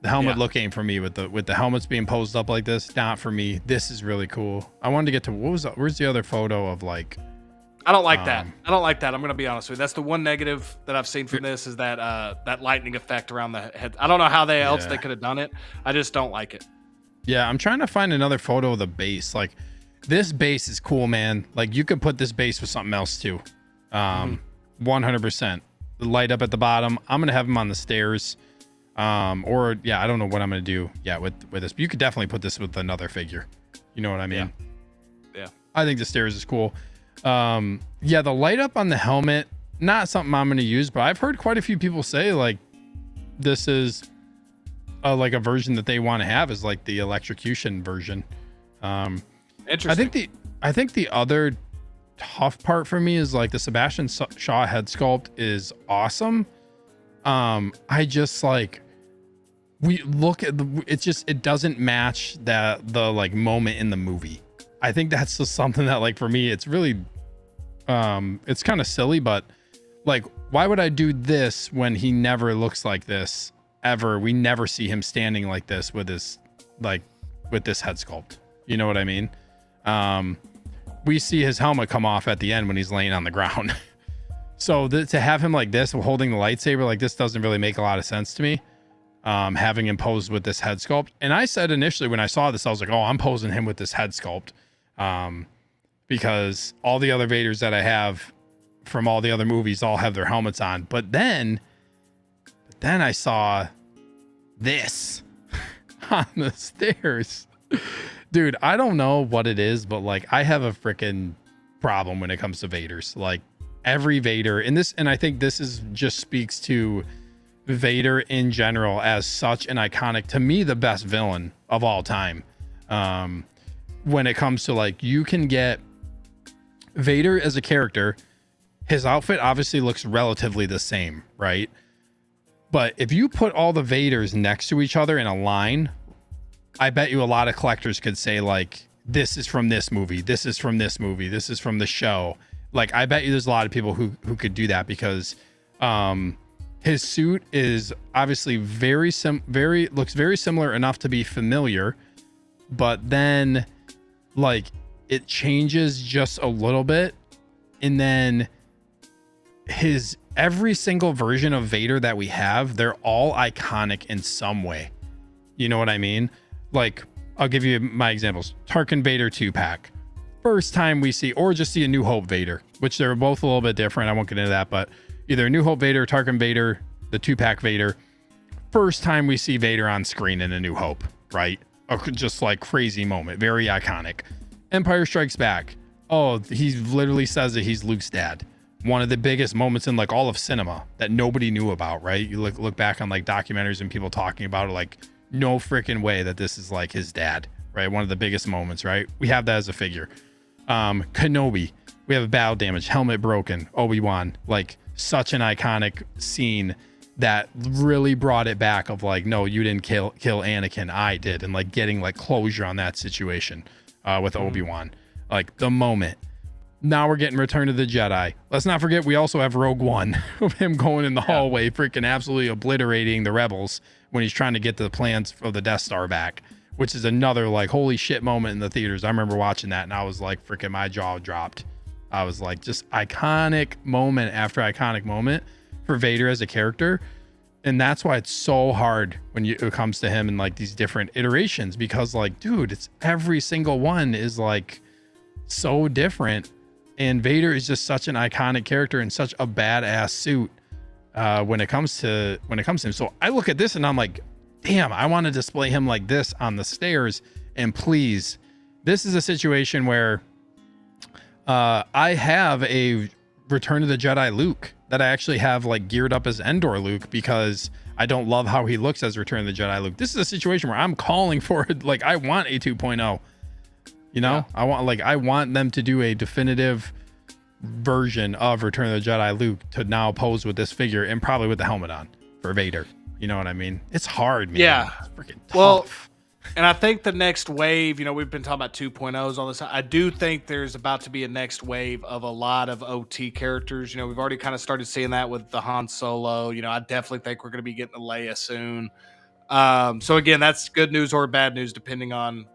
The helmet look ain't for me with the helmets being posed up like this. Not for me. This is really cool. I wanted to get to where's the other photo of like. I don't like that. I don't like that. I'm gonna be honest with you. That's the one negative that I've seen from this is that that lightning effect around the head. I don't know how else they could have done it. I just don't like it. Yeah, I'm trying to find another photo of the base. Like this base is cool, man. Like you could put this base with something else too. 100%. The light up at the bottom. I'm gonna have him on the stairs. I don't know what I'm gonna do. Yeah, with this. But you could definitely put this with another figure. You know what I mean? Yeah. I think the stairs is cool. The light up on the helmet, not something I'm gonna use, but I've heard quite a few people say like this is like a version that they want to have is like the electrocution version. Interesting. I think the other tough part for me is like the Sebastian Shaw head sculpt is awesome. I just like we look at it doesn't match the like moment in the movie. I think that's just something that like for me it's really it's kind of silly, but like why would I do this when he never looks like this ever? We never see him standing like this with his with this head sculpt. You know what I mean? We see his helmet come off at the end when he's laying on the ground. So to have him like this holding the lightsaber like this doesn't really make a lot of sense to me. Having him posed with this head sculpt. And I said initially when I saw this, I was like, oh, I'm posing him with this head sculpt. Because all the other Vaders that I have from all the other movies all have their helmets on. But then I saw this on the stairs. Dude, I don't know what it is, but like I have a freaking problem when it comes to Vaders. Like every Vader in this, and I think this is just speaks to Vader in general as such an iconic, to me, the best villain of all time. When it comes to like, you can get Vader as a character, his outfit obviously looks relatively the same, right? But if you put all the Vaders next to each other in a line, I bet you a lot of collectors could say like, this is from this movie, this is from this movie, this is from the show. Like, I bet you there's a lot of people who could do that because his suit is obviously looks very similar enough to be familiar, but then like it changes just a little bit, and then every single version of Vader that we have, they're all iconic in some way. You know what I mean? Like, I'll give you my examples. Tarkin Vader 2-pack. First time we see, or just see a New Hope Vader, which they're both a little bit different. I won't get into that, but either New Hope Vader, Tarkin Vader, the 2-pack Vader. First time we see Vader on screen in A New Hope, right? Just like crazy moment, very iconic. Empire Strikes Back. Oh, he literally says that he's Luke's dad. One of the biggest moments in like all of cinema that nobody knew about, right? You look back on like documentaries and people talking about it, like no freaking way that this is like his dad, right? One of the biggest moments, right? We have that as a figure. Kenobi, we have a battle damage, helmet broken, Obi-Wan, like such an iconic scene that really brought it back of like, no, you didn't kill Anakin, I did. And like getting like closure on that situation with Obi-Wan, like the moment. Now we're getting Return of the Jedi. Let's not forget, we also have Rogue One of him going in the hallway, freaking absolutely obliterating the rebels when he's trying to get the plans of the Death Star back, which is another like holy shit moment in the theaters. I remember watching that and I was like, freaking my jaw dropped. I was like, just iconic moment after iconic moment for Vader as a character. And that's why it's so hard when it comes to him in like these different iterations, because like, dude, it's every single one is like so different. And Vader is just such an iconic character in such a badass suit when it comes to him. So I look at this and I'm like, damn, I want to display him like this on the stairs. And please, this is a situation where I have a Return of the Jedi Luke that I actually have like geared up as Endor Luke, because I don't love how he looks as Return of the Jedi Luke. This is a situation where I'm calling for it. Like I want a 2.0. You know, yeah. I want them to do a definitive version of Return of the Jedi Luke to now pose with this figure and probably with the helmet on for Vader. You know what I mean? It's hard, man. Yeah. It's freaking tough. Well, and I think the next wave, you know, we've been talking about 2.0s all this time. I do think there's about to be a next wave of a lot of OT characters. You know, we've already kind of started seeing that with the Han Solo. You know, I definitely think we're going to be getting a Leia soon. So again, that's good news or bad news, depending on,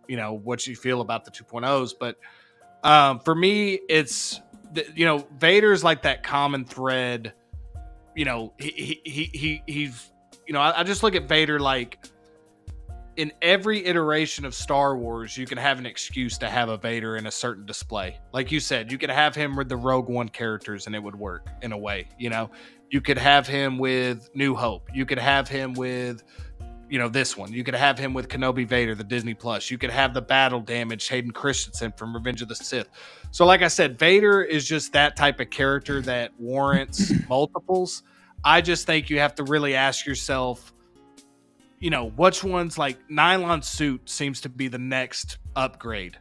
you know, what you feel about the 2.0s. But for me, it's, you know, Vader's like that common thread. You know, he's, you know, I just look at Vader like in every iteration of Star Wars, you can have an excuse to have a Vader in a certain display. Like you said, you could have him with the Rogue One characters and it would work in a way. You know, you could have him with New Hope. You could have him with, you know, this one. You could have him with Kenobi Vader, the Disney Plus. You could have the battle damage Hayden Christensen from Revenge of the Sith. So like I said, Vader is just that type of character that warrants multiples. I just think you have to really ask yourself, you know, which one's like nylon suit seems to be the next upgrade.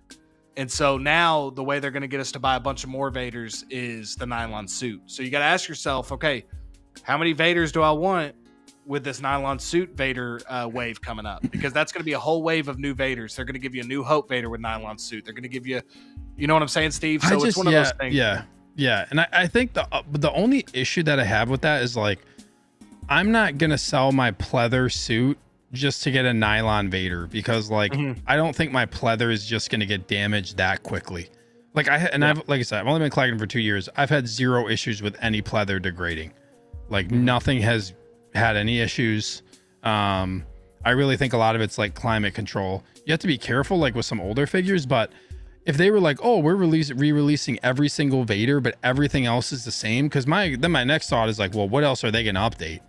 And so now the way they're going to get us to buy a bunch of more Vaders is the nylon suit. So you got to ask yourself, okay, how many Vaders do I want with this nylon suit Vader wave coming up? Because that's going to be a whole wave of new Vaders. They're going to give you a New Hope Vader with nylon suit. They're going to give you, you know what I'm saying, Steve? So it's one of those things. Yeah. And I think the only issue that I have with that is like, I'm not going to sell my pleather suit just to get a nylon Vader, because like, I don't think my pleather is just going to get damaged that quickly. Like I've, like I said, I've only been collecting for 2 years. I've had zero issues with any pleather degrading. Like nothing has had any issues. I really think a lot of it's like climate control. You have to be careful like with some older figures, but if they were like, oh, we're re-releasing every single Vader, but everything else is the same, because my next thought is like, well, what else are they going to update?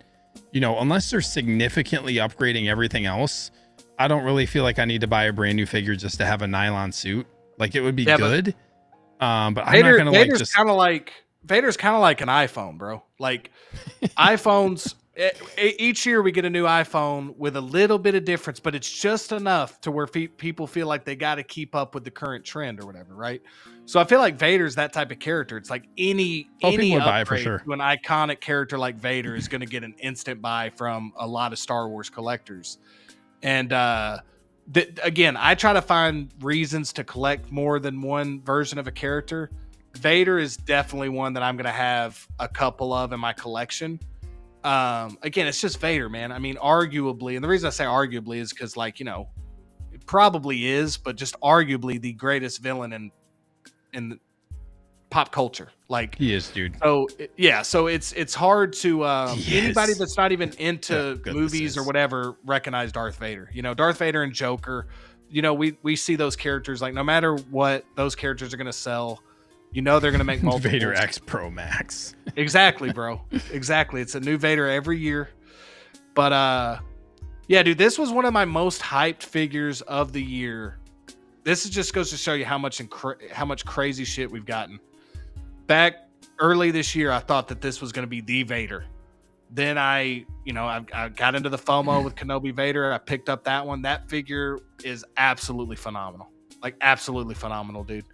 You know, unless they're significantly upgrading everything else, I don't really feel like I need to buy a brand new figure just to have a nylon suit. Like it would be good. But I'm not gonna like just Vader's kind of like an iPhone, bro. Like iPhones, each year we get a new iPhone with a little bit of difference, but it's just enough to where people feel like they got to keep up with the current trend or whatever, right? So I feel like Vader's that type of character. It's like any buy for sure to an iconic character like Vader is going to get an instant buy from a lot of Star Wars collectors. And again, I try to find reasons to collect more than one version of a character. Vader is definitely one that I'm going to have a couple of in my collection. Again, it's just Vader, man. I mean, arguably, and the reason I say arguably is because, like, you know, it probably is, but just arguably the greatest villain in pop culture. Like he is, dude. So yeah, so it's hard to anybody that's not even into movies or whatever recognize Darth Vader. You know, Darth Vader and Joker. You know, we see those characters, like no matter what, those characters are going to sell. You know they're going to make multiple. Vader X Pro Max. Exactly, bro. Exactly. It's a new Vader every year. But yeah, dude, this was one of my most hyped figures of the year. this just goes to show you how much crazy shit we've gotten. Back early this year, I thought that this was going to be the Vader. Then I got into the FOMO with Kenobi Vader. I picked up that one. That figure is absolutely phenomenal. Like, absolutely phenomenal, dude.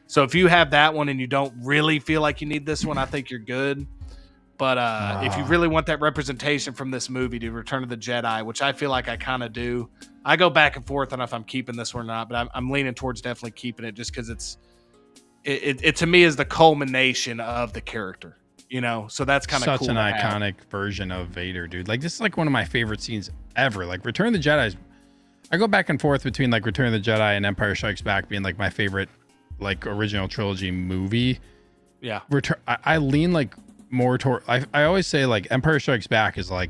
So if you have that one and you don't really feel like you need this one, I think you're good. But if you really want that representation from this movie, to Return of the Jedi, which I feel like I kind of do, I go back and forth on if I'm keeping this one or not, but I'm leaning towards definitely keeping it, just because it to me is the culmination of the character, so that's kind of cool. Such an iconic version of Vader, dude. Like, this is like one of my favorite scenes ever. Like, Return of the Jedi, I go back and forth between like Return of the Jedi and Empire Strikes Back being like my favorite like original trilogy movie. Yeah. I lean like more toward, I always say like Empire Strikes Back is like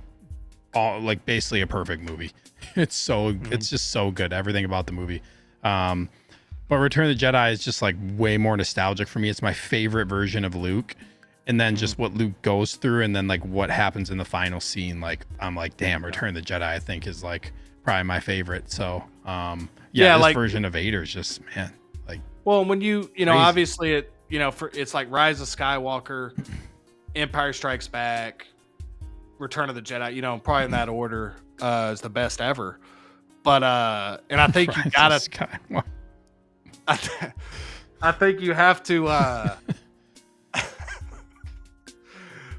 all like basically a perfect movie. It's just so good, everything about the movie. But Return of the Jedi is just like way more nostalgic for me. It's my favorite version of Luke, and then just what Luke goes through, and then like what happens in the final scene. Like, I'm like, damn, Return of the Jedi I think is like probably my favorite. So this like, version of Vader is just, man, like, well, when you obviously it's like Rise of Skywalker, Empire Strikes Back, Return of the Jedi, probably in that order, is the best ever. But and I think you gotta, I think you have to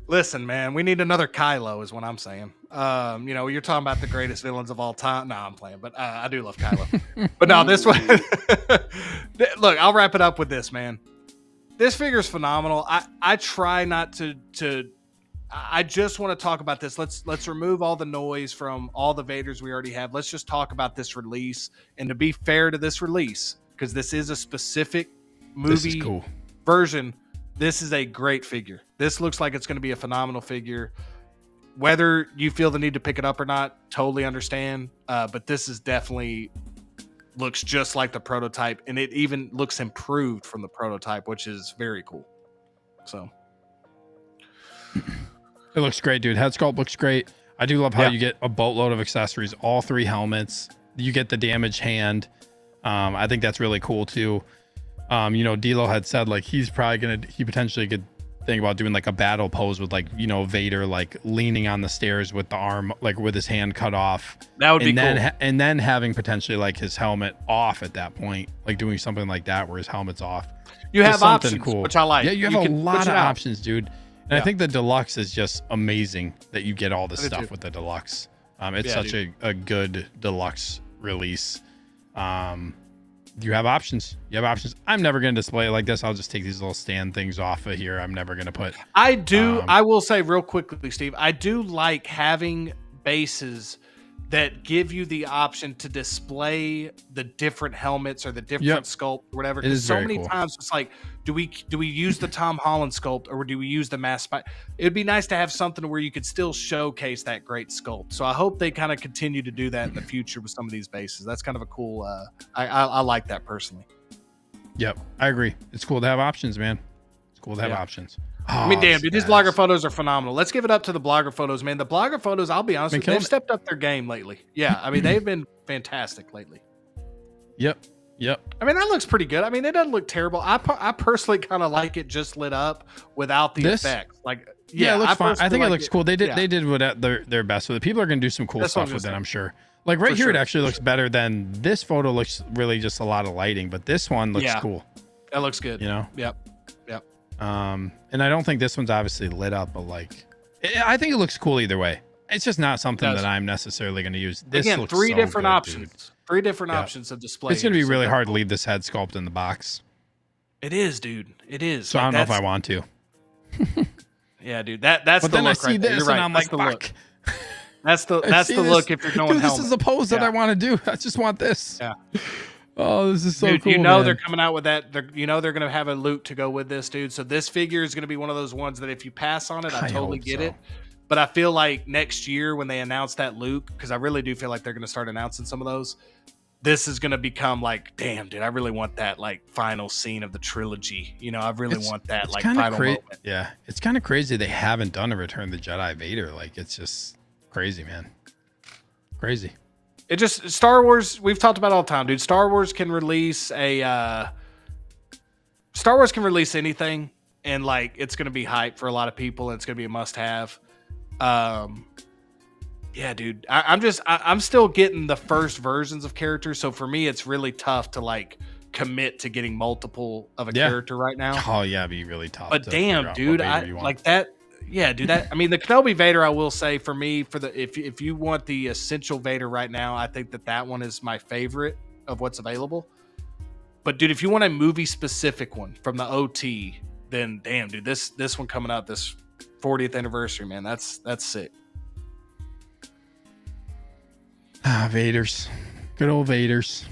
listen, man, we need another Kylo is what I'm saying. You're talking about the greatest villains of all time. No, I'm playing, but I do love Kylo. But no, this one, look, I'll wrap it up with this, man. This figure's phenomenal. I try not to I just want to talk about this. Let's remove all the noise from all the Vaders we already have. Let's just talk about this release. And to be fair to this release, because this is a specific movie version, this is a great figure. This looks like it's going to be a phenomenal figure. Whether you feel the need to pick it up or not, totally understand. But this is definitely looks just like the prototype, and it even looks improved from the prototype, which is very cool. So it looks great, dude. Head sculpt looks great. I do love how you get a boatload of accessories, all 3 helmets. You get the damaged hand. I think that's really cool too. D'Lo had said like he potentially could think about doing like a battle pose with like Vader like leaning on the stairs with the arm like with his hand cut off. That would be cool. And then having potentially like his helmet off at that point, like doing something like that where his helmet's off. You have options, cool, which I like. Yeah, you have a lot of options, dude. And I think the deluxe is just amazing that you get all this stuff with the deluxe. It's such a good deluxe release. You have options. I'm never going to display it like this. I'll just take these little stand things off of here. I'm never going to put. I will say real quickly, Steve, I do like having bases that give you the option to display the different helmets or the different sculpt or whatever. Because so many times it's like, do we use the Tom Holland sculpt or do we use the Mass Spy? It'd be nice to have something where you could still showcase that great sculpt. So I hope they kind of continue to do that in the future with some of these bases. That's kind of a cool. I like that personally. Yep, I agree. It's cool to have options, man. It's cool to have options. I mean, damn, dude, these blogger photos are phenomenal. Let's give it up to the blogger photos, man. The blogger photos, I'll be honest with you, they've stepped up their game lately. Yeah, I mean, they've been fantastic lately. Yep. I mean, that looks pretty good. I mean, it doesn't look terrible. I personally kind of like it just lit up without the effects. Like, it looks fine. I think it looks cool. They did what their best with it. People are going to do some cool stuff with it, I'm sure. Like right here, it actually looks better than this photo. Looks really just a lot of lighting, but this one looks cool. That looks good. Yep. And I don't think this one's obviously lit up, but like, I think it looks cool either way. It's just not something that I'm necessarily going to use. This again, looks 3 different good, options. Dude. 3 different options of display. It's going to be really hard to leave this head sculpt in the box. It is, dude. It is. So I don't know if I want to. Yeah, dude. That's the look. But then I see right this and I'm like, fuck. That's the look if you're going dude, this is the pose that I want to do. I just want this. Yeah. Oh, this is so cool. Man. They're coming out with that. They're going to have a loot to go with this, dude. So this figure is going to be one of those ones that if you pass on it, I totally get it. But I feel like next year when they announce that Luke, because I really do feel like they're going to start announcing some of those, this is going to become like, damn, dude, I really want that like final scene of the trilogy. I really want that like final moment. Yeah, it's kind of crazy they haven't done a Return of the Jedi Vader. Like, it's just crazy, man. Crazy. It just Star Wars. We've talked about it all the time, dude. Star Wars can release anything, and like it's gonna be hype for a lot of people, and it's gonna be a must-have. Yeah, dude. I'm still getting the first versions of characters, so for me, it's really tough to like commit to getting multiple of a character right now. Oh yeah, it'd be really tough. But damn, dude, I like that. Yeah, dude. I mean, the Kenobi Vader, I will say, for me, if you want the essential Vader right now, I think that one is my favorite of what's available. But dude, if you want a movie specific one from the OT, then damn, dude, this one coming up, this 40th anniversary, man, that's sick. Vaders, good old Vaders.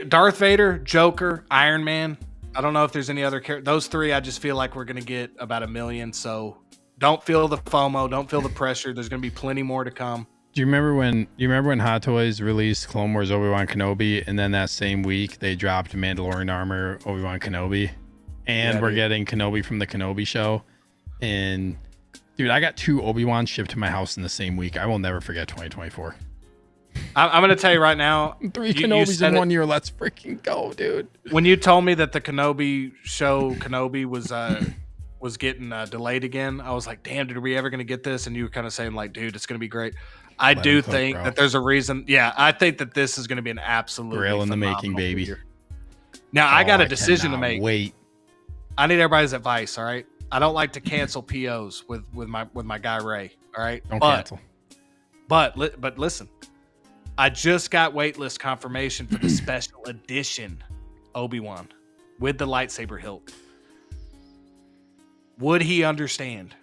Darth Vader, Joker, Iron Man. I don't know if there's any other characters. Those three, I just feel like we're going to get about 1 million. So don't feel the FOMO. Don't feel the pressure. There's going to be plenty more to come. Do you remember when Hot Toys released Clone Wars Obi-Wan Kenobi, and then that same week they dropped Mandalorian armor Obi-Wan Kenobi, and we're getting Kenobi from the Kenobi show. And dude, I got 2 Obi-Wan shipped to my house in the same week. I will never forget 2024. I'm going to tell you right now. 3 Kenobis in 1 year. Let's freaking go, dude. When you told me that the Kenobi show, Kenobi was getting delayed again, I was like, damn, dude, are we ever going to get this? And you were kind of saying like, dude, it's going to be great. I do think that there's a reason. Yeah, I think that this is going to be an absolute Grail in the making, baby. Figure. Now, I got a decision to make. Wait. I need everybody's advice, all right? I don't like to cancel POs with my guy Ray, all right? Don't cancel. But listen. I just got waitlist confirmation for the special edition Obi-Wan with the lightsaber hilt. Would he understand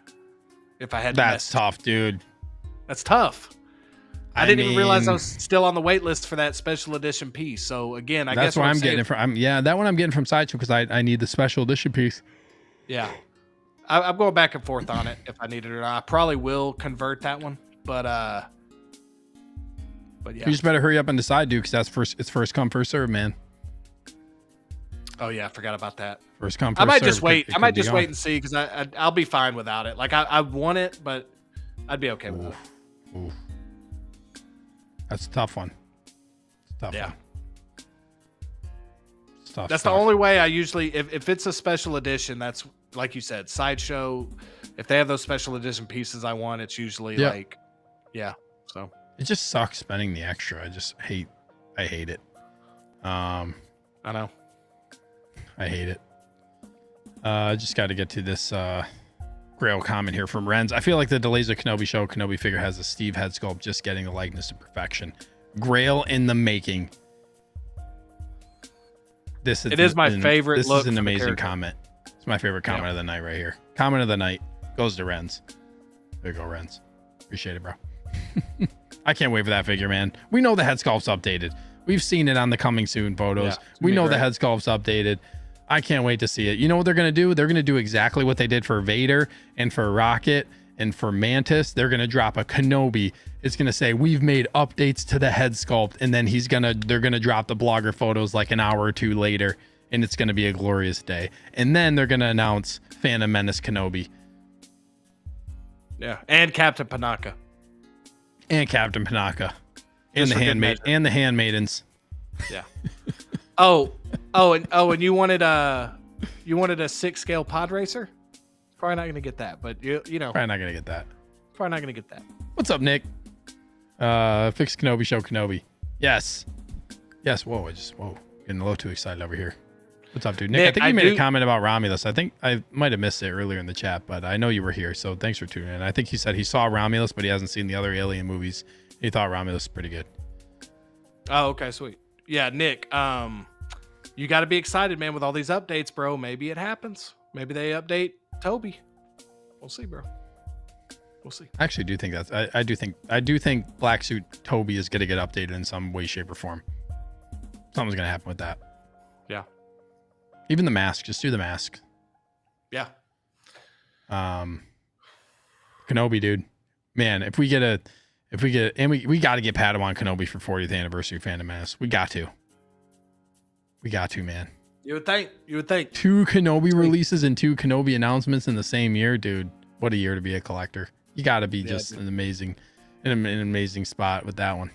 if I had to That's tough, dude. That's tough. I didn't even realize I was still on the waitlist for that special edition piece. So again, I guess that's why I'm getting it from. That one I'm getting from Sideshow because I need the special edition piece. Yeah, I'm going back and forth on it if I need it or not. I probably will convert that one, but yeah. You just better hurry up and decide, dude, because it's first come, first serve, man. Oh yeah, I forgot about that. First come, first serve. I might just wait. I might just wait and see because I'll be fine without it. Like I want it, but I'd be okay with it. Ooh. That's a tough one. Yeah. It's tough. That's the only way I usually, if it's a special edition, that's like you said, Sideshow. If they have those special edition pieces I want, it's usually like, yeah. So. It just sucks spending the extra. I hate it. I know. I hate it. I just got to get to this Grail comment here from Renz. I feel like the delays of Kenobi show. Kenobi figure has a Steve head sculpt, just getting the likeness to perfection. Grail in the making. It is my favorite. This is an amazing comment. It's my favorite comment of the night right here. Comment of the night goes to Renz. There you go, Renz. Appreciate it, bro. I can't wait for that figure, man. We know the head sculpt's updated. We've seen it on the coming soon photos. Yeah, we know the head sculpt's updated. I can't wait to see it. You know what they're going to do? They're going to do exactly what they did for Vader and for Rocket and for Mantis. They're going to drop a Kenobi. It's going to say, we've made updates to the head sculpt. And then they're going to drop the blogger photos like an hour or 2 later. And it's going to be a glorious day. And then they're going to announce Phantom Menace Kenobi. Yeah. And Captain Panaka. And Captain Panaka. And the handmaidens. Yeah. And you wanted a 6-scale pod racer? Probably not gonna get that, but you know. Probably not gonna get that. What's up, Nick? Fix Kenobi, show Kenobi. Yes. Whoa, getting a little too excited over here. What's up, dude? Nick, I think you made a comment about Romulus. I think I might have missed it earlier in the chat, but I know you were here, so thanks for tuning in. I think he said he saw Romulus, but he hasn't seen the other Alien movies. He thought Romulus was pretty good. Oh, okay, sweet. Yeah, Nick, you got to be excited, man, with all these updates, bro. Maybe it happens. Maybe they update Toby. We'll see, bro. We'll see. I actually do think I do think Black Suit Toby is going to get updated in some way, shape, or form. Something's going to happen with that. Yeah. Even the mask. Just do the mask. Yeah. Kenobi, dude. Man, if we got to get Padawan Kenobi for 40th anniversary Phantom Menace. We got to, man. You would think. 2 Kenobi releases and 2 Kenobi announcements in the same year, dude. What a year to be a collector. You got to be an amazing spot with that one.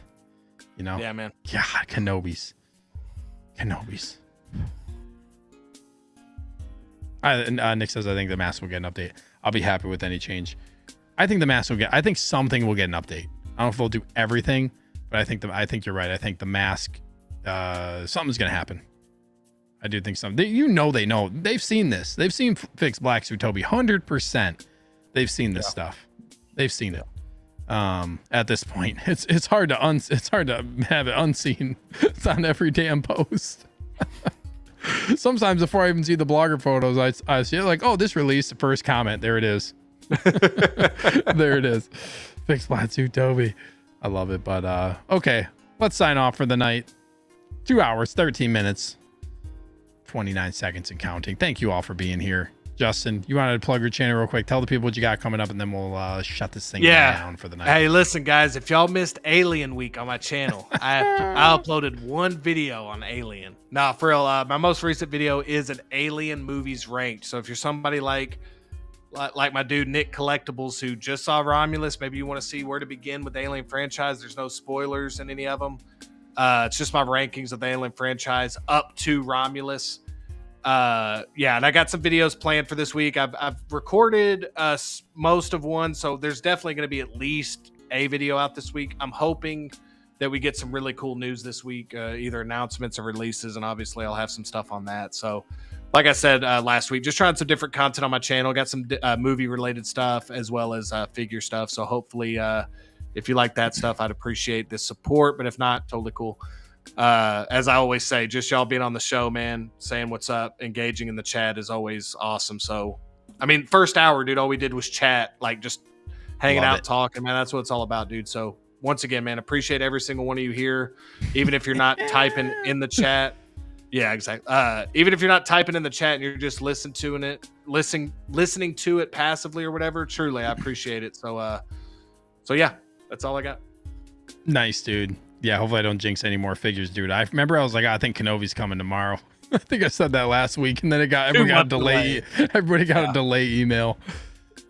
You know? Yeah, man. God, Kenobis. Nick says, I think the mask will get an update. I'll be happy with any change. I think the mask will get. I think something will get an update. I don't know if they'll do everything, but I think you're right. I think the mask, something's gonna happen. I do think something. They know. They've seen this. They've seen fixed Black Suit Toby 100%. They've seen this stuff. They've seen it. At this point, it's hard to have it unseen. It's on every damn post. Sometimes before I even see the blogger photos, I see it like, oh, this release, the first comment, there it is. There it is. Fixed Black Suit Toby. I love it. But okay, let's sign off for the night. 2 hours, 13 minutes, 29 seconds and counting. Thank you all for being here. Justin, you wanted to plug your channel real quick. Tell the people what you got coming up, and then we'll shut this thing down for the night. Hey, listen, guys, if y'all missed Alien Week on my channel, I uploaded one video on Alien. Nah, for real, my most recent video is an Alien movies ranked. So if you're somebody like my dude Nick Collectibles, who just saw Romulus, maybe you want to see where to begin with the Alien franchise. There's no spoilers in any of them. It's just my rankings of the Alien franchise up to Romulus. And I got some videos planned for this week. I've recorded most of one, so there's definitely going to be at least a video out this week. I'm hoping that we get some really cool news this week, either announcements or releases, and obviously I'll have some stuff on that. So like I said last week, just trying some different content on my channel. Got some movie related stuff as well as figure stuff, so hopefully if you like that stuff, I'd appreciate the support, but if not, totally cool. As I always say, just y'all being on the show, man, saying what's up, engaging in the chat is always awesome. So, I mean, first hour, dude, all we did was chat, like just hanging out, talking, man. That's what it's all about, dude. So once again, man, appreciate every single one of you here, even if you're not typing in the chat. Yeah, exactly. Even if you're not typing in the chat and you're just listening to it passively or whatever, truly, I appreciate it. So yeah, that's all I got. Nice, dude. Yeah, hopefully I don't jinx any more figures, dude. I remember I was like, I think Kenobi's coming tomorrow. I think I said that last week, and then everybody got a delay. Everybody got a delay email.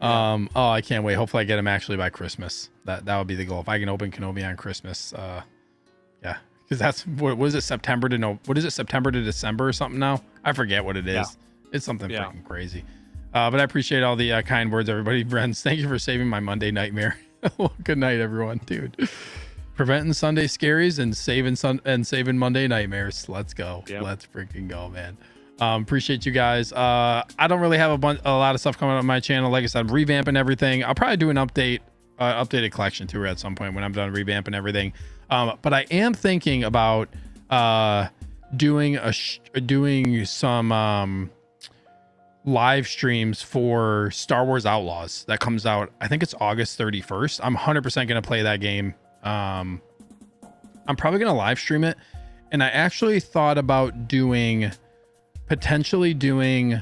Oh, I can't wait. Hopefully I get him actually by Christmas. That would be the goal. If I can open Kenobi on Christmas, yeah, because that's what is it, September to December or something now? I forget what it is. Yeah. It's something freaking crazy. But I appreciate all the kind words, everybody. Friends, thank you for saving my Monday nightmare. Good night, everyone, dude. Preventing Sunday scaries and saving Monday nightmares. Let's go. Yep. Let's freaking go, man. Appreciate you guys. I don't really have a lot of stuff coming up on my channel. Like I said, I'm revamping everything. I'll probably do an updated collection tour at some point when I'm done revamping everything. But I am thinking about doing some live streams for Star Wars Outlaws that comes out. I think it's August 31st. I'm 100% gonna play that game. I'm probably gonna live stream it, and I actually thought about potentially doing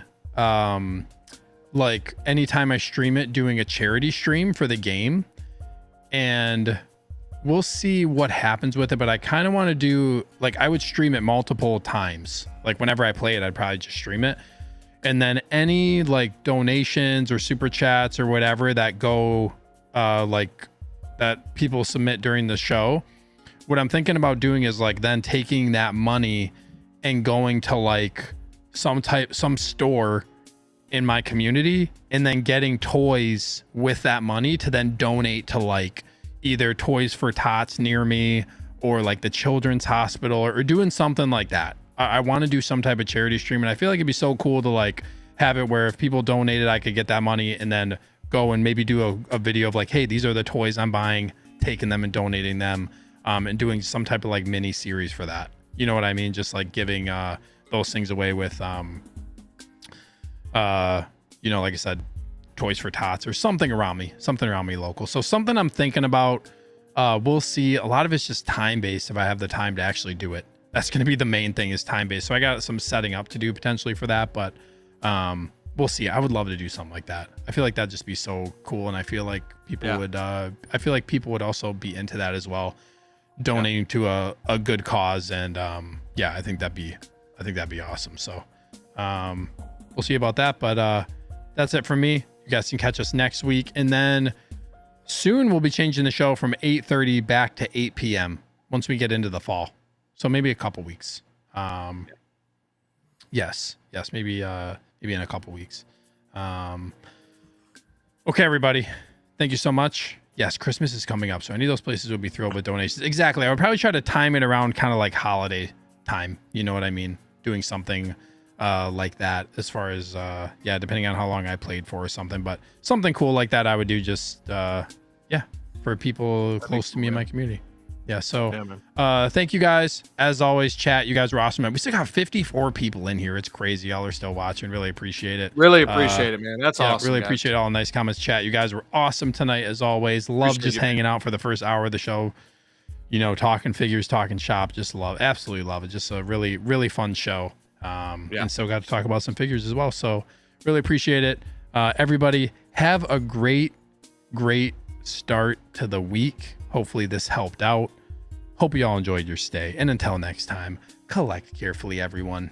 like anytime I stream it, doing a charity stream for the game, and we'll see what happens with it. But I kind of want to do, like, I would stream it multiple times. Like whenever I play it, I'd probably just stream it, and then any like donations or super chats or whatever that go that people submit during the show, what I'm thinking about doing is like then taking that money and going to like some store in my community, and then getting toys with that money to then donate to like either Toys for Tots near me or like the children's hospital, or doing something like that. I want to do some type of charity stream, and I feel like it'd be so cool to like have it where if people donated, I could get that money and then go and maybe do a video of like, hey, these are the toys I'm buying, taking them and donating them, and doing some type of like mini series for that. You know what I mean? Just like giving those things away with you know, like I said, Toys for Tots or something around me local. So something I'm thinking about. We'll see. A lot of it's just time based if I have the time to actually do it. That's going to be the main thing, is time based. So I got some setting up to do potentially for that, but we'll see. I would love to do something like that. I feel like that'd just be so cool, and I feel like people would also be into that as well, donating to a good cause. And yeah, I think that'd be awesome. So we'll see about that, but that's it from me. You guys can catch us next week, and then soon we'll be changing the show from 8:30 back to 8 p.m. once we get into the fall. So maybe a couple weeks. Yes, maybe in a couple weeks. Okay, everybody, thank you so much. Yes, Christmas is coming up, so any of those places would be thrilled with donations. Exactly. I would probably try to time it around kind of like holiday time. You know what I mean? Doing something like that, as far as depending on how long I played for or something, but something cool like that I would do just for people close to me in my community. Yeah, so thank you guys. As always, chat, you guys were awesome. We still got 54 people in here. It's crazy. Y'all are still watching. Really appreciate it. Really appreciate it, man. That's awesome. Really appreciate all the nice comments, chat. You guys were awesome tonight, as always. Love just hanging out for the first hour of the show. You know, talking figures, talking shop. Just absolutely love it. Just a really, really fun show. And so got to talk about some figures as well. So really appreciate it. Everybody have a great start to the week. Hopefully this helped out. Hope you all enjoyed your stay. And until next time, collect carefully, everyone.